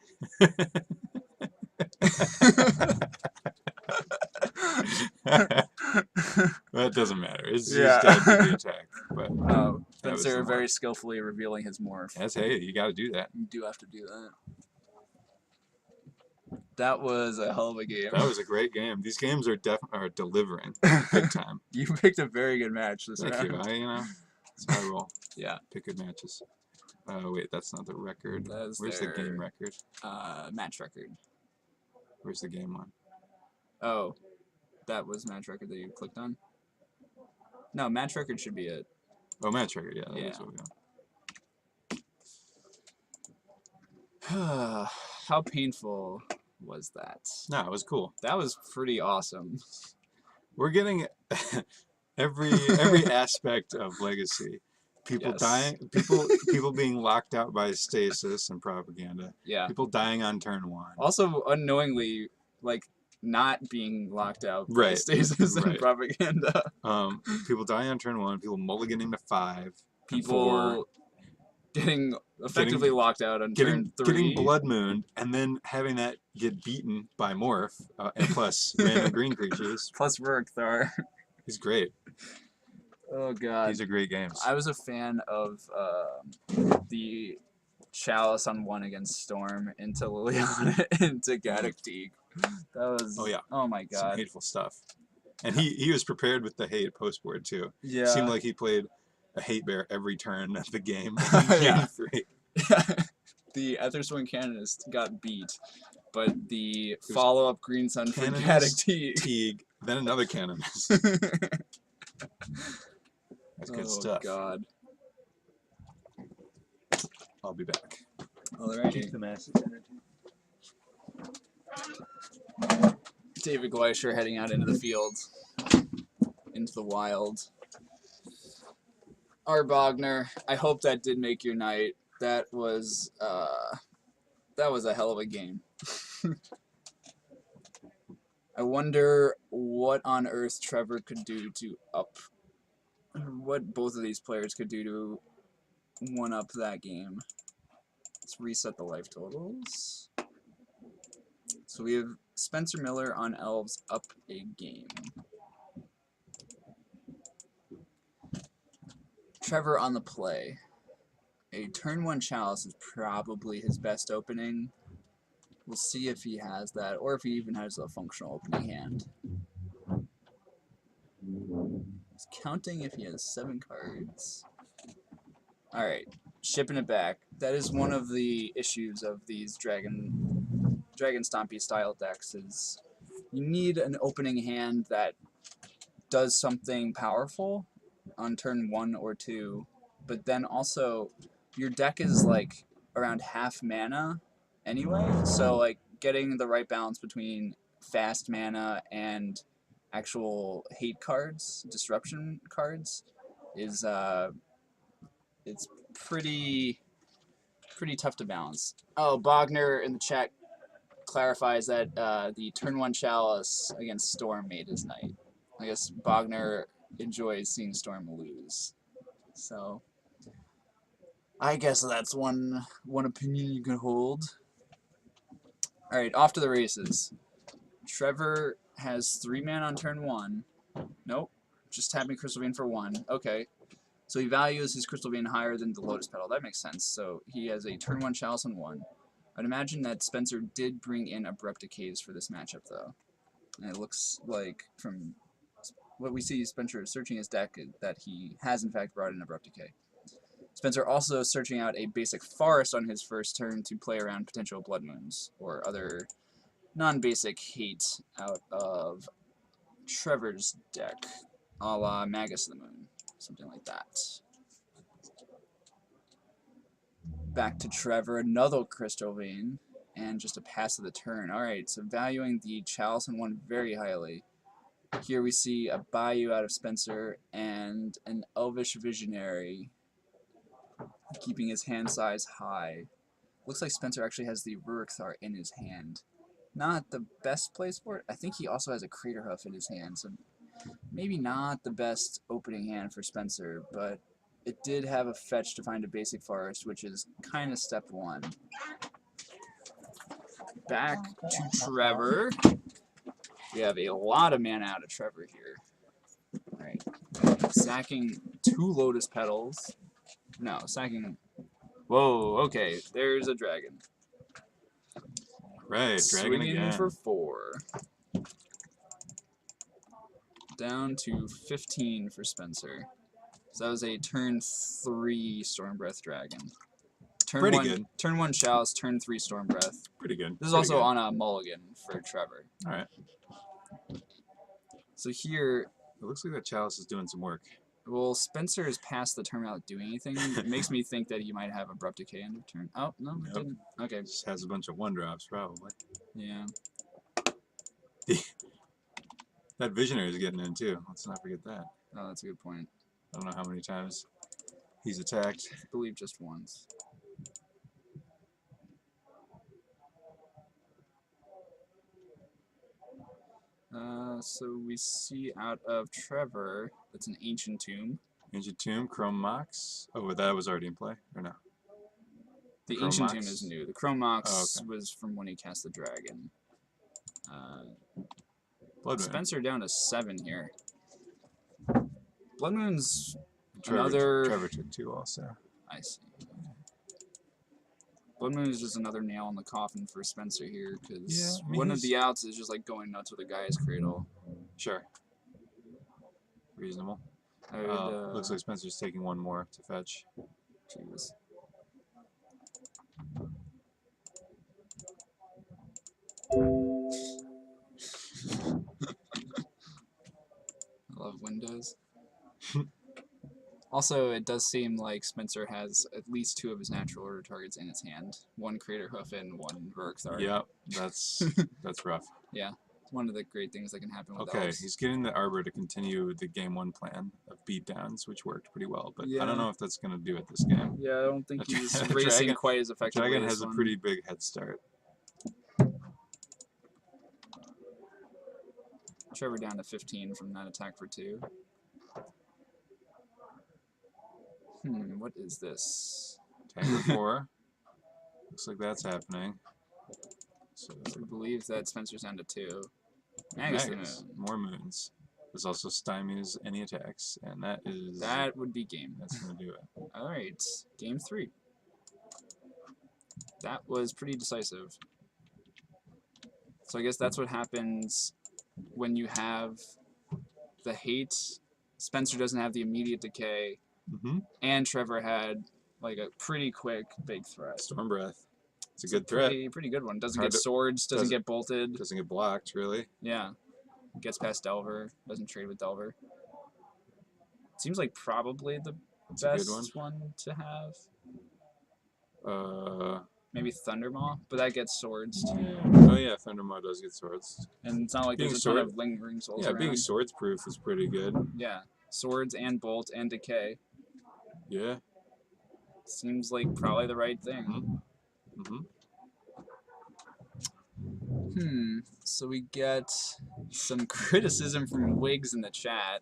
That doesn't matter. He's dead to the attack. But Oh, that was Spencer the very mark. skillfully revealing his morph. Hey, you got to do that. You do have to do that. That was a hell of a game. That was a great game. These games are delivering big time. You picked a very good match this Thank round. you. That's how I roll. Yeah. Pick good matches. Wait, that's not the record. That is Where's the their, game record? match record. Where's the game one? Oh, that was match record that you clicked on? No, match record should be it. Oh, mana trigger. Yeah, that Yeah. is what we got. How painful was that? No, it was cool. That was pretty awesome. We're getting every aspect of Legacy. People Yes. dying, people being locked out by stasis and propaganda. Yeah. People dying on turn 1. Also, unknowingly, like, not being locked out by Right. stasis and Right. propaganda. People dying on turn 1. People mulliganing to 5. People getting effectively locked out on turn 3. Getting blood mooned, and then having that get beaten by Morph, and plus random green creatures. Plus WUBRGxyz. He's great. Oh god. These are great games. I was a fan of the Chalice on 1 against Storm into Liliana into ANT.BUG. That was oh my god. Some hateful stuff. And he was prepared with the hate post board too. Yeah. Seemed like he played a hate bear every turn of the game. Yeah. Game 3. The Etherswing Canonist got beat, but the follow-up Green Sun for ANT.BUG. Then another Canonist. That's good stuff. Oh god. I'll be back. Alrighty. Keep the masses entertained. David Gleischer heading out into the field, into the wild. R. Bogner, I hope that did make your night. That was a hell of a game. I wonder what on earth Trevor could do to what both of these players could do to one-up that game. Let's reset the life totals. So we have Spencer Miller on Elves up a game. Trevor on the play. A turn 1 Chalice is probably his best opening. We'll see if he has that, or if he even has a functional opening hand. He's counting if he has 7 cards. Alright, shipping it back. That is one of the issues of these Dragon Stompy style decks, is you need an opening hand that does something powerful on turn 1 or 2, but then also your deck is like around half mana anyway, so like getting the right balance between fast mana and actual hate cards, disruption cards, is it's pretty tough to balance. Oh, Bogner in the chat clarifies that the turn 1 Chalice against Storm made his night. I guess Bogner enjoys seeing Storm lose. So I guess that's one opinion you can hold. Alright, off to the races. Trevor has 3 mana on turn 1. Nope. Just tapping Crystal Vein for 1. Okay. So he values his Crystal Vein higher than the Lotus Petal. That makes sense. So he has a turn 1 Chalice on 1. I'd imagine that Spencer did bring in WUBRGxyz for this matchup, though. And it looks like, from what we see Spencer searching his deck, that he has in fact brought in WUBRGxyz. Spencer also searching out a basic forest on his first turn to play around potential Blood Moons or other non-basic hate out of Trevor's deck, a la Magus of the Moon, something like that. Back to Trevor, another Crystal Vein, and just a pass of the turn. Alright, so valuing the Chalice on 1 very highly. Here we see a Bayou out of Spencer and an Elvish Visionary, keeping his hand size high. Looks like Spencer actually has the WUBRGxyz in his hand. Not the best place for it. I think he also has a Craterhoof in his hand, so maybe not the best opening hand for Spencer, but it did have a fetch to find a basic forest, which is kind of step 1. Back to Trevor. We have a lot of mana out of Trevor here. Alright. Sacking 2 Lotus Petals. No, sacking... Whoa, okay. There's a dragon. Right, dragon Swinging again. for 4. Down to 15 for Spencer. So that was a turn 3 Stormbreath Dragon. Pretty good. Turn 1 Chalice, turn 3 Stormbreath. Pretty good. This is also on a mulligan for Trevor. Alright. So here... It looks like that Chalice is doing some work. Well, Spencer has passed the turn without doing anything. It makes me think that he might have Abrupt Decay end of turn. Oh, no, it didn't. Okay. Just has a bunch of 1-drops, probably. Yeah. That Visionary is getting in, too. Let's not forget that. Oh, that's a good point. I don't know how many times he's attacked. I believe just once. So we see out of Trevor, that's an Ancient Tomb. Ancient Tomb, Chrome Mox. Oh, that was already in play, or no? The Chrome Ancient Mox? Tomb is new. The Chrome Mox Oh, okay. was from when he cast the dragon. Blood Moon. Spencer down to 7 here. Blood Moon's Trevor, another... Trevor took 2 also. I see. Blood Moon is just another nail in the coffin for Spencer here, because Yeah, I mean, one of the outs is just like going nuts with a Guy's Cradle. Sure. Reasonable. I would, Looks like Spencer's taking 1 more to fetch. Jeez. I love Windows. Also, it does seem like Spencer has at least 2 of his natural order targets in his hand. 1 Crater Hoof and 1 Verkthar. Yep, that's rough. Yeah, it's one of the great things that can happen with Okay, Elves. he's getting the Arbor to continue the game 1 plan of beatdowns, which worked pretty well, but I Yeah. don't know if that's going to do it this game. Yeah, I don't think he's The racing Dragon- quite as effectively. Dragon as has a one. pretty big head start. Trevor down to 15 from that attack for 2. What is this? Attack for 4. Looks like that's happening. So, I believe that Spencer's down to 2. Magus the Magus, Moon. more moons. There's also stymies any attacks, and that is That would be game. that's gonna do it. Alright, game 3. That was pretty decisive. So I guess that's what happens when you have the hate. Spencer doesn't have the immediate decay, and Trevor had like a pretty quick big threat. Storm Breath. It's a good threat. Pretty good one. Doesn't Hard get to- swords, doesn't get bolted. Doesn't get blocked, really. Yeah. Gets past Delver, doesn't trade with Delver. Seems like probably the It's a best good one to have. one. Maybe Thundermaw, but that gets swords too. Oh yeah, Thundermaw does get swords. And it's not like Being there's a ton sword- of lingering souls Yeah, around. being swords proof is pretty good. Yeah. Swords and bolt and decay. Yeah. Seems like probably the right thing. So we get some criticism from Wigs in the chat.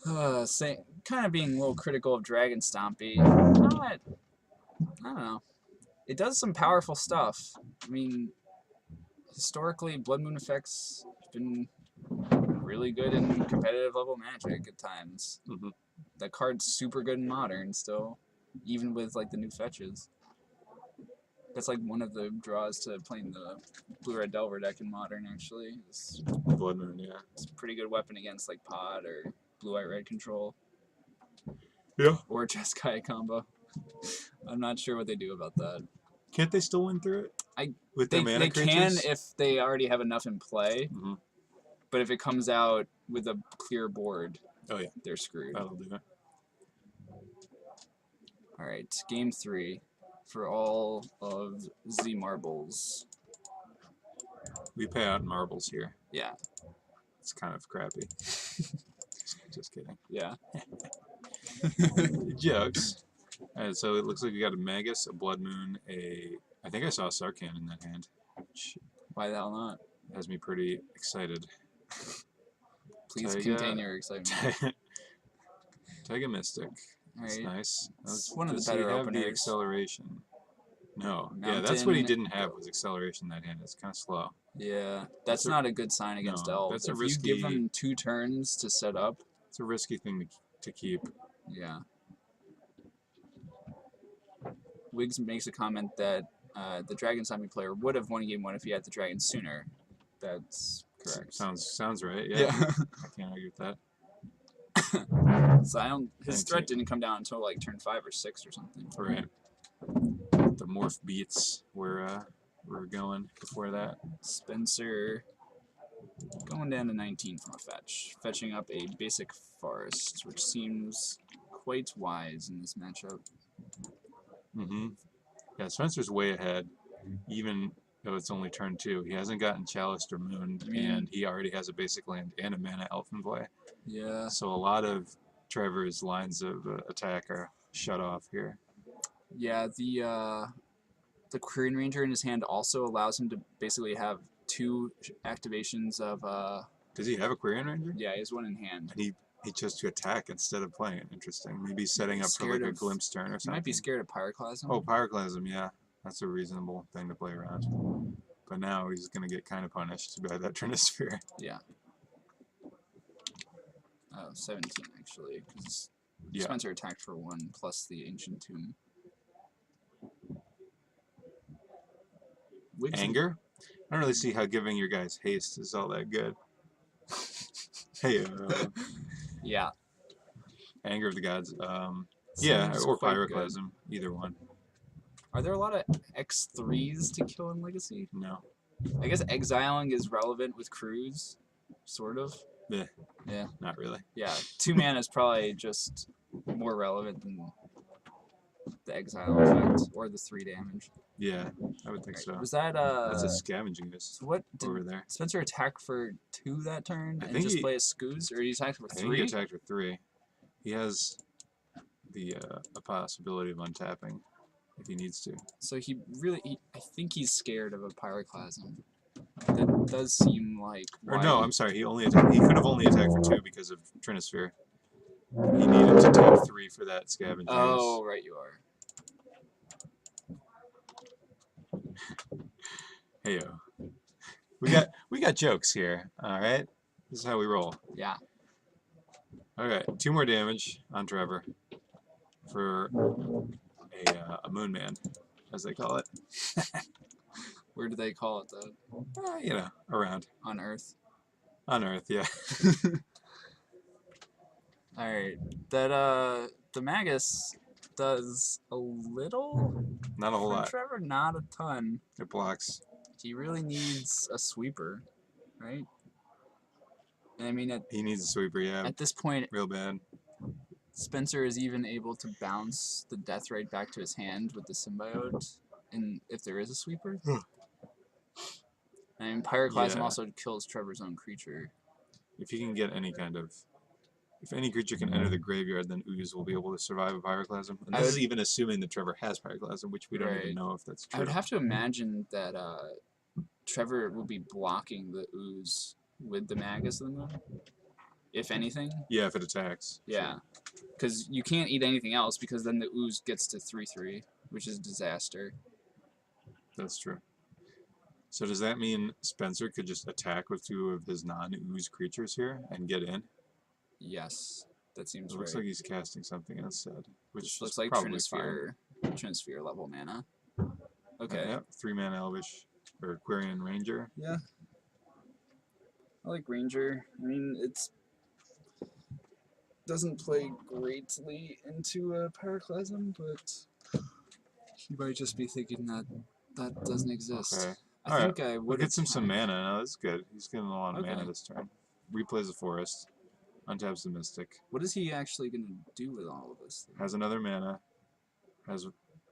Kind of being a little critical of Dragon Stompy. I don't know. It does some powerful stuff. I mean, historically, Blood Moon effects have been really good in competitive level Magic at times. That card's super good in Modern still, even with like the new fetches. That's like one of the draws to playing the Blue-Red Delver deck in Modern, actually. It's Blood Moon, yeah. a pretty good weapon against like Pod or Blue-White-Red control. Yeah. Or Jeskai combo. I'm not sure what they do about that. Can't they still win through it? With They their mana can creatures? if they already have enough in play, but if it comes out with a clear board, Oh yeah, they're screwed. that'll do it. Alright, game 3 for all of Z Marbles. We pay out in marbles here. Yeah. It's kind of crappy. Just kidding. Yeah. Jokes. Alright, so it looks like we got a Magus, a Blood Moon, I think I saw a Sarkhan in that hand, which Why the hell not? has me pretty excited. Please Taiga- contain your excitement. Taiga Mystic. That's Alright. nice. It's one of the Does better he have the openers. acceleration? No. Yeah, that's what he Mountain- didn't have was acceleration in that hand. It's kind of slow. Yeah, that's That's a- not a good sign against no, Elves. that's a If you give risky- them 2 turns to set up, It's a risky thing to keep. yeah. Wiggs makes a comment that the Dragon Zombie player would have won game 1 if he had the dragon sooner. That's correct. Sounds right. Yeah. Yeah. I can't argue with that. So his Thank threat you. didn't come down until like turn 5 or 6 or something. Right. The morph beats were going before that. Spencer Going down to 19 from a fetch. Fetching up a basic forest, which seems quite wise in this matchup. Mm-hmm. Yeah, Spencer's way ahead, even though it's only turn 2. He hasn't gotten Chaliced or Mooned, and he already has a basic land and a mana elf in play. Yeah. So a lot of Trevor's lines of attack are shut off here. Yeah, the Queen Ranger in his hand also allows him to basically have 2 activations of Does he have a Quarian Ranger? yeah, he has 1 in hand. And he chose to attack instead of playing it. Interesting. Maybe setting up for like a glimpse turn or He something. might be scared of Pyroclasm. Oh, Pyroclasm, yeah. That's a reasonable thing to play around. But now he's going to get kind of punished by that Trinisphere. Yeah. Oh, 17 actually, because Yeah. Spencer attacked for 1 plus the Ancient Tomb. Anger? I don't really see how giving your guys haste is all that good. Hey, yeah. Anger of the Gods. Yeah, Seems or quite Pyroclasm. Either one. Are there a lot of X3s to kill in Legacy? No. I guess exiling is relevant with Cruise, sort of. Yeah. Yeah. Not really. Yeah, 2 mana is probably just more relevant than the exile effect or the 3 damage. Yeah, I would think so. Was that That's a Scavenging Ooze so what did over there. Spencer attack for 2 that turn I and think just he- play a Scooz, or did he attack for I think 3? he attacked for 3. He has the a possibility of untapping if he needs to. So he really, I think he's scared of a Pyroclasm. That does seem like. Or why no, I'm sorry. He could have only attacked for 2 because of Trinisphere. He needed to take 3 for that Scavenging Ooze. Oh, right, you are. Heyo. We got jokes here. All right, this is how we roll. Yeah. Okay, 2 more damage on Trevor for a Moon Man, as they call it. Where do they call it though? You know, around On Earth. on Earth, yeah. All right. That the Magus does a little. Not a whole for lot. Trevor, not a ton. It blocks. He really needs a sweeper, right? And I mean, He needs a sweeper, yeah, at this point, real bad. Spencer is even able to bounce the death rate back to his hand with the symbiote, and if there is a sweeper. I mean, Pyroclasm Yeah. also kills Trevor's own creature. If he can get any kind of, if any creature can enter the graveyard, then Ooze will be able to survive a Pyroclasm. And I this is would- even assuming that Trevor has Pyroclasm, which we don't Right. even know if that's true. I would have to imagine that Trevor will be blocking the Ooze with the Magus of the Moon, if anything. Yeah, if it attacks. Yeah, because you can't eat anything else, because then the Ooze gets to 3/3, which is disaster. That's true. So does that mean Spencer could just attack with 2 of his non-Ooze creatures here and get in? Yes, that seems It right. looks like he's casting something instead, which Which is looks like probably fine. Trinisphere level mana. Okay. Yep, 3 mana Elvish or Quarian Ranger. Yeah. I like Ranger. I mean, it's doesn't play greatly into a Pyroclasm, but he might just be thinking that that doesn't exist. Okay. I Alright, think I We'll would get some mana. No, that's good. He's getting a lot of Okay. mana this turn. Replays the Forest. Untaps the Mystic. What is he actually gonna do with all of this? Has another mana. Has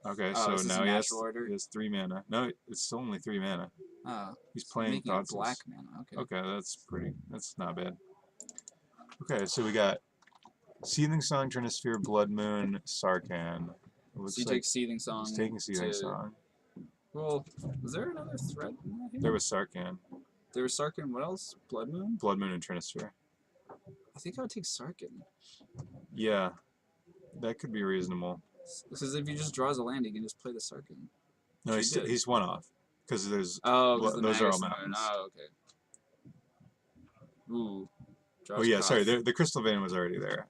okay, Oh, is so this now a he has, natural order? he has 3 mana. No, it's still only 3 mana. Oh, He's playing making it Thoughtseize. black mana. Okay. Okay, that's not bad. Okay, so we got Seething Song, Trinisphere, Blood Moon, Sarkhan. It looks So you like take Seething Song. he's taking Seething to- Song. Well, was there another threat in that here? There was Sarkhan. There was Sarkin. What else? Blood Moon? Blood Moon and Trinisphere. I think I would take Sarkin. Yeah, that could be reasonable. Because if he just draws a land, he can just play the Sarkin. No, She he's, did. he's 1 off. Because there's... Oh, Well, the those are all Magus Moon. mountains. Oh, okay. Ooh. Oh yeah, sorry. Koth. The Crystal Vein was already there.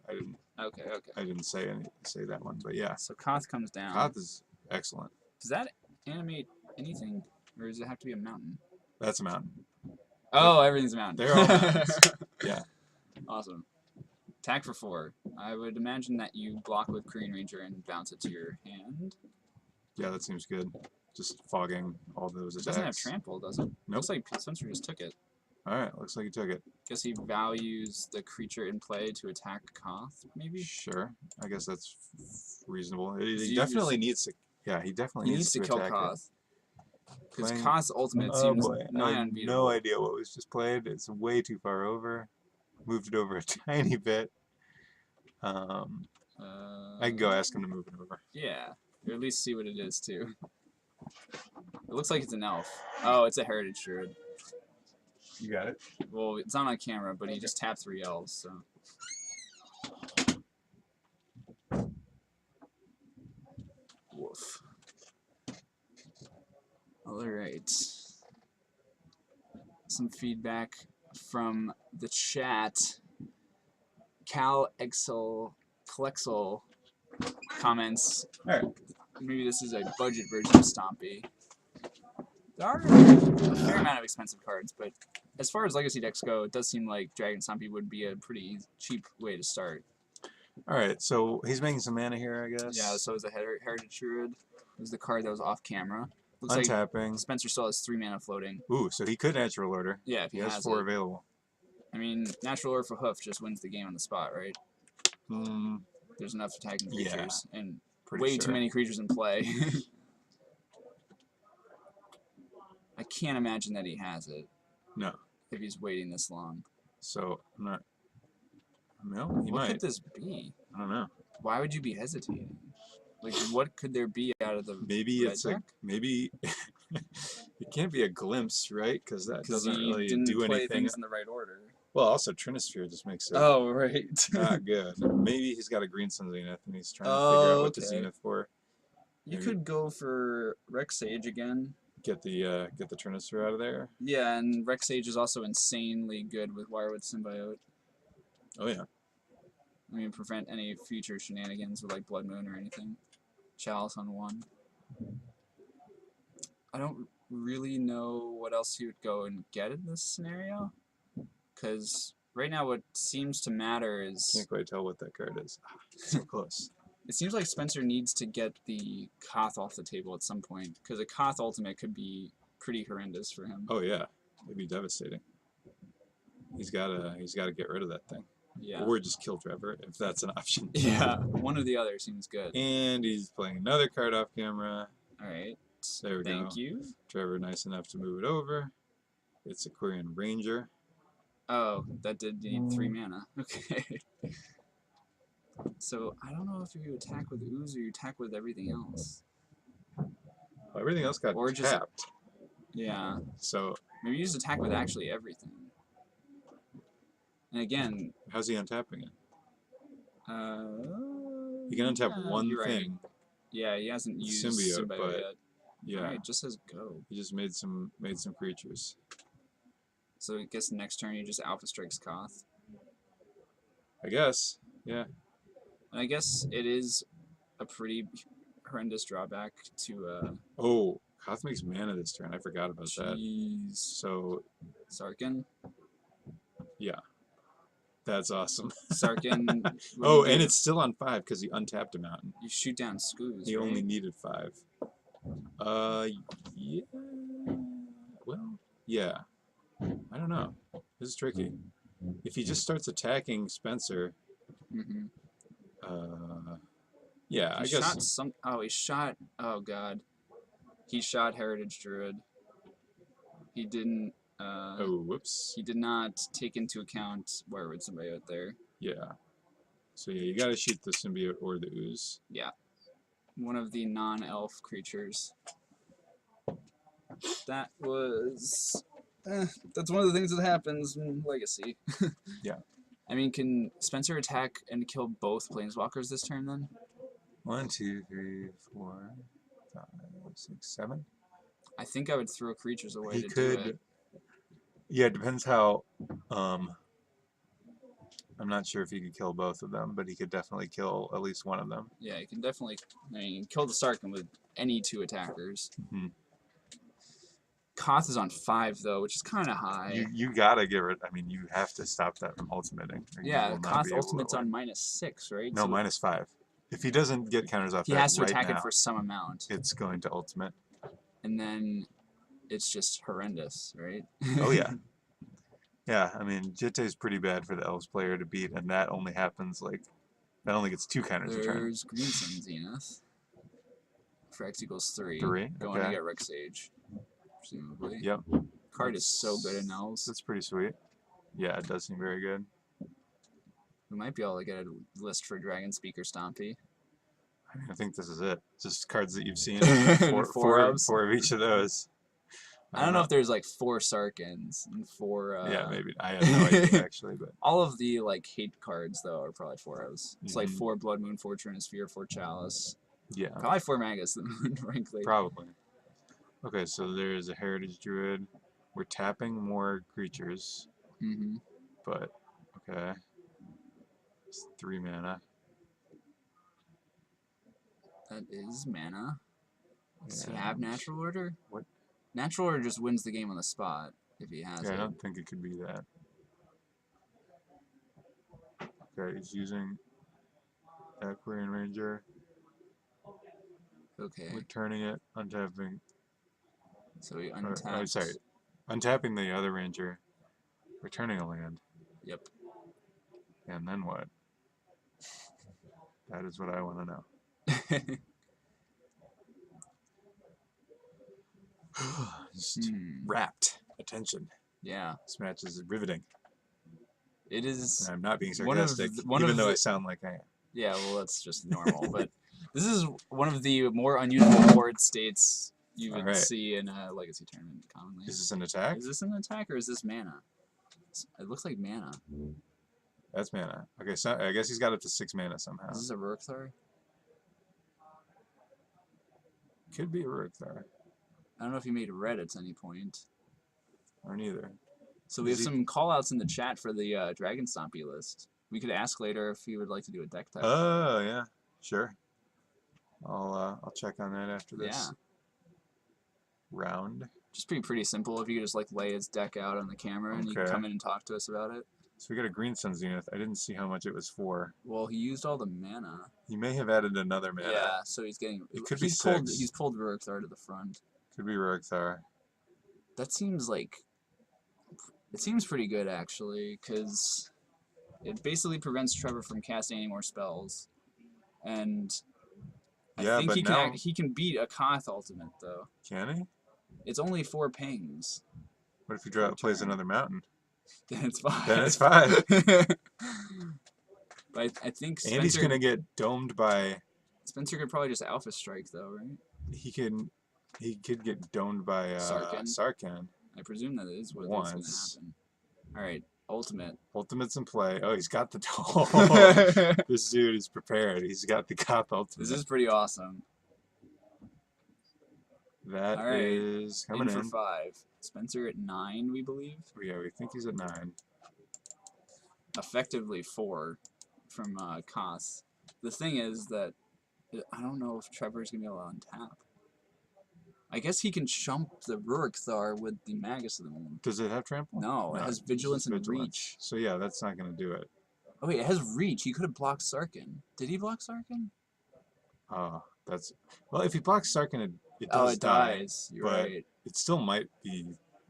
Okay. I didn't say that one, but yeah. So Koth comes down. Koth is excellent. Does that animate anything? Or does it have to be a mountain? That's a mountain. Oh, everything's a mountain. They're all mountains. Yeah. Awesome. Attack for 4. I would imagine that you block with Green Ranger and bounce it to your hand. Yeah, that seems good. Just fogging all those It attacks. doesn't have trample, does it? Nope. Looks like Spencer just took it. Alright, looks like he took it. Guess he values the creature in play to attack Koth, maybe? Sure. I guess that's reasonable. He you definitely just- needs to... Yeah, he definitely He needs to kill attack it. Koth. Because Playing- Koth's ultimate Oh seems boy, I nigh have unbeatable. no idea what was just played. It's way too far over. Moved it over a tiny bit. I can go ask him to move it over. Yeah, or at least see what it is, too. It looks like it's an elf. Oh, it's a heritage druid. You got it? Well, it's not on camera, but he just tapped 3 elves, so... Woof. Alright. Some feedback from the chat. Cal Exel Klexel comments. Alright. Maybe this is a budget version of Stompy. There are a fair amount of expensive cards, but as far as legacy decks go, it does seem like Dragon Stompy would be a pretty cheap way to start. Alright, so he's making some mana here, I guess. Yeah, so is the Heritage Druid. It was the card that was off camera. Looks Untapping. like Spencer still has 3 mana floating. Ooh, so he could natural order. Yeah, if He he has has 4 it. available. I mean, Natural Order for Hoof just wins the game on the spot, right? Mm, There's enough attacking Yeah, creatures, and pretty way sure. too many creatures in play. I can't imagine that he has it No. if he's waiting this long. So, I'm not... No, he What might. could this be? I don't know. Why would you be hesitating? Like, what could there be out of the Maybe red it's deck? maybe it can't be a glimpse, right? Because that Because doesn't he really didn't do play anything. things in the right order. Well, also Trinisphere just makes it Oh, right. not good. Maybe he's got a green Sun Zenith and he's trying to Oh, figure out what the okay. Zenith for. You Maybe could go for Rex Sage again. get the Trinisphere out of there. Yeah, and Rex Sage is also insanely good with Wirewood Symbiote. Oh yeah. I mean, prevent any future shenanigans with like Blood Moon or anything. Chalice on 1. I don't really know what else he would go and get in this scenario, because right now what seems to matter is Can't quite tell what that card is. So close. it seems like Spencer needs to get the Koth off the table at some point, because a Koth ultimate could be pretty horrendous for him. Oh yeah, it'd be devastating. He's gotta get rid of that thing, Yeah. or just kill Trevor if that's an option. Yeah, one or the other seems good. And he's playing another card off camera. All right. There we go. Thank you. Trevor nice enough to move it over. It's Aquarian Ranger. Oh, that did need 3 mana. Okay. So I don't know if you attack with Ooze or you attack with everything else. Well, everything else got Or just- tapped. Yeah. So Maybe you just attack with actually everything. And again, how's he untapping it? you He can untap one you're right. thing. Yeah, he hasn't used Symbiote, Symbiote but- yet. Yeah. Alright, just says go. He just made some creatures. So I guess next turn you just Alpha Strikes Koth. I guess. Yeah. And I guess it is a pretty horrendous drawback to Oh, Koth makes mana this turn. I forgot about that. jeez. So Sarkin. that's awesome. Sarkin. what do Oh, you and do? it's still on 5 because he untapped a mountain. You shoot down Skoos. He right? only needed 5. Yeah. Well, yeah. I don't know. This is tricky. If he just starts attacking Spencer, Mm-hmm. yeah, I guess. Shot some. Oh, he shot. Oh God. He shot Heritage Druid. He didn't. Oh, whoops. He did not take into account where would somebody out there. Yeah. So yeah, you gotta shoot the symbiote or the ooze. Yeah. One of the non-elf creatures. That was. That's one of the things that happens in Legacy. Yeah. I mean, can Spencer attack and kill both Planeswalkers this turn then? 1, 2, 3, 4, 5, 6, 7. I think I would throw creatures away He to do could. it. Yeah, it depends how. I'm not sure if he could kill both of them, but he could definitely kill at least one of them. Yeah, you can definitely. I mean, kill the Sarkin with any 2 attackers. Mhm. Koth is on 5 though, which is kind of high. You gotta get rid. I mean, you have to stop that from ultimating. or you Yeah, will not Koth be able to ultimate's win. on -6, right? No, So -5. If he doesn't get counters off he that has to right attack now, it for some amount, it's going to ultimate. and then it's just horrendous, right? Oh yeah. Yeah, I mean, Jitte's pretty bad for the Elves player to beat, and that only happens, like, that only gets 2 counters a turn. There's Green Sun Zenith. For X equals 3. 3, Going to okay. get Rexage, presumably. Yep. Card is so good in Elves. That's pretty sweet. Yeah, it does seem very good. We might be able to get a list for Dragonspeaker Stompy. I mean, I think this is it. Just cards that you've seen. Four Elves? 4 of each of those. I don't know if there's like 4 Sarkans and 4. Yeah, maybe. I have no idea actually, but all of the like hate cards though are probably 4 Elves. It's like 4 Blood Moon, 4 Trinisphere, 4 Chalice. yeah, Probably 4 Magus, the Moon, frankly. probably. Okay, so there's a Heritage Druid. We're tapping more creatures, but okay. It's 3 mana. That is mana. Does he And have Natural Order? what? Natural Order just wins the game on the spot if he has Yeah, I it. don't think it could be that. Okay, he's using Aquarian Ranger. Okay. Returning it, untapping. So he Oh, untaps. sorry. Untapping the other Ranger. Returning a land. Yep. And then what? That is what I want to know. Just rapt attention. Yeah. This match is riveting. It is. And I'm not being one of sarcastic, the- one even of though the- I sound like I am. Yeah, well, that's just normal. But this is one of the more unusual board states you would Alright. see in a Legacy tournament commonly. Is this an attack? Is this an attack or is this mana? It looks like mana. That's mana. Okay, so I guess he's got up to 6 mana somehow. Is this a Rurkthar? Could be a Rurkthar. I don't know if he made red at any point. Or neither. So we have Is he- some call-outs in the chat for the Dragon Stompy list. We could ask later if he would like to do a deck type. Oh, yeah. Sure. I'll check on that after this Yeah. round. Just pretty simple. If you could just like lay his deck out on the camera and you can Okay. come in and talk to us about it. So we got a Green Sun Zenith. I didn't see how much it was for. Well, he used all the mana. He may have added another mana. Yeah, so he's getting. It could be he's pulled. 6. He's pulled Rurkthar to the front. Could be Rurkthar. That seems like. It seems pretty good actually, because it basically prevents Trevor from casting any more spells, and I Yeah, think but he now- can. He can beat a Koth ultimate though. Can he? It's only 4 pings. What if he plays another mountain? Then it's 5. Then it's 5. But I think And he's Spencer, gonna get domed by. Spencer could probably just Alpha Strike though, right? He could get domed by Sarkhan. Sarkhan. I presume that is what is Once. going to happen. All right, ultimate. Ultimate's in play. Oh, he's got the dome. This dude is prepared. He's got the Koth ultimate. This is pretty awesome. That All right. is coming in in. for 5. Spencer at 9, we believe. Yeah, we think he's at 9. Effectively 4 from Koth. The thing is that I don't know if Trevor's gonna be able to untap. I guess he can chump the Rurkthar with the Magus of the Moon. Does it have trample? No, it has Vigilance and Reach. So yeah, that's not gonna do it. Oh wait, it has Reach. He could have blocked Sarkhan. Did he block Sarkhan? Oh, that's well. If he blocks Sarkhan, it Oh, does it die, dies. You're but right. it still might be.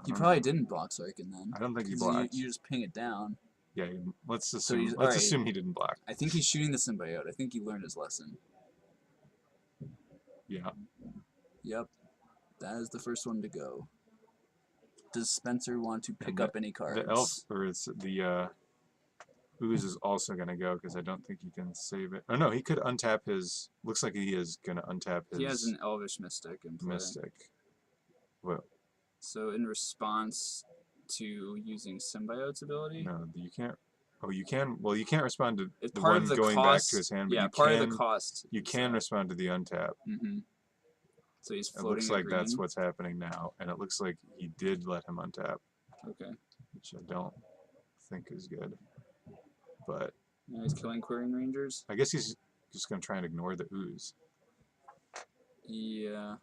He probably didn't block Sarkhan then. I don't think he 'Cause blocked. You just ping it down. Yeah, let's So assume. he's- let's alright. assume he didn't block. I think he's shooting the symbiote. I think he learned his lesson. Yeah. Yep. That is the first one to go. Does Spencer want to pick And up any cards? The elf or it's the ooze is also gonna go because I don't think he can save it. Oh no, he could untap his. Looks like he is gonna untap his. He has an Elvish Mystic in play. Mystic. Well, So in response to using Symbiote's ability, no, you can't. Oh, you can. Well, you can't respond to it's the part one of the going cost. back to his hand. But Yeah, you part can, of the cost. You can respond to the untap. Mm-hmm. So he's It floating. looks a like that's green. what's happening now, and it looks like he did let him untap, Okay. which I don't think is good. But Now he's killing Querying Rangers. I guess he's just gonna try and ignore the ooze. Yeah.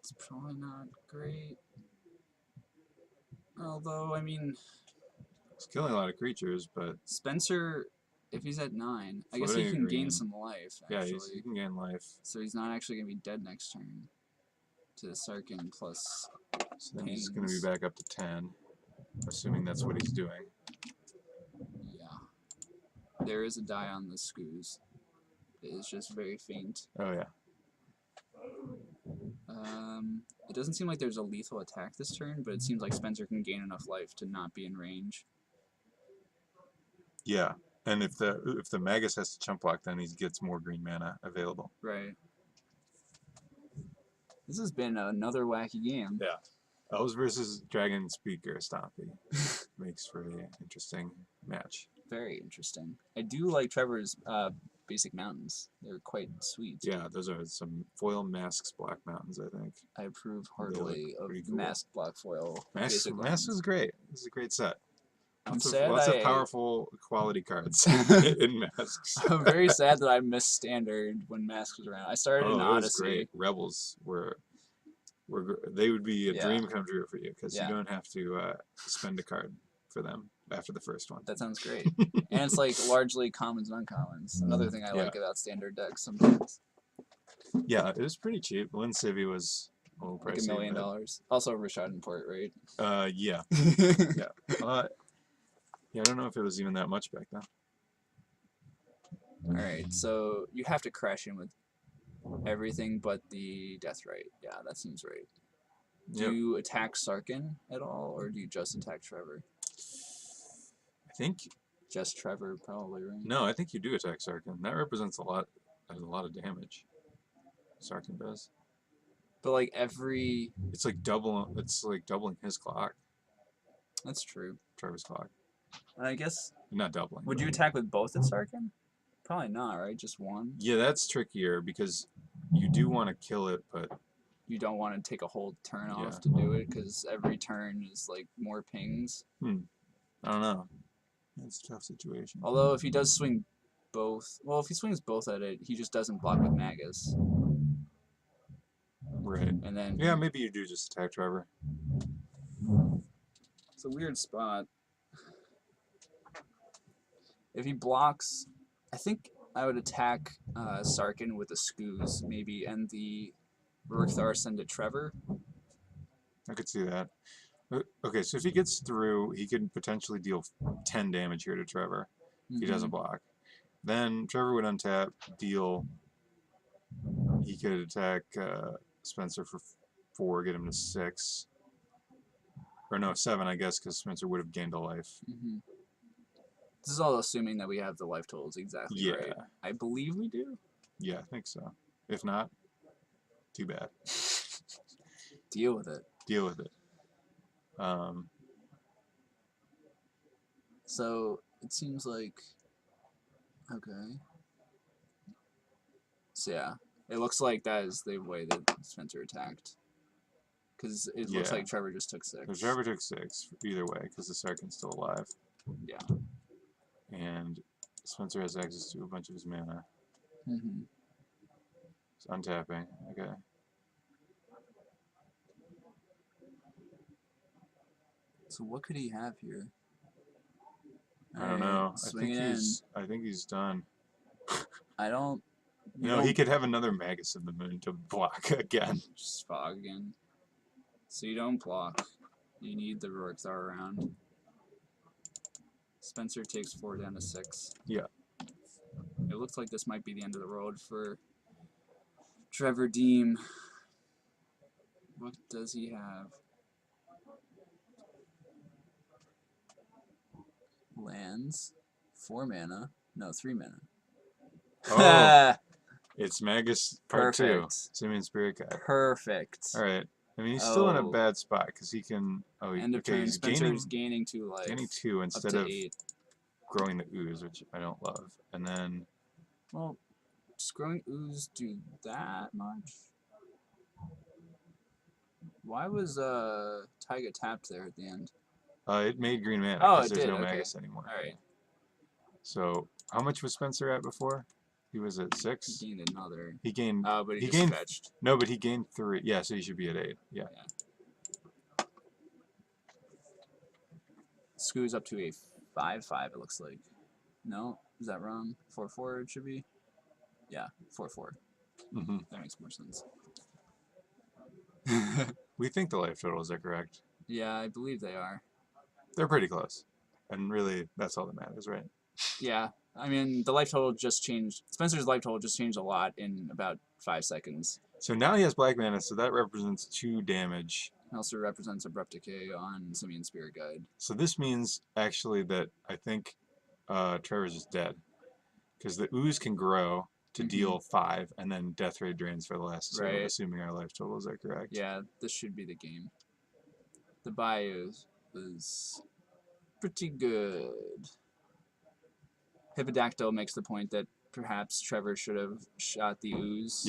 It's probably not great. Although, I mean, He's killing a lot of creatures, but Spencer, if he's at 9, I guess he Floating can green. gain some life, yeah, actually. he can gain life. So he's not actually going to be dead next turn. to the Sarkin plus. So then he's going to be back up to 10, assuming that's what he's doing. Yeah. There is a die on the Scoos. It is just very faint. Oh, yeah. It doesn't seem like there's a lethal attack this turn, but it seems like Spencer can gain enough life to not be in range. Yeah, and if the Magus has to chump block, then he gets more green mana available. Right. This has been another wacky game. Yeah. Elves versus Dragonspeaker Stompy makes for an interesting match. Very interesting. I do like Trevor's basic mountains. They're quite sweet. Yeah, those are some foil masks black mountains, I think. I approve heartily of pretty cool. masked black foil. Masks is great. This is a great set. I'm Lots of powerful quality cards in Masks. I'm very sad that I missed Standard when Masks was around. I started in Odyssey. Was great. Rebels they would be a dream come true for you because you don't have to spend a card for them after the first one. That sounds great. And it's like largely commons and uncommons. Another thing I like about Standard decks sometimes. Yeah, it was pretty cheap. Lynn Civvy was a little pricey. Like $1 million. Also Rashad and Port, right? Yeah. Yeah. Yeah, I don't know if it was even that much back then. Alright, so you have to crash in with everything but the Death Right. Yeah, that seems right. Do you attack Sarkin at all, or do you just attack Trevor? I think... Just Trevor, probably, right? No, I think you do attack Sarkin. That represents a lot of damage. Sarkin does. But like every... It's like doubling his clock. That's true. Trevor's clock. And I guess... Not doubling. Would you attack with both at Sarkin? Probably not, right? Just one? Yeah, that's trickier because you do want to kill it, but... You don't want to take a whole turn off to do it because every turn is like more pings. I don't know. It's a tough situation. Although if he does swing both... Well, if he swings both at it, he just doesn't block with Magus. Right. And then... Yeah, maybe you do just attack Trevor. It's a weird spot. If he blocks... I think I would attack Sarkin with the Scoos, maybe, and the Rurkthar send to Trevor. I could see that. Okay, so if he gets through, he could potentially deal 10 damage here to Trevor. If he doesn't block. Then Trevor would untap, deal... He could attack Spencer for 4, get him to 6. Or no, 7, I guess, because Spencer would have gained a life. This is all assuming that we have the life totals exactly right. I believe we do. Yeah, I think so. If not, too bad. Deal with it. Deal with it. So it seems like okay. So yeah, it looks like that is the way that Spencer attacked. Because it looks like Trevor just took 6. So Trevor took 6 either way because the Sarkin's still alive. Yeah. And Spencer has access to a bunch of his mana. It's untapping. Okay. So what could he have here? I don't know. Swing I think he's done. I don't. No, he could have another Magus of the Moon to block again. Just fog again. So you don't block. You need the Rorikthar around. Spencer takes 4 down to 6. Yeah. It looks like this might be the end of the road for Trevor Deem. What does he have? Lands. 4 mana. No, 3 mana. Oh, it's Magus Part 2. Perfect. Simian Spirit Guide. Perfect. Alright. I mean, he's still in a bad spot because he can... Oh, End of turn. he's Spencer's gaining 2 life. Gaining 2 instead of 8. growing the ooze, which I don't love. And then... Well, does growing ooze do that much? Why was Taiga tapped there at the end? It made green mana Oh, because it there's did. no Okay. Magus anymore. Alright. So, how much was Spencer at before? He was at 6? He gained another. He gained... but he just gained... fetched. No, but he gained 3. Yeah, so he should be at 8. Yeah. Screws up to a 5/5, it looks like. No? Is that wrong? 4/4 it should be? Yeah, 4/4. That makes more sense. We think the life totals are correct. Yeah, I believe they are. They're pretty close. And really, that's all that matters, right? Yeah, I mean, the life total just changed. Spencer's life total just changed a lot in about 5 seconds. So now he has black mana, so that represents 2 damage. It also represents Abrupt Decay on Simian Spirit Guide. So this means, actually, that I think Trevor's just dead. Because the ooze can grow to deal 5, and then Death Ray drains for the last 2, assuming our life totals are correct. Yeah, this should be the game. The bio was pretty good. Hippodactyl makes the point that perhaps Trevor should have shot the ooze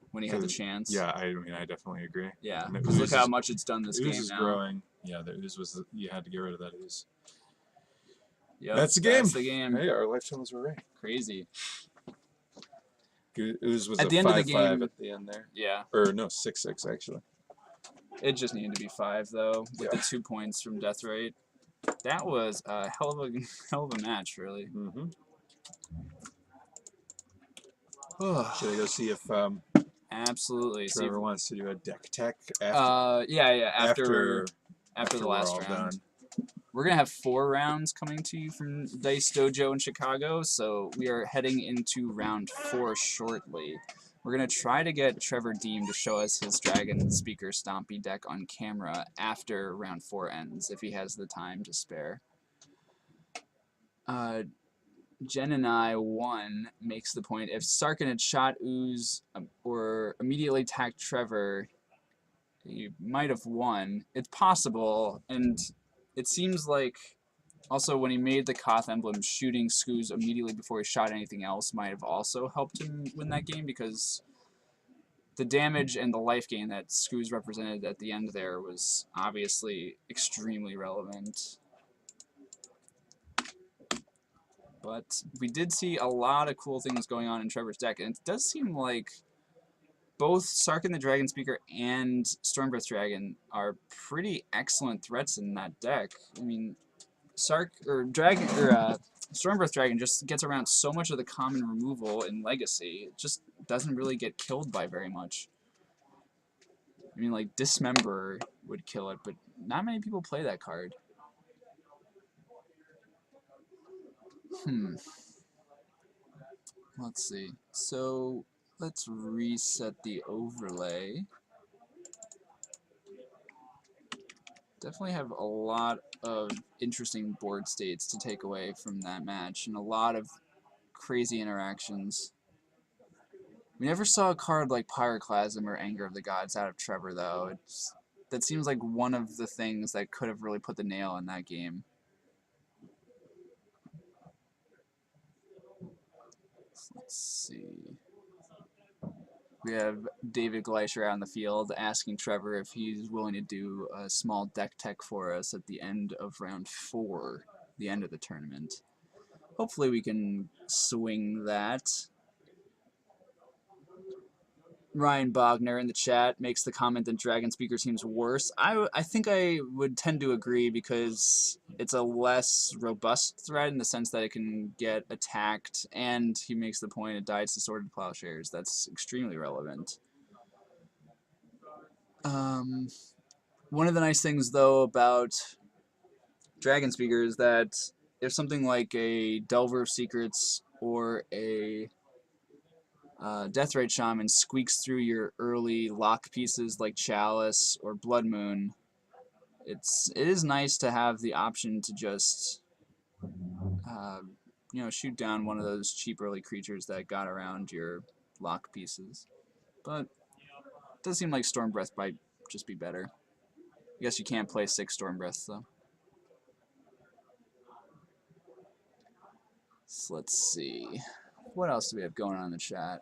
when he had the chance. Yeah, I mean, I definitely agree. Yeah, because look how much it's done this game now. Ooze is growing. Yeah, the ooze was you had to get rid of that ooze. Yep, that's the game. That's the game. Hey, our life totals were right. Crazy. Ooze was at the end of the game at the end there. Yeah. Or no, 6-6 actually. It just needed to be 5 though, with the 2 points from Death Rate. That was a hell of a match, really. Mm-hmm. Should I go see if absolutely Trevor wants to do a deck tech after? After the last round. Done. We're gonna have 4 rounds coming to you from Dice Dojo in Chicago, so we are heading into round 4 shortly. We're gonna try to get Trevor Deem to show us his Dragonspeaker Stompy deck on camera after round 4 ends, if he has the time to spare. Jen and I, one, makes the point, if Sarkin had shot Ooze or immediately attacked Trevor, he might have won. It's possible, and it seems like also when he made the Koth emblem, shooting Skooz immediately before he shot anything else might have also helped him win that game, because the damage and the life gain that Skooz represented at the end there was obviously extremely relevant. But we did see a lot of cool things going on in Trevor's deck, and it does seem like both Sarkin the Dragonspeaker and Stormbreath Dragon are pretty excellent threats in that deck. I mean, Stormbreath Dragon just gets around so much of the common removal in Legacy. It just doesn't really get killed by very much. I mean, like, Dismember would kill it, but not many people play that card. Let's see. So let's reset the overlay. Definitely have a lot of interesting board states to take away from that match, and a lot of crazy interactions. We never saw a card like Pyroclasm or Anger of the Gods out of Trevor, though. That seems like one of the things that could have really put the nail in that game. Let's see. We have David Gleischer out in the field asking Trevor if he's willing to do a small deck tech for us at the end of round 4, the end of the tournament. Hopefully we can swing that. Ryan Bogner in the chat makes the comment that Dragonspeaker seems worse. I think I would tend to agree, because it's a less robust threat in the sense that it can get attacked, and he makes the point it dies to Sworded Plowshares. That's extremely relevant. One of the nice things, though, about Dragonspeaker is that if something like a Delver of Secrets or a Deathrite Shaman squeaks through your early lock pieces like Chalice or Blood Moon, it is nice to have the option to just you know, shoot down one of those cheap early creatures that got around your lock pieces. But it does seem like Stormbreath might just be better. I guess you can't play 6 Stormbreaths though. So let's see. What else do we have going on in the chat?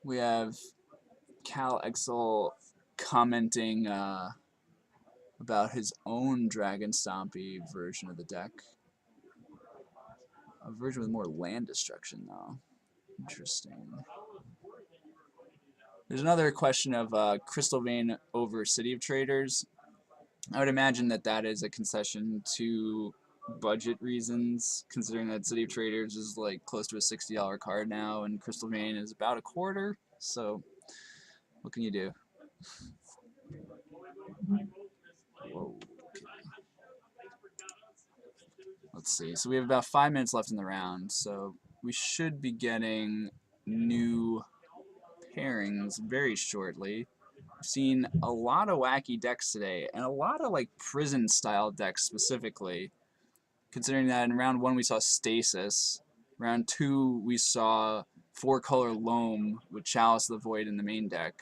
We have Cal Exel commenting about his own Dragon Stompy version of the deck. A version with more land destruction, though. Interesting. There's another question of Crystal Vein over City of Traders. I would imagine that that is a concession to budget reasons, considering that City of Traders is like close to a $60 card now, and Crystal Vein is about a quarter. So, what can you do? Whoa. Okay. Let's see. So we have about 5 minutes left in the round, so we should be getting new pairings very shortly. I've seen a lot of wacky decks today, and a lot of like prison-style decks specifically. Considering that in round 1 we saw Stasis, round 2 we saw 4-color Loam with Chalice of the Void in the main deck.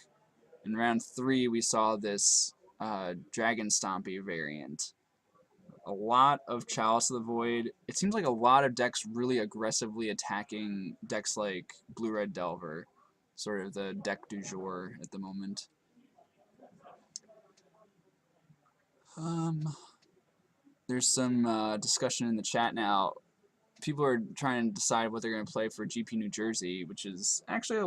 In round 3 we saw this Dragon Stompy variant. A lot of Chalice of the Void. It seems like a lot of decks really aggressively attacking decks like Blue-Red Delver, sort of the deck du jour at the moment. There's some discussion in the chat now. People are trying to decide what they're going to play for GP New Jersey, which is actually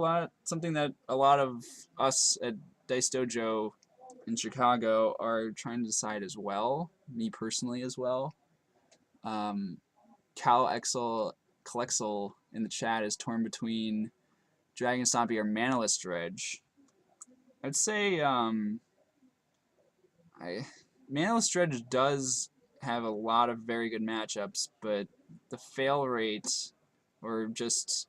something that a lot of us at Dice Dojo in Chicago are trying to decide as well. Me personally as well. Calexel in the chat is torn between Dragon Stompy or Manaless Dredge. I'd say Manaless Dredge does have a lot of very good matchups, but the fail rate, or just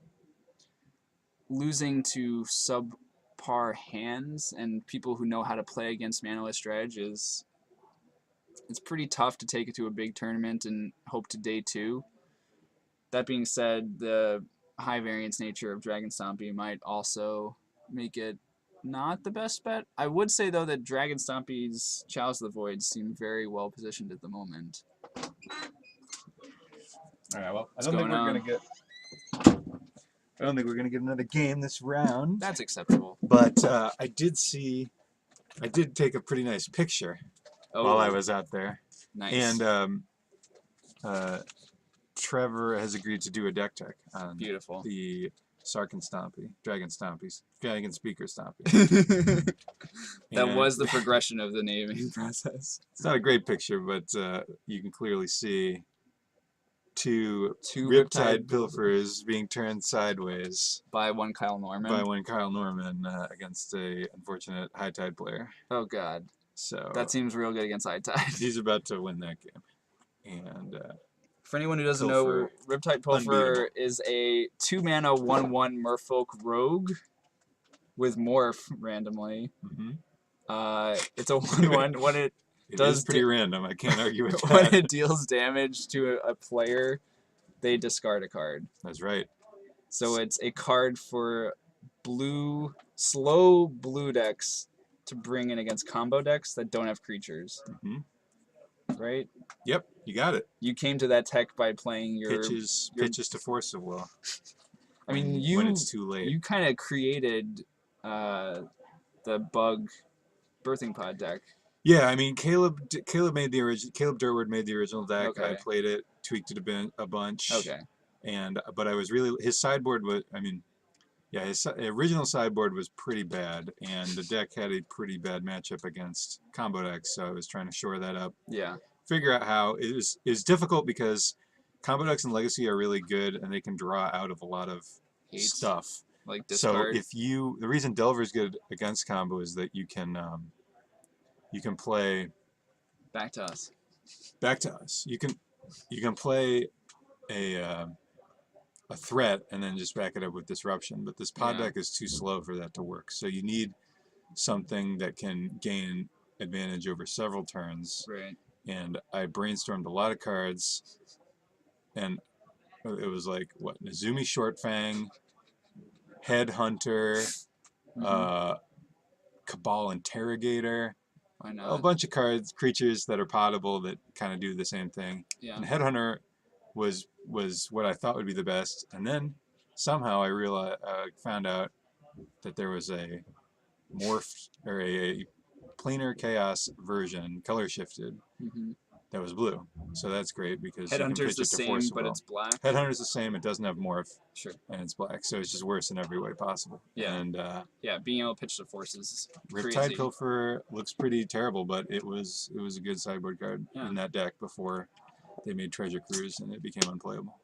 losing to subpar hands and people who know how to play against Manaless Dredge, it's pretty tough to take it to a big tournament and hope to day 2. That being said, the high variance nature of Dragon Stompy might also make it not the best bet. I would say though that Dragon Stompy's Chalice of the Void seem very well positioned at the moment. All right, well, I What's don't think going we're on? gonna get another game this round. That's acceptable. But I did take a pretty nice picture while I was out there. Nice. And Trevor has agreed to do a deck tech on Beautiful. the Sarkin Stompy, Dragonspeaker Stompy. That was the progression of the naming process. It's not a great picture, but you can clearly see two Riptide Pilfers being turned sideways by one Kyle Norman. Against a unfortunate High Tide player. Oh God. So that seems real good against High Tide. He's about to win that game. And for anyone who doesn't know, Riptide Pilfer is a 2-mana 1/1 Merfolk rogue with morph randomly. It's a 1/1 when it does pretty random. I can't argue with that. When it deals damage to a player, they discard a card. That's right. So it's a card for slow blue decks to bring in against combo decks that don't have creatures. Right? Yep, you got it. You came to that tech by playing your pitches to force of will. I mean, when it's too late. You kind of created the bug birthing pod deck. Yeah, I mean, Caleb Durward made the original deck. Okay. I played it, tweaked it a bunch. Okay. But I was really, his sideboard was, his original sideboard was pretty bad, and the deck had a pretty bad matchup against combo decks, so I was trying to shore that up. Yeah. Figure out how. It was difficult because combo decks and Legacy are really good, and they can draw out of a lot of stuff. Like discard. So the reason Delver's good against combo is that you can play back to us. You can play a threat and then just back it up with disruption, but this pod deck is too slow for that to work. So you need something that can gain advantage over several turns. Right. And I brainstormed a lot of cards, and it was like Nezumi Shortfang, Headhunter, Cabal Interrogator. Why not? A bunch of creatures that are potable that kind of do the same thing. Yeah. And Headhunter was what I thought would be the best, and then somehow I found out that there was a morphed or a planar chaos version, color shifted, that was blue. So that's great because Headhunter's the same, but it's black. Headhunter's the same. It doesn't have morph. Sure. And it's black, so it's just worse in every way possible. Yeah. And being able to pitch the forces. Riptide Pilfer looks pretty terrible, but it was a good sideboard card in that deck before they made Treasure Cruise and it became unplayable.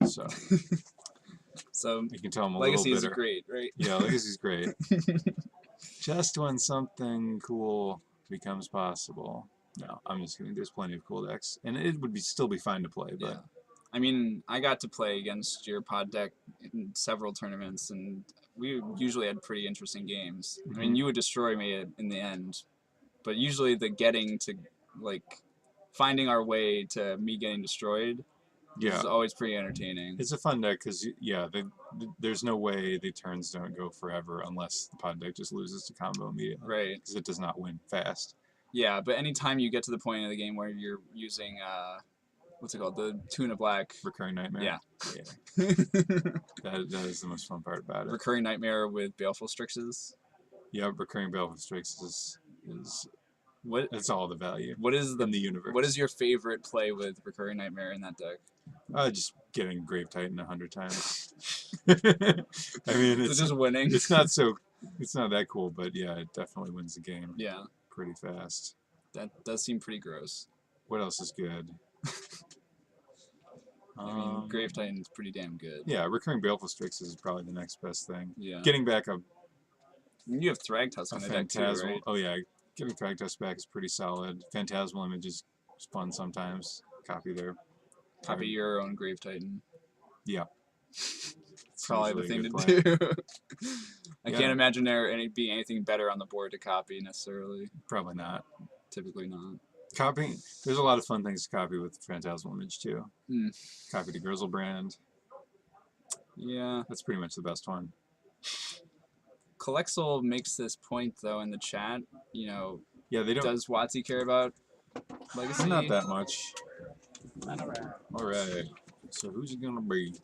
So So you can tell I'm a Legacy little is bitter. great, right? Yeah, Legacy's great. Just when something cool becomes possible. No, I'm just kidding. There's plenty of cool decks, and it would still be fine to play. But Yeah. I mean, I got to play against your pod deck in several tournaments, and we usually had pretty interesting games. I mean, you would destroy me in the end, but usually the getting to, like, finding our way to me getting destroyed is always pretty entertaining. It's a fun deck because, yeah, there's no way the turns don't go forever unless the pod deck just loses to combo immediately. Right. Because it does not win fast. Yeah, but anytime you get to the point of the game where you're using, what's it called? The Tuna Black. Recurring Nightmare. Yeah. That is the most fun part about it. Recurring Nightmare with Baleful Strixes. Yeah, Recurring Baleful Strixes is what? It's all the value. What is in the universe? What is your favorite play with Recurring Nightmare in that deck? Just getting Grave Titan 100 times. I mean, it's just winning. It's not that cool, but yeah, it definitely wins the game. Yeah. Pretty fast. That does seem pretty gross. What else is good? I mean, Grave Titan is pretty damn good. Yeah, Recurring Baleful Strixes is probably the next best thing. Yeah. Getting back a you have Thragtusk on the deck too, right? Oh yeah, getting Thragtusk back is pretty solid. Phantasmal Image is fun sometimes. Copy there. Copy your own Grave Titan. Yeah. It's probably the thing to do. I can't imagine there being anything better on the board to copy necessarily. Probably not. Typically not. Copying, there's a lot of fun things to copy with Phantasmal Image too. Mm. Copy the Grizzlebrand. Yeah. That's pretty much the best one. Colexel makes this point though in the chat. You know. Yeah, they don't. Does WotC care about Legacy? Not that much. All right. So who's it gonna be?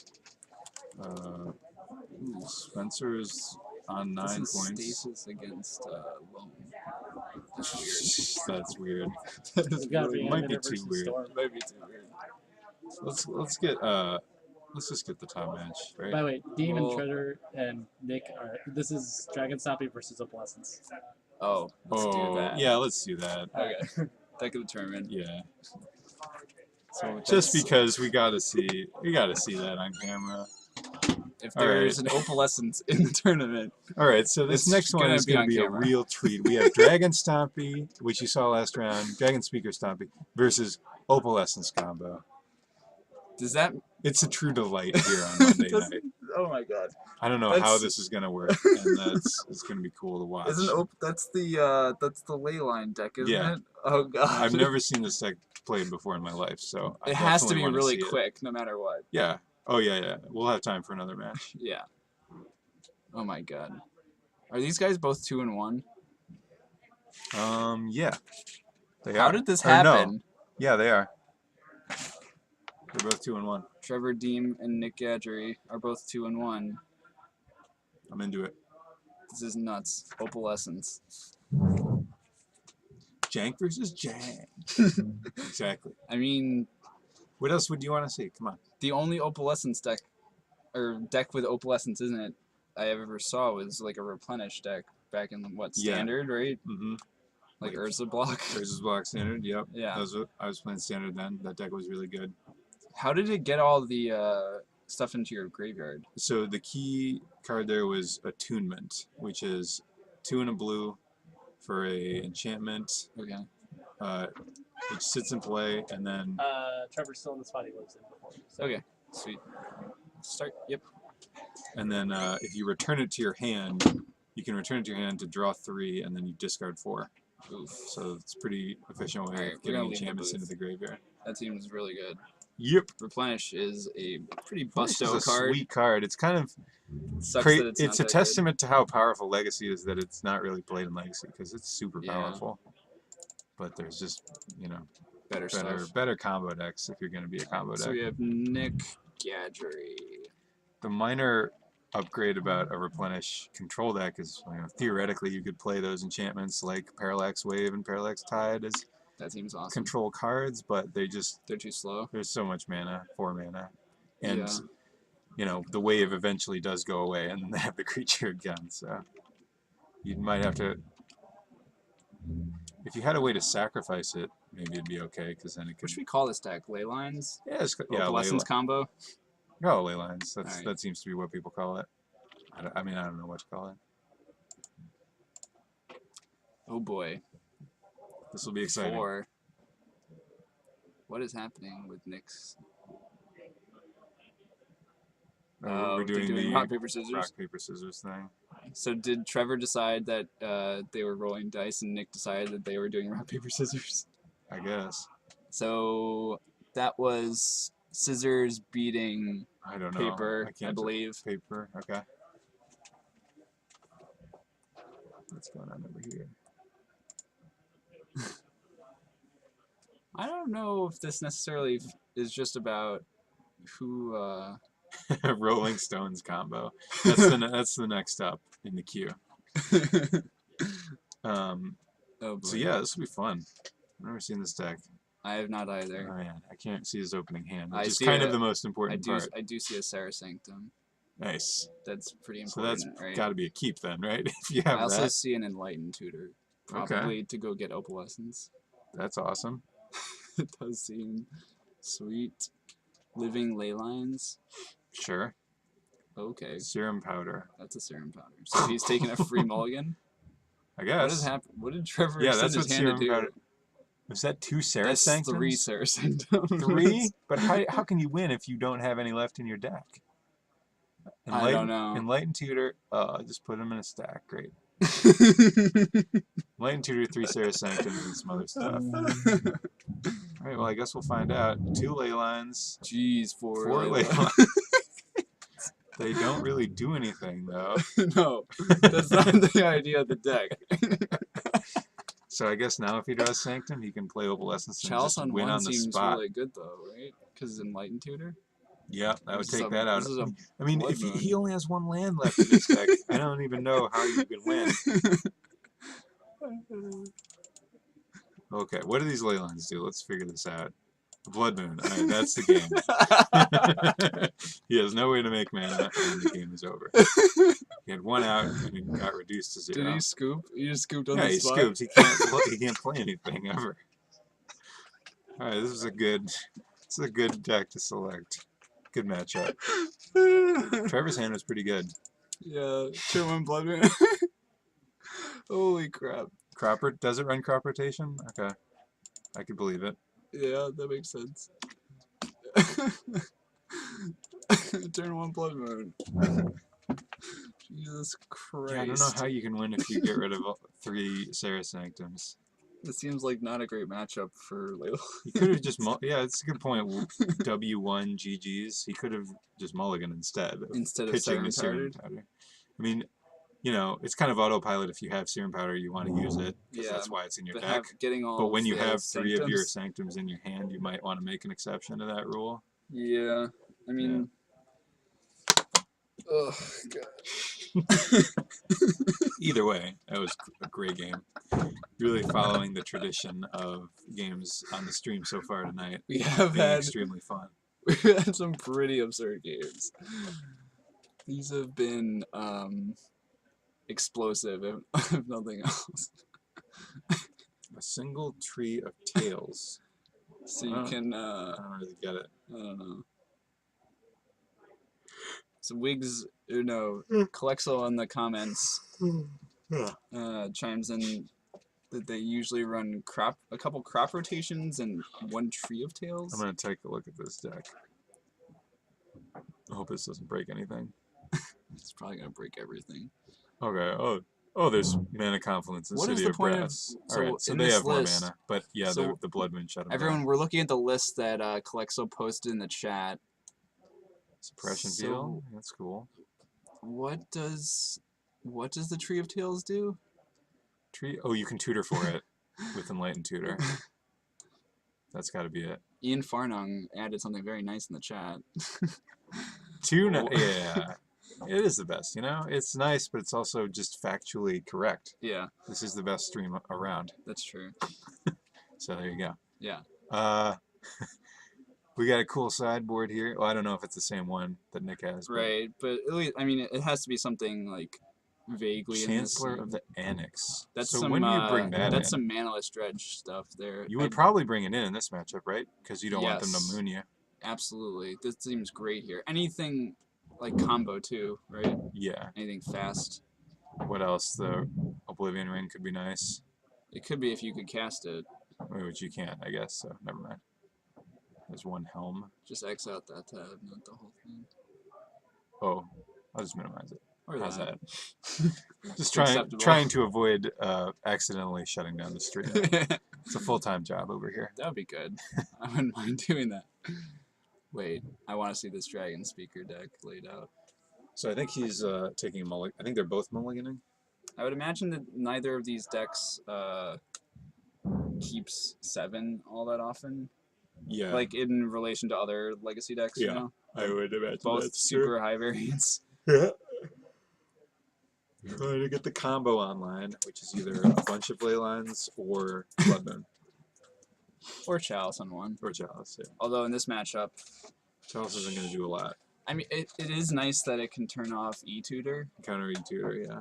Spencer's on 9 this is points. Stasis against Loam. That's weird. That's weird. Might be too weird. Might be too weird. Let's just get the top match, right? By the way, Demon Treasure and Nick are. This is Dragonspeaker versus Opalescence. Oh, let's do that. Yeah, let's do that. Okay. That could determine. Yeah. So Just because we gotta see that on camera. If there's an Opalescence in the tournament. All right, so this next one is going to be a real treat. We have Dragon Stompy, which you saw last round, Dragonspeaker Stompy, versus Opalescence combo. Does that? It's a true delight here on Monday night. Oh my god! I don't know how this is going to work, and it's going to be cool to watch. That's the Leyline deck, isn't it? Oh god! I've never seen this deck played before in my life, so it has to be really quick, no matter what. Yeah. Oh yeah. We'll have time for another match. Yeah. Oh my god. Are these guys both 2-1? Yeah. They How are. did this Or no. happen? Yeah, they are. They're both 2-1. Trevor Deem and Nick Gadgery are both 2-1. I'm into it. This is nuts. Opalescence. Jank versus Jank. Exactly. I mean, what else would you want to see? Come on. The only Opalescence deck, or deck with Opalescence, isn't it? I ever saw was like a Replenish deck back in Standard, right? Mm-hmm. Like Urza Block. Urza Block Standard. Yep. Yeah. I was playing Standard then. That deck was really good. How did it get all the stuff into your graveyard? So the key card there was Attunement, which is 2 and a blue for a enchantment. Okay. Which sits in play, and then... Trevor's still in the spot he lives in before. So. Okay, sweet. Start, yep. And then if you return it to your hand, you can return it to your hand to draw 3, and then you discard 4. Oof. So it's a pretty efficient way of getting enchantments into the graveyard. That seems really good. Yep. Replenish is a pretty Busto card. It's a sweet card. It's kind of... It's a testament to how powerful Legacy is that it's not really played in Legacy, because it's super powerful. But there's just, better combo decks if you're going to be a combo deck. So we have Nick Gadgery. The minor upgrade about a Replenish control deck is, theoretically you could play those enchantments like Parallax Wave and Parallax Tide as that seems awesome. Control cards, but they're too slow. There's so much mana, 4 mana. And, the wave eventually does go away, and then they have the creature again, so you might have to... If you had a way to sacrifice it maybe it'd be okay because then it could. What should we call this deck? Leylines? Yeah, yeah, Lessons combo. Oh, Leylines. Right. That seems to be what people call it. I mean, I don't know what to call it. Oh boy. This will be exciting. What is happening with Nick's? We're doing the rock paper scissors. Rock paper scissors thing. So did Trevor decide that they were rolling dice, and Nick decided that they were doing rock paper scissors? I guess. So that was scissors beating I don't know. paper, I believe. Paper. Okay. What's going on over here? I don't know if this necessarily is just about who. Rolling Stones combo. That's the next up in the queue. Oh boy. So yeah, this will be fun. I've never seen this deck. I have not either. Oh man, I can't see his opening hand, I which is see kind a- of the most important part. I do see a Sarah Sanctum. Nice. That's pretty So important, that's right? got to be a keep then, right? If you have I also that, see an Enlightened Tutor, probably to go get opalescence. that's awesome. It does seem sweet. Living Leylines. Sure. Okay, Serum powder. that's a serum powder. So he's taking a free mulligan. I What guess. has happened? What did Trevor Yeah, send that's his what hand to serum do? powder. Was that 2 Sarah That's Sanctums? 3 Sarah Sanctums. 3? But how can you win if you don't have any left in your deck? I don't know. Enlightened Tutor. Just put them in a stack. Great. Enlightened Tutor, 3 Sarah Sanctums, and some other stuff. All right. Well, I guess we'll find out. 2 Leylines. Jeez, 4 4 Leylines. They don't really do anything though. No, that's not the idea of the deck. So I guess now if he draws Sanctum, he can play Opalescence and Chalice just on win 1 on the seems spot. really good though, right? Because Enlightened Tutor. Yeah, I would This is take a- that out. this is a I mean, blood if moon. he only has 1 land left in his deck, I don't even know how you can win. Okay, what do these Leylines do? Let's figure this out. Blood Moon. All right, that's the game. He has no way to make mana, and the game is over. He had 1 out, and he got reduced to 0. Did he scoop? He just scooped on Yeah, the he spot. scoops. He can't play anything ever. All right, this is a good deck to select. Good matchup. Trevor's hand was pretty good. Yeah, Sherman Blood Moon. Holy crap. Cropper, does it run crop rotation? Okay, I could believe it. Yeah, that makes sense. Turn 1 Blood Moon. Jesus Christ. Yeah, I don't know how you can win if you get rid of 3 Sarah Sanctums. This seems like not a great matchup for Layla. He could have just yeah, it's a good point. W1GGs. He could have just mulligan instead of Instead of pitching the serum serum powder. I mean, you know, it's kind of autopilot. If you have serum powder, you want to use it because Yeah, that's why it's in your But deck. getting all But when you the have 3 of your sanctums- Sanctums in your hand, you might want to make an exception to that rule. Yeah, I mean... Oh, God. Either way, that was a great game. Really following the tradition of games on the stream so far tonight. We have Being had... extremely fun. We've had some pretty absurd games. These have been, explosive, if nothing else. A single tree of tails. So you Oh. can, I don't really get it. I don't know. So Wiggs, or no, Calexo in the comments chimes in that they usually run a couple crop rotations and 1 tree of tails. I'm gonna take a look at this deck. I hope this doesn't break anything. It's probably gonna break everything. Okay. Oh, there's Mana Confluence and What is City the of point of- Brass. so Alright, so in they this have more list- mana. But yeah, so the Blood Moon shut them Everyone, down. we're looking at the list that Calexo posted in the chat. Suppression so- Field? That's cool. What does the Tree of Tails do? Tree? Oh, you can tutor for it with Enlightened Tutor. That's gotta be it. Ian Farnung added something very nice in the chat. Yeah. It is the best, you know? It's nice, but it's also just factually correct. Yeah, This is the best stream around. that's true. So there you go. Yeah. We got a cool sideboard here. Well, I don't know if it's the same one that Nick has. But Right, but at least, I mean, it has to be something like vaguely Chancellor in of the Annex. That's so some, when do you bring that that's in? some Manaless Dredge stuff there. You would probably bring it in this matchup, right? Because you don't want them to Yes. moon you. Absolutely. This seems great here. Anything like combo too, right? Yeah. Anything fast. What else? The Oblivion Ring could be nice. It could be if you could cast it. Which you can't, I guess, so never mind. There's one helm. Just X out that tab, not the whole thing. Oh, I'll just minimize it. Or How's that? Just Acceptable. trying to avoid accidentally shutting down the stream. It's a full-time job over here. That would be good. I wouldn't mind doing that. Wait, I want to see this Dragonspeaker deck laid out. So I think he's taking mulligan. I think they're both mulliganing. I would imagine that neither of these decks keeps 7 all that often. Yeah. Like in relation to other legacy decks, you Yeah. know? I would imagine Both that's super high variants. Yeah. Trying to get the combo online, which is either a bunch of Leylines or Blood Moon. Or Chalice on one. Or Chalice, yeah. Although in this matchup, Chalice isn't going to do a lot. I mean, it is nice that it can turn off E-Tutor, Counter E-Tutor, yeah.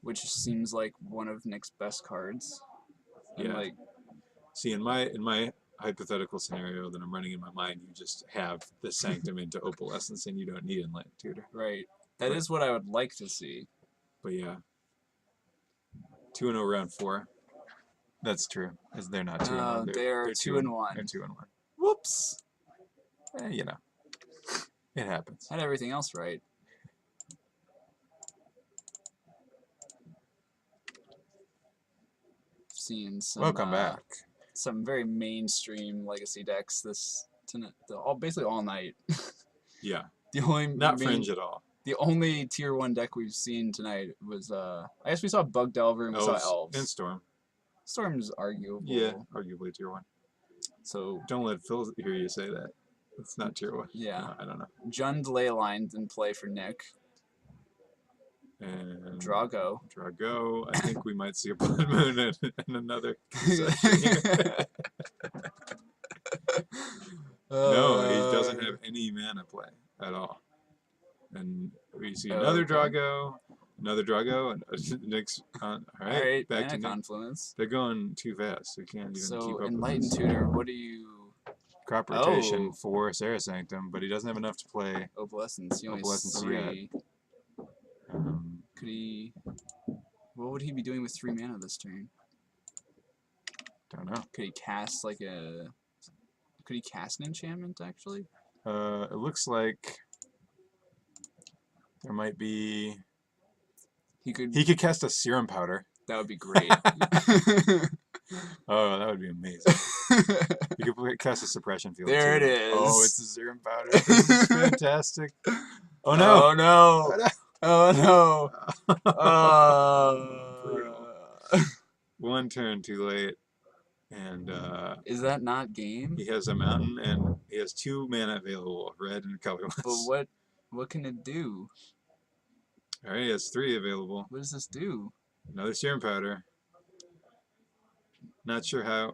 which seems like one of Nick's best cards. And Yeah. like, See, in my hypothetical scenario that I'm running in my mind, you just have the Sanctum into Opalescence and you don't need Enlightened Tutor. right. That is what I would like to see. But yeah. 2-0 round 4. That's true. As they're not 2-1. They're 2-1. They're 2-1. Whoops. You know. It happens. Had everything else right. Seeing some Welcome back. some very mainstream legacy decks tonight, basically all night. Yeah. The only Not Fringe at all. The only tier 1 deck we've seen tonight was I guess we saw Bug Delver and we saw Elves. And Storm. Storm's arguable. Yeah, arguably tier 1. So don't let Phil hear you say that. It's not tier 1. Yeah. No, I don't know. Jund Leylines in play for Nick. And Drago. Drago. I think we might see a Blood Moon in another session here. No, he doesn't have any mana play at all. And we see another Drago, and Nick's on. Alright, back to Nick. Confluence. They're going too fast. They can't even keep up Enlightened with this. Tutor, what do you... Crop rotation for Sarah Sanctum, but he doesn't have enough to play Opalescence. He only has 3. Could he... What would he be doing with 3 mana this turn? Don't know. Could he cast like a... Could he cast an enchantment, actually? It looks like there might be... He could cast a Serum Powder. That would be great. Oh, that would be amazing. You could cast a Suppression Field. There too. it is. Oh, it's a Serum Powder. This is fantastic. Oh no! Oh no! Oh no! One turn too late. And is that not game? He has a mountain and he has 2 mana available, red and colorless. But what can it do? Alright, he has 3 available. What does this do? Another Serum Powder. Not sure how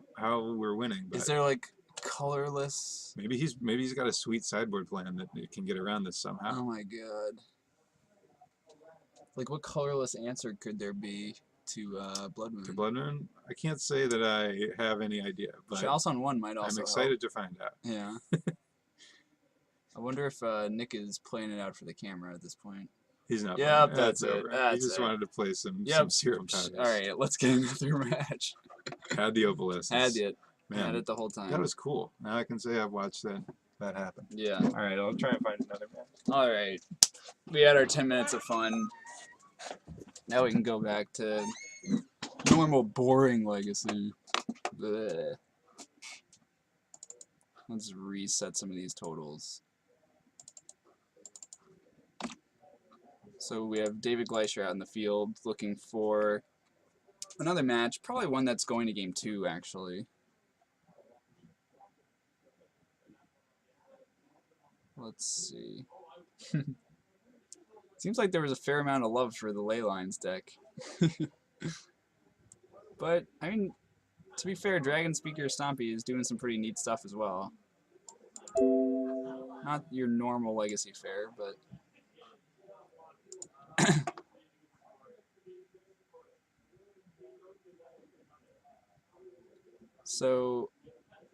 we're winning. But is there like colorless? Maybe he's got a sweet sideboard plan that it can get around this somehow. Oh my god! Like what colorless answer could there be to Blood Moon? To Blood Moon? I can't say that I have any idea. But Chalice on 1 might also. I'm excited to find out. Yeah. I wonder if Nick is playing it out for the camera at this point. He's not. Yep, playing. that's it. Over. That's he just wanted to play some Serum Powders. All right, let's get into the match. Had the Opalescence. Had it. Man, had it the whole time. That was cool. Now I can say I've watched that happen. Yeah. All right, I'll try and find another match. All right. We had our 10 minutes of fun. Now we can go back to normal, boring Legacy. Blech. Let's reset some of these totals. So we have David Gleicher out in the field looking for another match, probably one that's going to game 2, actually. Let's see. Seems like there was a fair amount of love for the Leylines deck. But, I mean, to be fair, Dragonspeaker Stompy is doing some pretty neat stuff as well. Not your normal Legacy fare, but... So,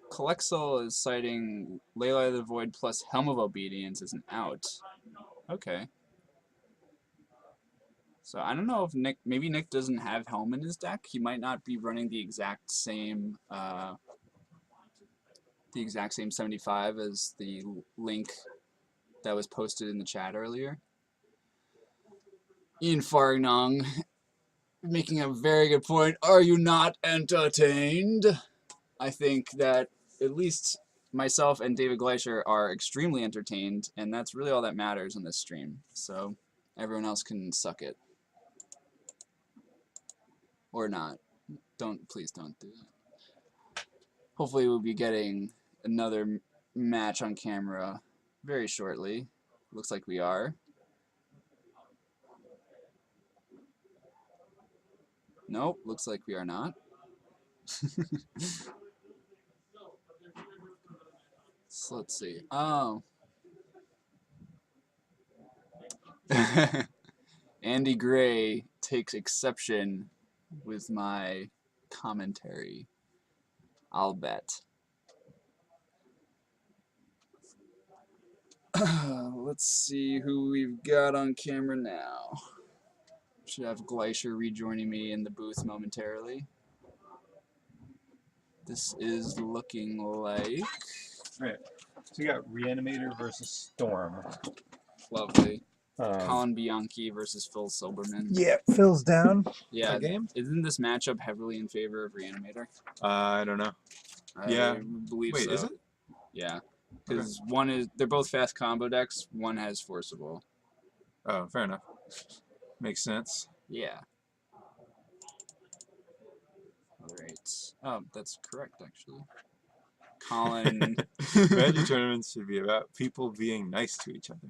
Colexol is citing Leyline of the Void plus Helm of Obedience as an out. Okay. So I don't know if maybe Nick doesn't have Helm in his deck. He might not be running the exact same 75 as the link that was posted in the chat earlier. Ian Fargnong making a very good point. Are you not entertained? I think that at least myself and David Gleicher are extremely entertained, and that's really all that matters in this stream. So everyone else can suck it. Or not. Please don't do that. Hopefully we'll be getting another match on camera very shortly. Looks like we are. Nope, looks like we are not. So let's see. Oh. Andy Gray takes exception with my commentary. I'll bet. Let's see who we've got on camera now. Should have Gleicher rejoining me in the booth momentarily. This is looking like... Right. So you got Reanimator versus Storm. Lovely. Colin Bianchi versus Phil Silberman. Yeah, Phil's down. Yeah, game. Isn't this matchup heavily in favor of Reanimator? I don't know. I believe Wait, so. is it? Yeah, because one is they're both fast combo decks. One has forcible. Oh, fair enough. Makes sense. Yeah. All right. Oh, that's correct actually. Colin. Magic tournaments should be about people being nice to each other.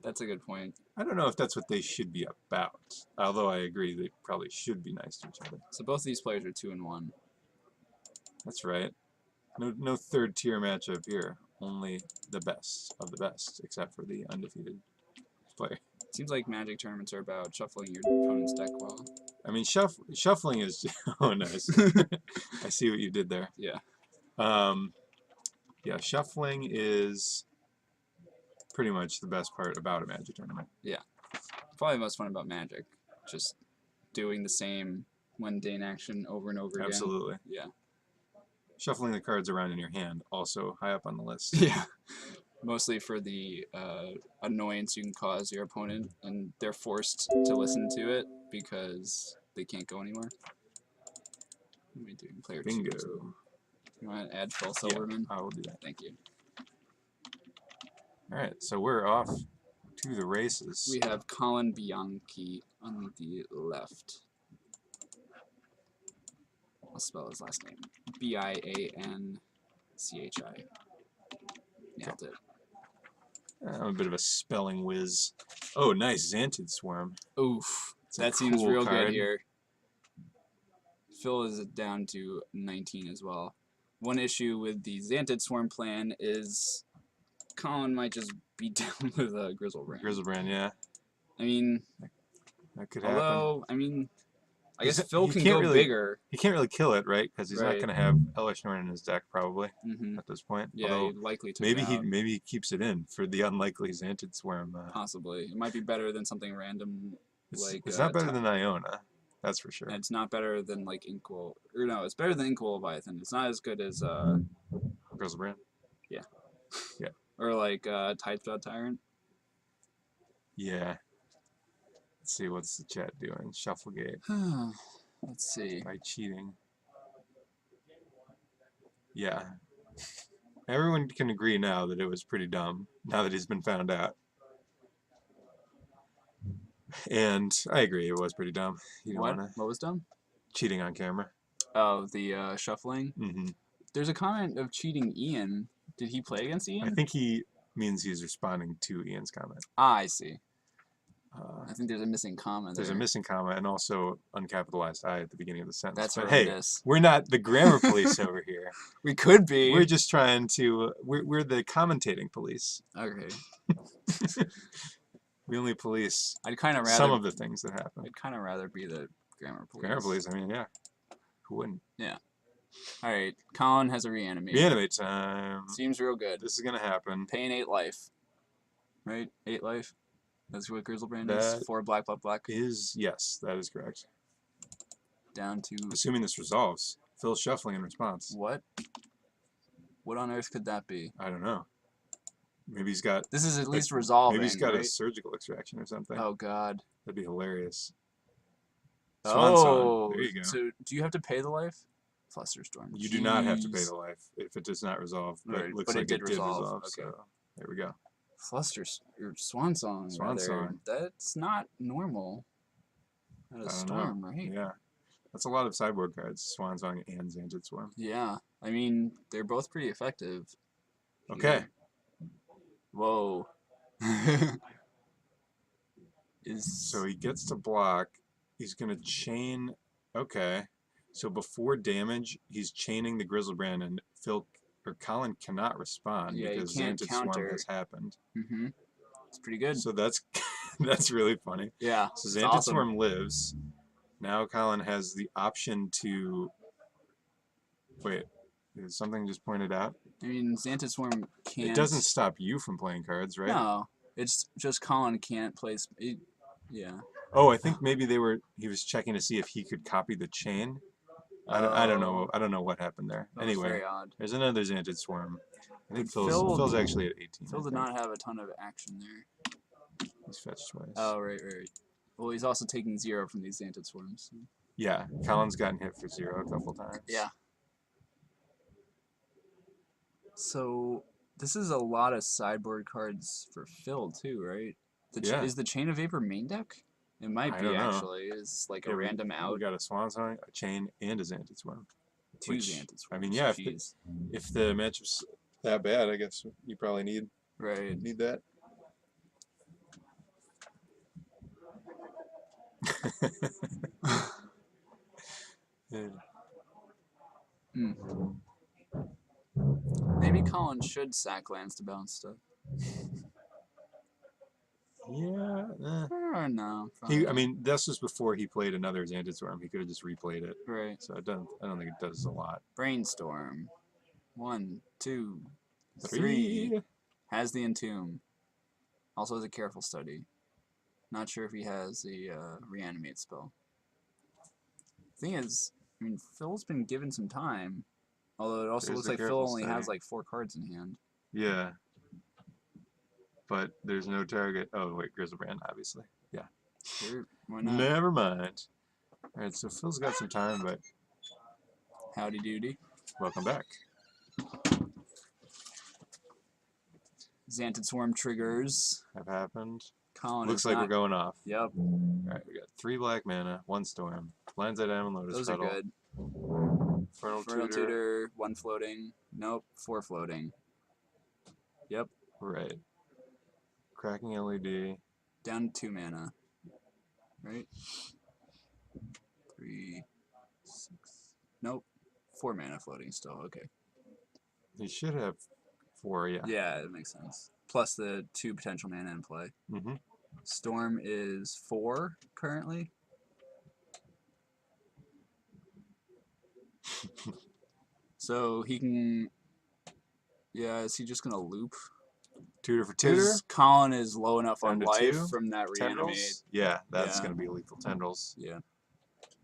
That's a good point. I don't know if that's what they should be about. Although I agree they probably should be nice to each other. So both these players are 2-1. That's right. No third tier matchup here. Only the best of the best, except for the undefeated player. Seems like Magic tournaments are about shuffling your opponent's deck well. I mean, shuffling is... Oh, nice. I see what you did there. Yeah. Yeah, shuffling is pretty much the best part about a Magic tournament. Yeah. Probably the most fun about Magic. Just doing the same mundane action over and over again. Absolutely. Yeah. Shuffling the cards around in your hand, also high up on the list. Yeah. Mostly for the annoyance you can cause your opponent, and they're forced to listen to it because they can't go anymore. What are we doing? Player Bingo. 2. You want to add Phil Silverman? Yeah, I will do that. Thank you. Alright, so we're off to the races. We have Colin Bianchi on the left. I'll spell his last name. Bianchi. Nailed it. I'm a bit of a spelling whiz. Oh, nice. Xantid Swarm. Oof. It's a That seems cool real card. good here. Phil is down to 19 as well. One issue with the Xantid Swarm plan is Colin might just be down with a Grizzlebrand. Grizzlebrand, yeah. I mean, That could happen. although, I mean, I guess He's- Phil he can can't go really- bigger. He can't really kill it, right? Because he's not Right. going to have Hellish Norn in his deck, probably, Hmm at this point. Yeah, Although, he likely took maybe it out. maybe he keeps it in for the unlikely Xantid Swarm. Possibly. It might be better than something random like... it's not better than Iona, that's for sure. And it's not better than like Inkwell. Or no, it's better than Inkwell Leviathan. It's not as good as Grizzlebrand? or like Typed Tyrant. Yeah. Let's see, what's the chat doing? Shufflegate. Let's see. By cheating. Yeah. Everyone can agree now that it was pretty dumb, now that he's been found out. And I agree, it was pretty dumb. You don't What? wanna... What was done? Cheating on camera. Oh, the shuffling. Mm-hmm. There's a comment of cheating Ian. Did he play against Ian? I think he means he's responding to Ian's comment. Ah, I see. I think there's a missing comma there. There's a missing comma and also uncapitalized I at the beginning of the sentence. That's but horrendous. hey, we're not the grammar police over here. We could be. We're just trying to. We're the commentating police. Okay. We only police I'd kind of rather. some of the things that happen. I'd kind of rather be the Grammar, please. Grammar, please. I mean, yeah. Who wouldn't? Yeah. All right. Colin has a reanimate. Reanimate time. Seems real good. This is gonna happen. Paying 8 life. Right? 8 life. That's what Grizzlebrand That is. 4 black, black, black. Yes, that is correct. Down to Assuming this resolves. Phil's shuffling in response. what? What on earth could that be? I don't know. Maybe he's got. This is at least resolving. Maybe he's got right? a surgical extraction or something. Oh God. That'd be hilarious. Oh, Swan song. There you go. So do you have to pay the life? Flusterstorm. You do not have to pay Jeez. the life if it does not resolve. But Right, it looks but it like did it did resolve. resolve. Okay. So there we go. Or Swan Song. Swan rather. song. That's not normal. At a I don't storm, know. right? Yeah. That's a lot of sideboard cards. Swan Song and Xanted Swarm. Yeah. I mean, they're both pretty effective. Okay. Whoa. Is So he gets to block. He's gonna chain. Okay. So before damage, he's chaining the Grizzlebrand, and Phil or Colin cannot respond Yeah, he because can't Xanted Swarm counter. has happened. Mm-hmm. It's pretty good. So that's that's really funny. Yeah. So it's Xanted awesome. Swarm lives. Now Colin has the option to. Wait, is something just pointed out? I mean, Xanted Swarm can't. It doesn't stop you from playing cards, right? No, it's just Colin can't play. Yeah. Oh, I think maybe he was checking to see if he could copy the chain. I don't know. I don't know what happened there. That was Anyway, very odd. there's another Xanted Swarm. I think But Phil's actually at 18. Phil I did think. not have a ton of action there. He's fetched twice. Oh, right. Well, he's also taking 0 from these Xanted Swarms. So. Yeah, Colin's gotten hit for 0 a couple times. Yeah. So this is a lot of sideboard cards for Phil too, right? Yeah. Is the Chain of Vapor main deck? It might I be don't know. actually. It's like Yeah, a random We out. got a Swan Song, a Chain, and a Xanted Swarm. 2 which, Xanted Swarms. I mean, yeah, Jeez. if the matchup's that bad, I guess you probably need Right. that. Yeah. Maybe Colin should sack lands to bounce stuff. Yeah. Or no. I probably mean, this was before he played another Xanted Swarm. He could have just replayed it. not. Right. So I don't think it does a lot. Brainstorm. 1, 2, 3. Has the Entomb. Also has a Careful Study. Not sure if he has the Reanimate spell. Thing is, I mean, Phil's been given some time. Although it also There's looks the like Phil Careful only Study. has like 4 cards in hand. Yeah. But there's no target. Oh, wait, Grizzlebrand, obviously. Yeah. Sure, why not? Never mind. Alright, so Phil's got some time, but Howdy doody. welcome back. Xanted Swarm triggers. Have happened. Colin Looks is like not... we're going off. Yep, Alright, we got 3 black mana, 1 storm. Blindside Diamond Lotus those are Petal. good. Infernal Fertile Tutor. Tutor, 1 floating. Nope, 4 floating. Yep, Right. Cracking LED. down to 2 mana. Right? 3, 6. Nope, 4 mana floating still. Okay. He should have 4, yeah. Yeah, that makes sense. Plus the 2 potential mana in play. Mm-hmm. Storm is 4 currently. So he can. Yeah, is he just gonna loop? Tutor for Tutor. Because Colin is low enough on Down to life 2. from that reanimate. Tendrils. Yeah, that's Yeah. going to be lethal tendrils. Yeah.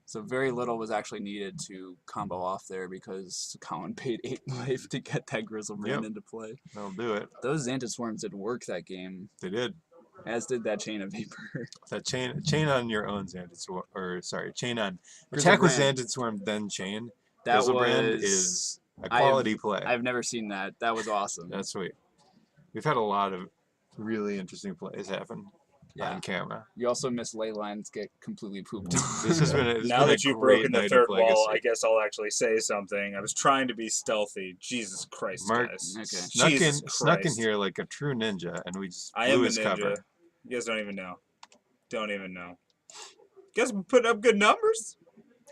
So very little was actually needed to combo off there because Colin paid 8 life to get that Grizzlebrand Yep. into play. That'll do it. Those Xanted Swarms did work that game, They did. as did that Chain of Vapor. That chain on your own Xanted Swarm, or sorry, chain on attack with Grizzlebrand. Xanted Swarm, then chain. That Grizzlebrand was is a quality play. I've never seen that. That was awesome. That's sweet. We've had a lot of really interesting plays happen Yeah. on camera. You also missed Leylines get completely pooped. This has been a, Now that you've broken the third wall, legacy. I guess I'll actually say something. I was trying to be stealthy. Jesus Christ, Mark guys. Okay. snuck Jesus in Christ. here like a true ninja, and we just I blew am a his ninja. cover. You guys don't even know. Don't even know. You guys been putting up good numbers?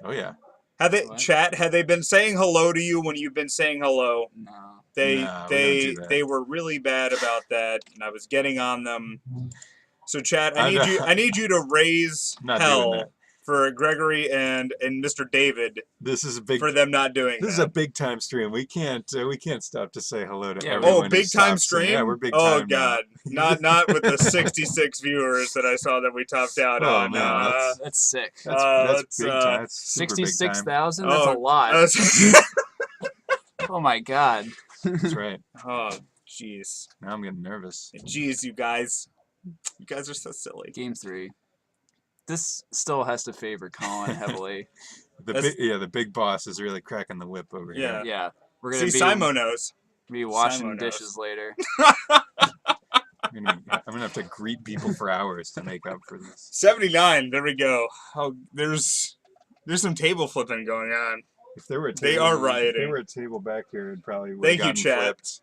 Oh yeah. Have they, What? chat? Have they been saying hello to you when you've been saying hello? No. They No, we don't they do that. they were really bad about that, and I was getting on them. So, chat, I I'm need not- you. I need you to raise I'm not doing hell that. for Gregory and Mr. David This is a big. for them not doing This is that. a big time stream. We can't stop to say hello to Yeah, everyone. Oh, big who time stops in. stream? Yeah, we're big Oh time. God, not with the 66 viewers that I saw that we topped out Oh, on. man, That's sick. That's big time. That's super big time. 66,000. That's a lot. Oh my god. That's right. Oh, jeez. Now I'm getting nervous. Jeez, you guys. You guys are so silly. Game 3. This still has to favor Colin heavily. The big boss is really cracking the whip over Yeah. here. Yeah. We're gonna Simo knows. be washing Simo knows. dishes later. I'm gonna have to greet people for hours to make up for this. 79. There we go. Oh, there's some table flipping going on. If there were a They table, are If rioting. there were a table back here, it probably would Thank have you, gotten chat. flipped.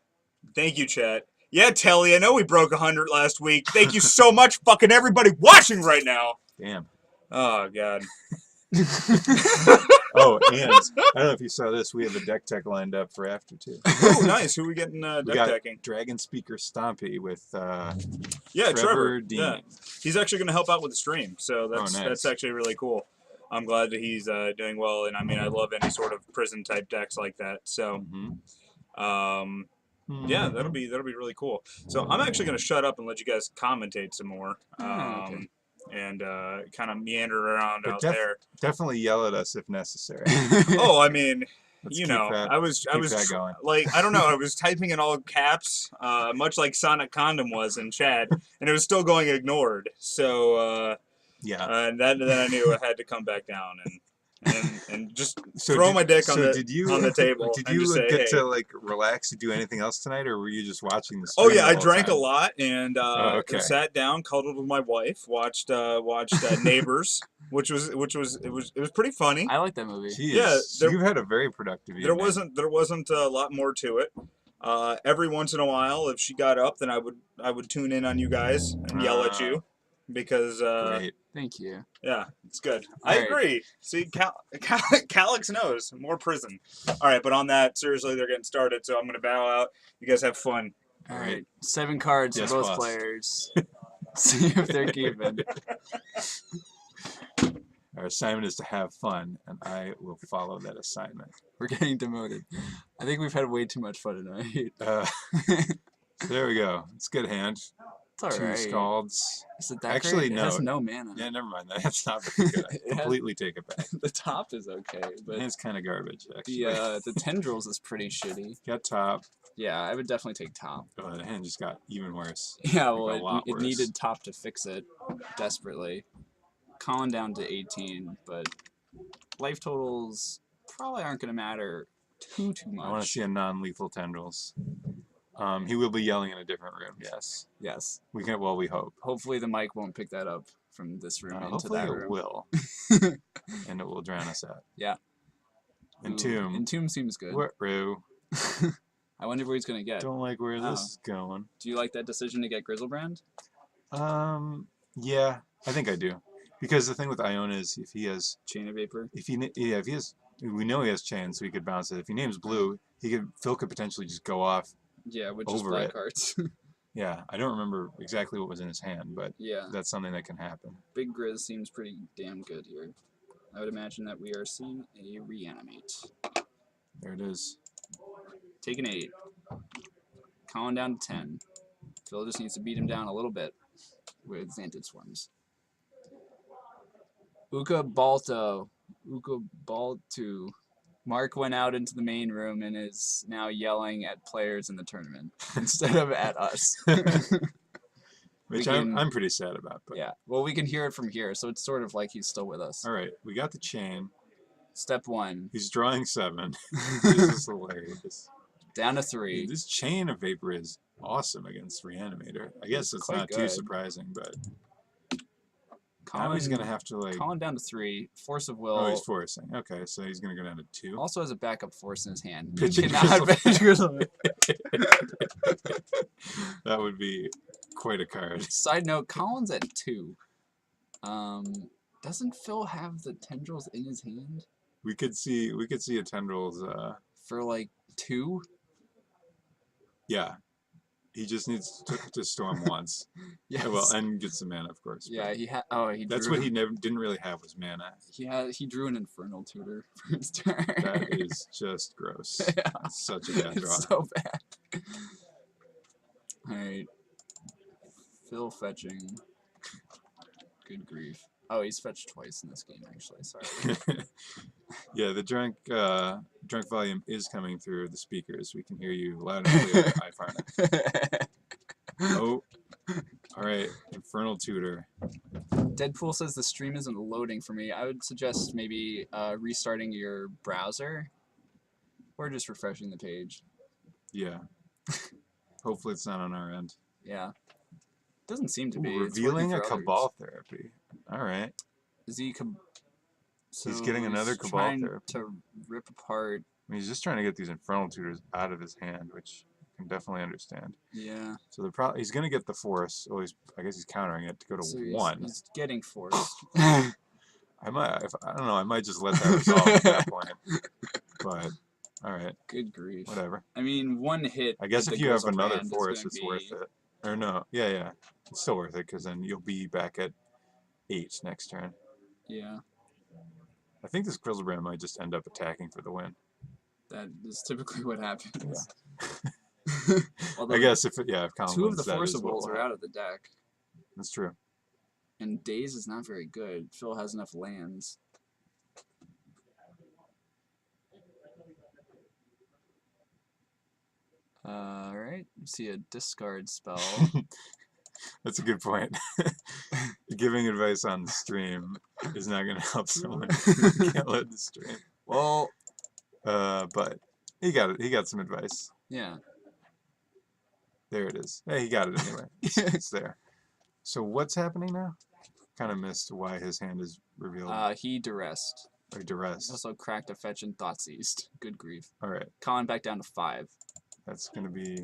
Thank you, chat. Yeah, Telly, I know we broke 100 last week. Thank you so much, fucking everybody watching right now. Damn. Oh, God. Oh, and I don't know if you saw this. We have a deck tech lined up for after too. Oh, nice. Who we getting We deck got decking? Dragonspeaker Stompy with Yeah, Trevor. Dean. Yeah. He's actually going to help out with the stream, so nice. that's actually really cool. I'm glad that he's doing well, and I mean, I love any sort of prison type decks like that. So, yeah, that'll be really cool. So I'm actually going to shut up and let you guys commentate some more, Okay. and kind of meander around But out there. Definitely yell at us if necessary. Oh, I mean, Let's you keep know, that- I was that going. like, I don't know, I was typing in all caps, much like Sonic Condom was in chat, and it was still going ignored. So, Yeah. and then I knew I had to come back down and just So throw did- my dick on so the did you- on the table. Did and you just say, get hey. to like relax to do anything else tonight, or were you just watching the Oh stream? yeah, the I whole drank a time? lot and okay. sat down, cuddled with my wife, watched Neighbors, which was pretty funny. I like that movie. Jeez, Yeah, so you've had a very productive evening. There wasn't a lot more to it. Every once in a while, if she got up, then I would tune in on you guys and yell at you because Great. Thank you. yeah, it's good. I Alright. agree. See, Calix knows more prison. All right, but on that, seriously, they're getting started, so I'm gonna bow out. You guys have fun. All right. 7 cards Yes, for both boss. players. See if they're keeping. Our assignment is to have fun, and I will follow that assignment. We're getting demoted. I think we've had way too much fun tonight. So there we go. It's a good hand. It's all Two right. Scalds. Is it that Actually, great? It has no. no mana. Yeah, never mind. That's not very good. I It has- completely take it back. The top is okay, but It's kind of garbage, actually. the tendrils is pretty shitty. Got top. Yeah, I would definitely take top. Oh, the hand just got even worse. Yeah, Like, a well, lot it worse. needed top to fix it desperately. Colin down to 18, but life totals probably aren't going to matter too much. I want to see a non-lethal tendrils. He will be yelling in a different room. Yes. Yes. We can. Well, we hope. Hopefully the mic won't pick that up from this room into Hopefully that it room. will, and it will drown us out. Yeah. Entomb. Entomb seems good. What row? I wonder where he's going to get. Don't like where Oh. this is going. Do you like that decision to get Grizzlebrand? Yeah, I think I do, because the thing with Iona is if he has, Chain of Vapor? if he has, we know he has chain, so he could bounce it. If he names blue, Phil could potentially just go off. Yeah, which is Over black it. cards. Yeah, I don't remember exactly what was in his hand, but Yeah. that's something that can happen. Big Grizz seems pretty damn good here. I would imagine that we are seeing a reanimate. There it is. Take an 8. Colin down to 10. Phil just needs to beat him down a little bit with Xantid Swarms. Uka Balto. Mark went out into the main room and is now yelling at players in the tournament instead of at us. Which We I'm pretty sad about. But Yeah, well, we can hear it from here, so it's sort of like he's still with us. all right, we got the chain. Step 1, He's drawing 7. This is hilarious. down to 3. This chain of vapor is awesome against Reanimator. I guess it's Quite not too good. surprising, but now Colin, he's gonna have to like. Colin down to 3. Force of Will. Oh, he's forcing. Okay, so he's gonna go down to 2. Also has a backup force in his hand. He Pitching cannot pitch Grizzlebrand. That would be quite a card. Side note, Colin's at 2. Doesn't Phil have the tendrils in his hand We could see a tendrils. for like 2? Yeah, He just needs to storm once. Yes. Well, and get some mana, of course. Yeah, he had. Oh, he. That's drew, what he didn't really have was mana. He drew an Infernal Tutor for his turn. That is just gross. Yeah. That's such a bad draw. It's so bad. All right. Phil fetching. Good grief. Oh, he's fetched twice in this game, actually. Sorry. Yeah, the drunk volume is coming through the speakers. We can hear you loud and clear. I find it. Oh, all right. Infernal Tutor. Deadpool says the stream isn't loading for me. I would suggest maybe restarting your browser or just refreshing the page. Yeah. Hopefully it's not on our end. Yeah. Doesn't seem to be. Ooh, It's revealing working a for others. Cabal Therapy. All right. Is he? So He's getting another he's Cabal trying Therapy. to rip apart. I mean, he's just trying to get these Infernal Tutors out of his hand, which I can definitely understand. Yeah. So he's going to get the Force. Oh, I guess he's countering it to go to So 1. He's getting forced. I don't know. I might just let that resolve at that point. But all right, Good grief. whatever. I mean, one hit. I guess with if the you have Grizzle another Brand is Force, gonna it's be- worth it. Or no, yeah, it's still worth it because then you'll be back at 8 next turn. Yeah. I think this Grizzlebrand might just end up attacking for the win. That is typically what happens. Although I guess if Colin two of wins, the that is what Forcibles will are happen. out of the deck, That's true. and Daze is not very good. Phil has enough lands. Alright, see a discard spell. That's a good point. Giving advice on the stream is not going to help someone who can't load the stream. Well, But he got it. He got some advice. yeah. There it is. Hey, he got it anyway. It's there. So what's happening now? Kind of missed why his hand is revealed. He duressed. Or duress. Also cracked a fetch and Thoughtseized. Good grief. All right. Colin back down to 5. That's going to be...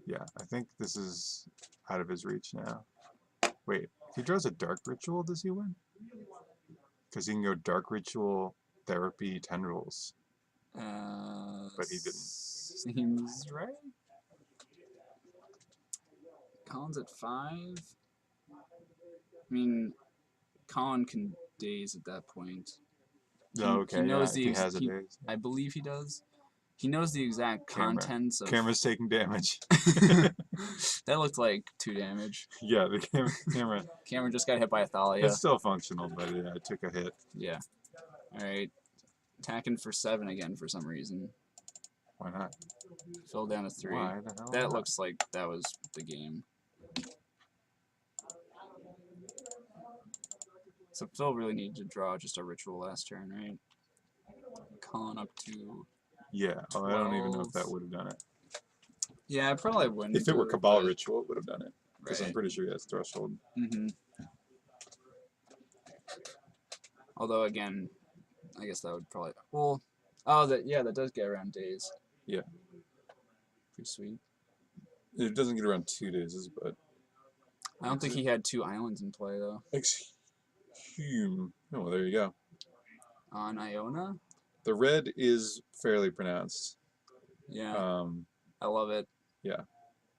Yeah, I think this is out of his reach now. Wait, if he draws a Dark Ritual, does he win? Because he can go Dark Ritual, Therapy, Tendrils. But he didn't. Seems right. Colin's at 5. I mean, Colin can daze at that point. Oh, okay, he knows yeah, the if he has a daze. I believe he does. He knows the exact contents of. Camera's taking damage. That looked like 2 damage. Yeah, the camera. Camera just got hit by a Thalia. It's still functional, but yeah, it took a hit. Yeah. Alright. Attacking for 7 again for some reason. Why not? Fell down to 3. Why the hell That not? looks like that was the game. So Phil really needed to draw just a ritual last turn, right? Calling up to... Yeah, oh, I don't even know if that 12. would have done it. Yeah, I probably wouldn't. If it were do Cabal but- Ritual, it would have done it. Because I'm Right. pretty sure he has Threshold. Mm-hmm. Although, again, I guess that would probably... Well, that does get around days. Yeah. Pretty sweet. It doesn't get around 2 days, but... I don't think he had 2 islands in play, though. Oh, there you go. On Iona? The red is fairly pronounced. Yeah. I love it. Yeah.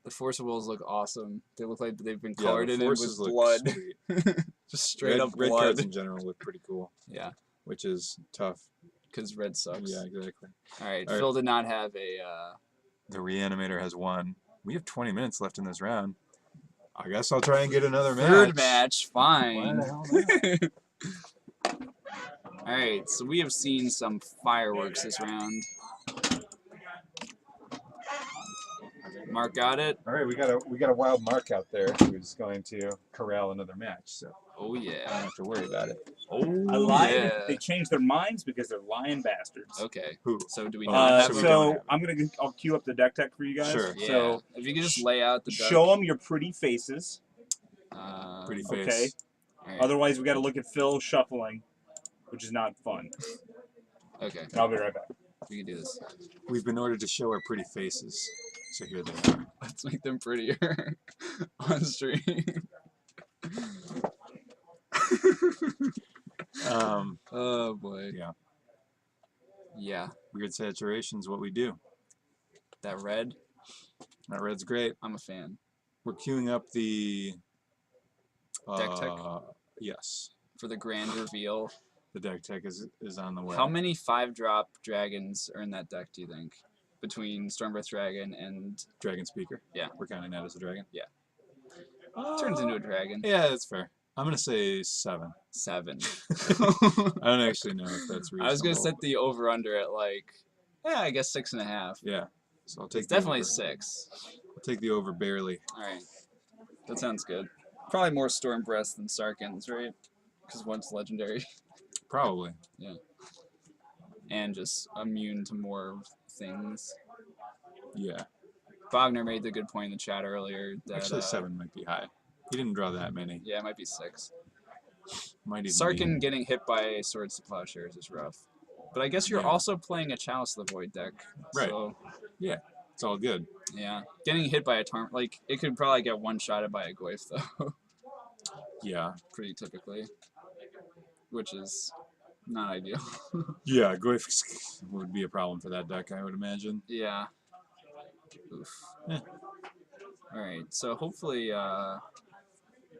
The Force of Wills look awesome. They look like they've been Yeah, colored the in it forces with look blood. sweet. Just straight up red blood. cards in general look pretty cool. Yeah, Which is tough. because red sucks. Yeah, exactly. Alright, All right. Phil did not have a... The Reanimator has won. We have 20 minutes left in this round. I guess I'll try and get another match. Third match, Why fine. the hell not? Alright, so we have seen some fireworks this round. Mark got it? All right, we got a wild Mark out there who's going to corral another match, so Oh I don't yeah. have to worry about it. Oh I lied. yeah. They changed their minds because they're lying bastards. Okay, Who? so do we Uh, not have we a... don't have it. I'll queue up the deck tech for you guys. Sure. Yeah, So if you could just lay out the show them your pretty faces. Pretty Okay. face. Okay. Alright, Otherwise, we got to look at Phil shuffling, which is not fun. okay, And I'll be right back. we can do this. We've been ordered to show our pretty faces, so here they are. Let's make them prettier on stream. Oh boy. Yeah. Yeah, Weird saturation's what we do. that red. That red's great. I'm a fan. We're queuing up the Deck tech? Yes. For the grand reveal. The deck tech is on the way. How many 5-drop dragons are in that deck, do you think? Between Stormbreath Dragon and... Dragonspeaker? Yeah. We're counting that as a dragon? Yeah. Turns into a dragon. Yeah, that's fair. I'm going to say 7. 7. I don't actually know if that's reasonable. I was going to set the over-under at like, yeah, I guess 6.5. Yeah. So I'll take It's definitely over. 6. I'll take the over barely. Alright. That sounds good. Probably more Stormbreaths than Sarkins, right? Because one's legendary. Probably. Yeah. And just immune to more things. Yeah. Wagner made the good point in the chat earlier that Actually, 7 might be high. He didn't draw that many. yeah, it might be 6. Might even Sarkin be. getting hit by Swords to Plowshares is rough. But I guess you're also playing a Chalice of the Void deck. Right. So, Yeah. It's all good. yeah. Getting hit by a Tarm, like, it could probably get one-shotted by a Goyf, though. Yeah. Pretty typically. Which is not ideal. Yeah, Goyf would be a problem for that deck, I would imagine. Yeah. Oof. Eh. Alright, so hopefully, oh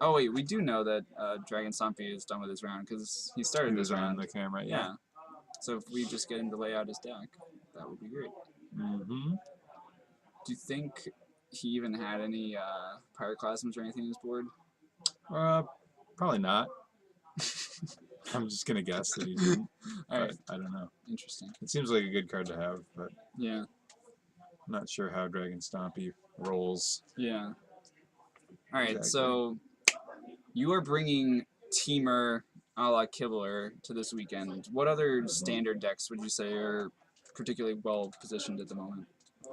wait, we do know that Dragon Stompy is done with his round, because he started He his was on round. the camera, Yeah. yeah. So if we just get him to lay out his deck, that would be great. Mm-hmm. Do you think he even had any Pyroclasms or anything on his board? Probably not. I'm just gonna guess that he didn't. Alright, But I don't know. interesting. It seems like a good card to have, but Yeah, I'm not sure how Dragon Stompy rolls. yeah. Alright, Exactly. so you are bringing Teamer a la Kibler to this weekend. What other standard decks would you say are particularly well positioned at the moment?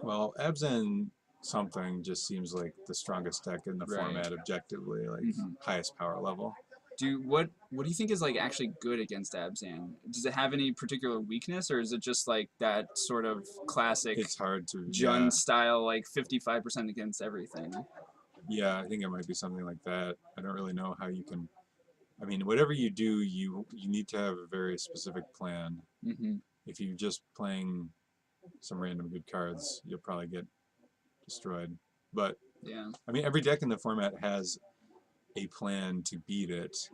Well, Abzan something just seems like the strongest deck in the Right. format objectively, like Mhm. highest power level. What do you think is like actually good against Abzan? Does it have any particular weakness, or is it just like that sort of classic It's hard to Jun style, like 55% against everything? Yeah, I think it might be something like that. I don't really know how you can. I mean, whatever you do, you need to have a very specific plan. Mm-hmm. If you're just playing some random good cards, you'll probably get destroyed. But Yeah. I mean, every deck in the format has a plan to beat it.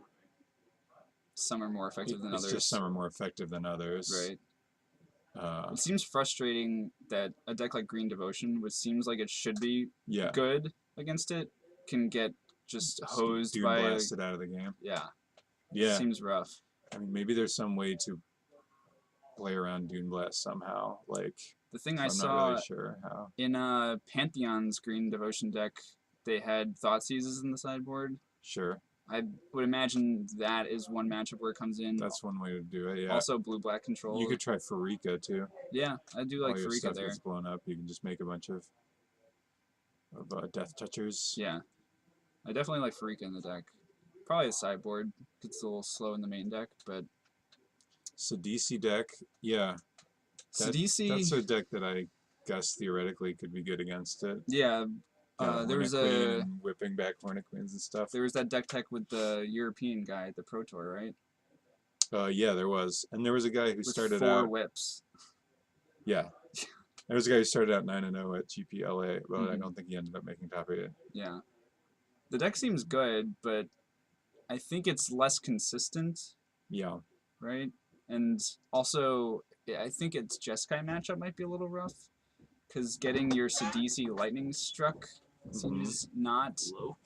Some are more effective than It's others. just some are more effective than others. Right. It seems frustrating that a deck like Green Devotion, which seems like it should be Yeah. good against it, can get just hosed Dune by blasted out of the game. yeah. Yeah. Seems rough. I mean, maybe there's some way to play around Dune Blast somehow. Like, The thing I I'm saw not really sure how. in Pantheon's Green Devotion deck, they had Thought Seizes in the sideboard. Sure. I would imagine that is one matchup where it comes in. That's one way to do it, yeah. Also blue-black control. You could try Farika, too. Yeah, I do like All your Farika stuff there. gets blown up. You can just make a bunch of Death Touchers. Yeah. I definitely like Farika in the deck. Probably a sideboard. It's a little slow in the main deck, but Sidisi deck, yeah. Sidisi, That's a deck that I guess theoretically could be good against it. yeah. There was whipping back Hornet Queens and stuff. there was that deck tech with the European guy at the Pro Tour, right? Yeah, there was. And there was a guy who With started 4 out. whips. Yeah. There was a guy who started out 9-0 at GPLA, but I Mhm. don't think he ended up making top 8. Yeah. The deck seems good, but I think it's less consistent, Yeah. right? And also, I think its Jeskai matchup might be a little rough, because getting your Sidisi lightning struck seems not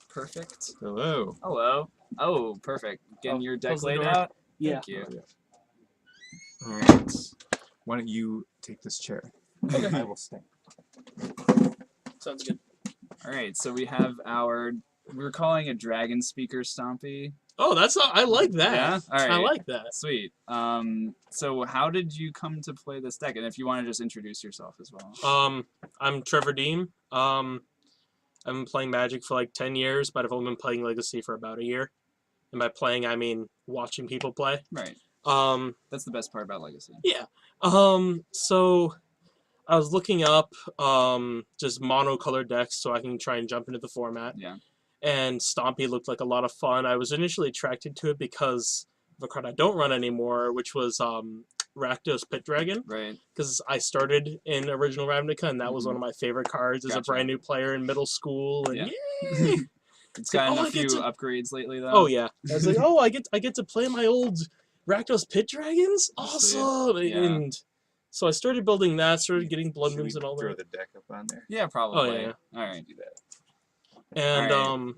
perfect. Hello. Hello. Oh, perfect. Getting Oh, your deck close the laid door. out? Yeah. Thank you. Oh, yeah. All right. Why don't you take this chair? Okay. I will stay. Sounds good. All right, so we have we're calling a Dragonspeaker Stompy. Oh, I like that. Yeah? All right. I like that. Sweet. So how did you come to play this deck? And if you want to just introduce yourself as well. I'm Trevor Deem. I've been playing Magic for like 10 years, but I've only been playing Legacy for about a year. And by playing, I mean watching people play. Right. That's the best part about Legacy. Yeah. So I was looking up just monocolored decks so I can try and jump into the format. Yeah. And Stompy looked like a lot of fun. I was initially attracted to it because of a card I don't run anymore, which was Rakdos Pit Dragon. Right. Because I started in original Ravnica, and that was one of my favorite cards as a Gotcha. brand new player in middle school. And Yeah. yay! It's like, gotten oh, a I get few to- upgrades lately, though. Oh yeah, I was like, oh, I get to play my old Rakdos Pit Dragons. Sweet. Awesome! Yeah. And so I started building that, started getting Blood Should we Moons and all throw that. the deck up on there? Yeah, probably. Oh, yeah. All right. Do that. And Alright.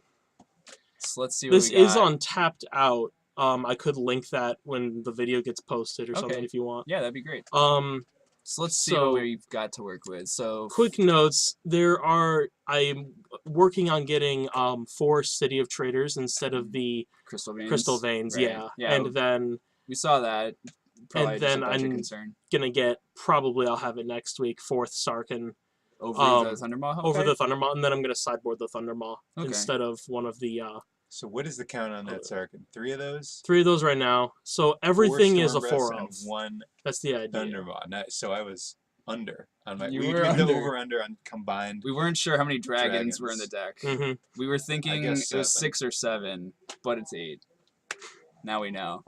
So let's see what this we got. is on Tapped Out. I could link that when the video gets posted or something Okay. if you want. Yeah, that'd be great. So let's see so- what we've got to work with. So Quick notes: I'm working on getting 4 City of Traders instead of the Crystal Veins. Crystal Veins. Right. Yeah, Yeah. and then We saw that. Probably and just then a budget I'm concern. gonna get probably I'll have it next week. 4th Sarkhan Over the Thundermaw. over the Thundermaw, and then I'm gonna sideboard the Thundermaw Okay. instead of one of the So what is the count on that Sarkhan? 3 of those? 3 of those right now. So everything is a 4 and of. 1 That's the idea. Thundermaw. Nice. So I was under on my. You We were did the under. over/under on combined. We weren't sure how many dragons were in the Dragons. deck. hmm We were thinking it guess was 7. 6 or 7, but it's 8. Now we know.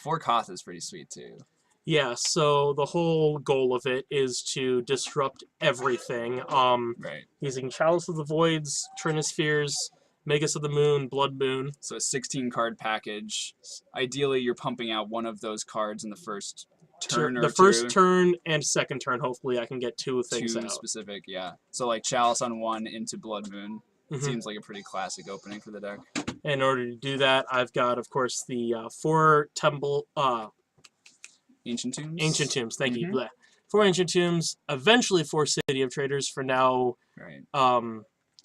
4 Koth is pretty sweet too. Yeah. So the whole goal of it is to disrupt everything. Right. Using Chalice of the Voids, Trinispheres, Magus of the Moon, Blood Moon. So a 16 card package. Ideally, you're pumping out one of those cards in the first turn or The first two. turn and second turn, hopefully, I can get 2 things Two out. specific, yeah. So like Chalice on 1 into Blood Moon. Mhm. Seems like a pretty classic opening for the deck. In order to do that, I've got, of course, the 4 Temple, Ancient Tombs? Ancient Tombs. Thank you. Mhm. Bleh. 4 Ancient Tombs. Eventually 4 City of Traders. For now, Right,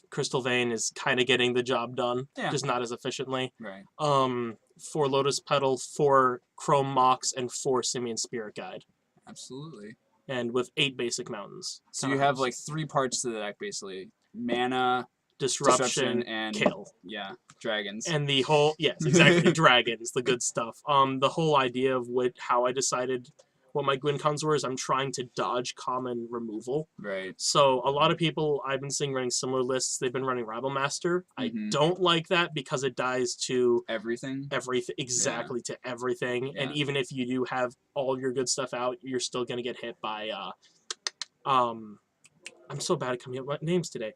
Crystal Vein is kind of getting the job done, Yeah. just not as efficiently. right. 4 Lotus Petal, 4 Chrome Mox, and 4 Simian Spirit Guide. Absolutely. And with 8 basic mountains. So you have like 3 parts to the deck, basically. Mana, Disruption, and Kill. yeah, dragons. And the whole, yes, exactly, dragons, the good stuff. The whole idea of how I decided what my Gwyn cons were is I'm trying to dodge common removal. Right. So a lot of people I've been seeing running similar lists, they've been running Rabble Master. I Mhm. don't like that because it dies to Everything. everything, exactly to everything. And Yeah. even if you do have all your good stuff out, you're still going to get hit by, I'm so bad at coming up with names today.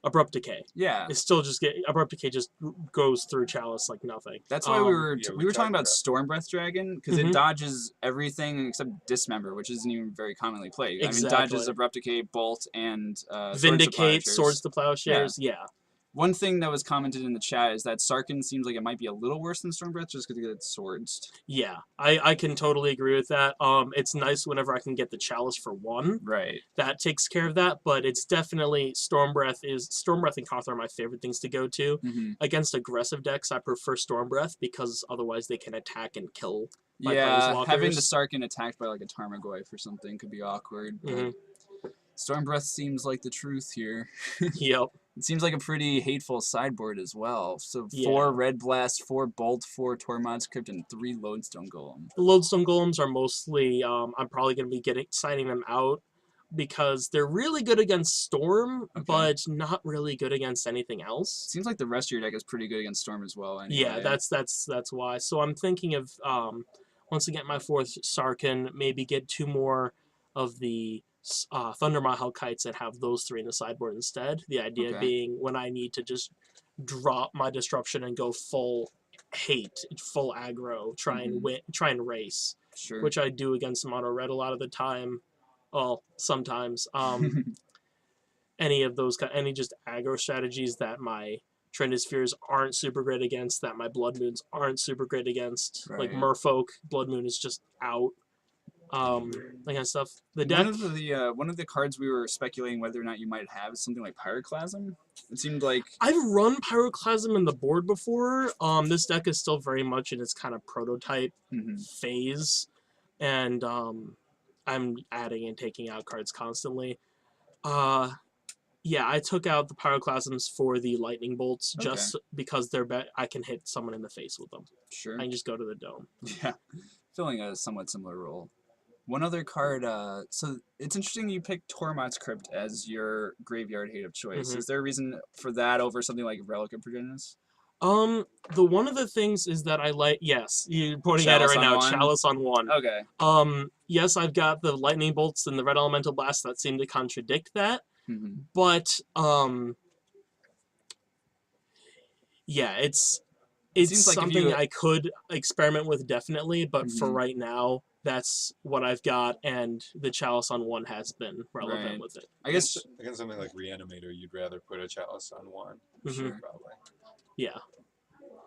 Abrupt Decay. Yeah. It's still just Abrupt Decay just goes through Chalice like nothing. That's why we were yeah, we we were talking talked about Stormbreath Dragon because Mhm. it dodges everything except Dismember, which isn't even very commonly played. I mean, Exactly. dodges Abrupt Decay, Bolt, and Vindicate, Swords Swords to Plowshares, yeah. One thing that was commented in the chat is that Sarkhan seems like it might be a little worse than Stormbreath just because it gets swords. Yeah, I can totally agree with that. It's nice whenever I can get the Chalice for 1. Right. That takes care of that, but it's definitely Stormbreath and Koth are my favorite things to go to. Mm-hmm. Against aggressive decks, I prefer Stormbreath because otherwise they can attack and kill. My Yeah, having Planeswalkers. the Sarkhan attacked by like a Tarmogoyf or something could be awkward. But Mhm. Stormbreath seems like the truth here. Yep. It seems like a pretty hateful sideboard as well. So Yeah. 4 Red Blast, 4 Bolt, 4 Tormod's Crypt, and 3 Lodestone Golem. The Lodestone Golems are mostly, I'm probably going to be signing them out because they're really good against Storm, Okay. but not really good against anything else. Seems like the rest of your deck is pretty good against Storm as well. Anyway. Yeah, that's why. So I'm thinking of once I get my 4th Sarkhan, maybe get 2 more of the Thundermaw Hellkites and have those 3 in the sideboard instead. The idea Okay. being when I need to just drop my disruption and go full hate, full aggro, try and win, try and race, Sure. which I do against mono red a lot of the time. Well, sometimes. Any of those, any just aggro strategies that my Trinispheres aren't super great against, that my Blood Moons aren't super great against. Like Right. Merfolk, Blood Moon is just out. That kind of stuff. The deck, One of the cards we were speculating whether or not you might have is something like Pyroclasm. It seemed like I've run Pyroclasm in the board before. This deck is still very much in its kind of prototype phase, and I'm adding and taking out cards constantly. Yeah, I took out the Pyroclasms for the Lightning Bolts just because I can hit someone in the face with them. sure. I can just go to the dome. Yeah, filling a somewhat similar role. One other card, so it's interesting you picked Tormod's Crypt as your graveyard hate of choice. Mhm. Is there a reason for that over something like Relic of Progenitus? The one of the things is that I like. Yes, you're pointing at it Chalice right on now. one? Chalice on one. Okay. Yes, I've got the lightning bolts and the red elemental blast that seem to contradict that. Mhm. But yeah, it's Seems like if something you- I could experiment with definitely. But for Mhm. right now, that's what I've got, and the chalice on one has been relevant Right. with it. I guess. Against something like Reanimator, you'd rather put a chalice on one. Mhm. Probably. Yeah.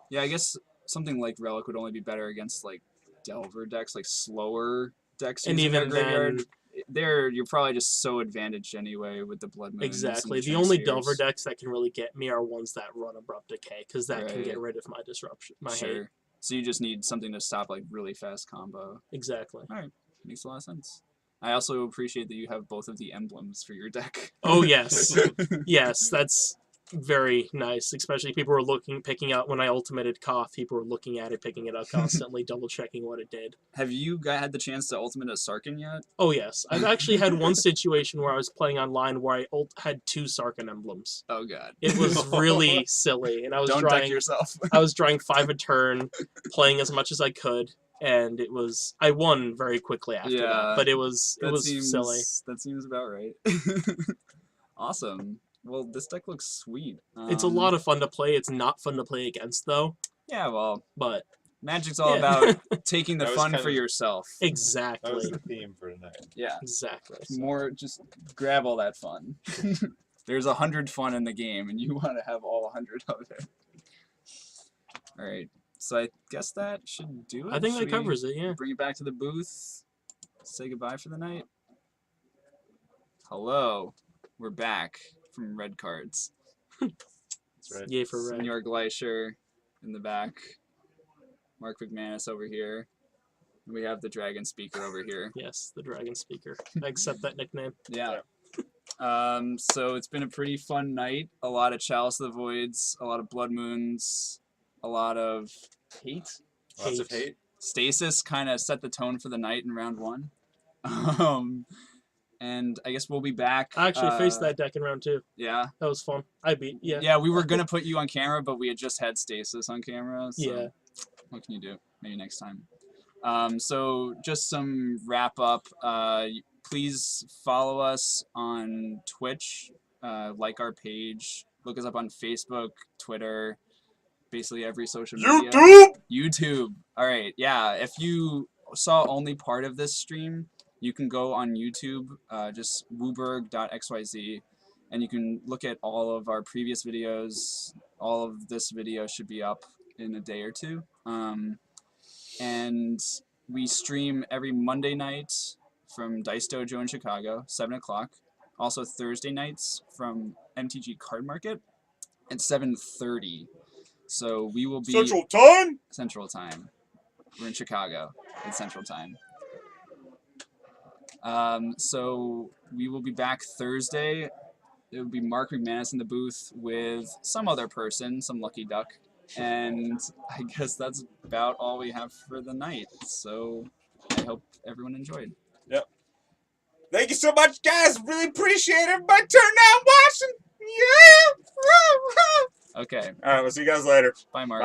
Yeah, I guess something like Relic would only be better against like Delver decks, like slower decks And using their even graveyard. then- There, you're probably just so advantaged anyway with the Blood Moons. Exactly. And The only Transfers. Delver decks that can really get me are ones that run Abrupt Decay, because that can get Right. rid of my disruption, my hate. Sure. So you just need something to stop like really fast combo. Exactly. All right, makes a lot of sense. I also appreciate that you have both of the emblems for your deck. Oh yes, yes, that's very nice. Especially people were picking out when I ultimated Koth. People were looking at it, picking it up constantly, double checking what it did. Have you had the chance to ultimate a Sarkhan yet? Oh yes, I've actually had one situation where I was playing online where I had 2 Sarkhan emblems. Oh god. It was really silly, and I was Don't drawing. deck yourself. I was drawing 5 a turn, playing as much as I could, and I won very quickly after Yeah, that. But it was silly. That seems about right. Awesome. Well, this deck looks sweet. It's a lot of fun to play. It's not fun to play against though. Yeah, well, But Magic's all yeah. about taking the That was fun kind for of- yourself. That was exactly, the theme for tonight. Yeah. exactly. More, just grab all that fun. There's 100 fun in the game, and you want to have all 100 of it. All right. So I guess that should do it. I think Should that covers it. Yeah. Bring it back to the booth. Say goodbye for the night. Hello. We're back from red cards. That's right. Yay for red. Senor Glacier in the back. Mark McManus over here. We have the Dragonspeaker over here. Yes, the Dragonspeaker. I accept that nickname. Yeah. So it's been a pretty fun night. A lot of Chalice of the Voids, a lot of Blood Moons, a lot of hate. Lots of hate. Stasis kind of set the tone for the night in round 1. And I guess we'll be back. I actually faced that deck in round 2. Yeah. That was fun. I beat. Yeah. Yeah, we were gonna put you on camera, but we had just had Stasis on camera. So Yeah. what can you do? Maybe next time. So just some wrap up. Please follow us on Twitch. Like our page. Look us up on Facebook, Twitter, basically every social media. YouTube. All right. Yeah. If you saw only part of this stream, you can go on YouTube, just WUBRGxyz, and you can look at all of our previous videos. All of this video should be up in a day or two. And we stream every Monday night from Dice Dojo in Chicago, 7 o'clock. Also Thursday nights from MTG Card Market at 7:30. So we will be Central Time. Central Time. We're in Chicago at Central Time. So we will be back Thursday. It will be Mark McManus in the booth with some other person, some lucky duck. And I guess that's about all we have for the night. So I hope everyone enjoyed. Yep. Thank you so much, guys. Really appreciate everybody turning out watching. Yeah. Okay. All right. We'll see you guys later. Bye, Mark.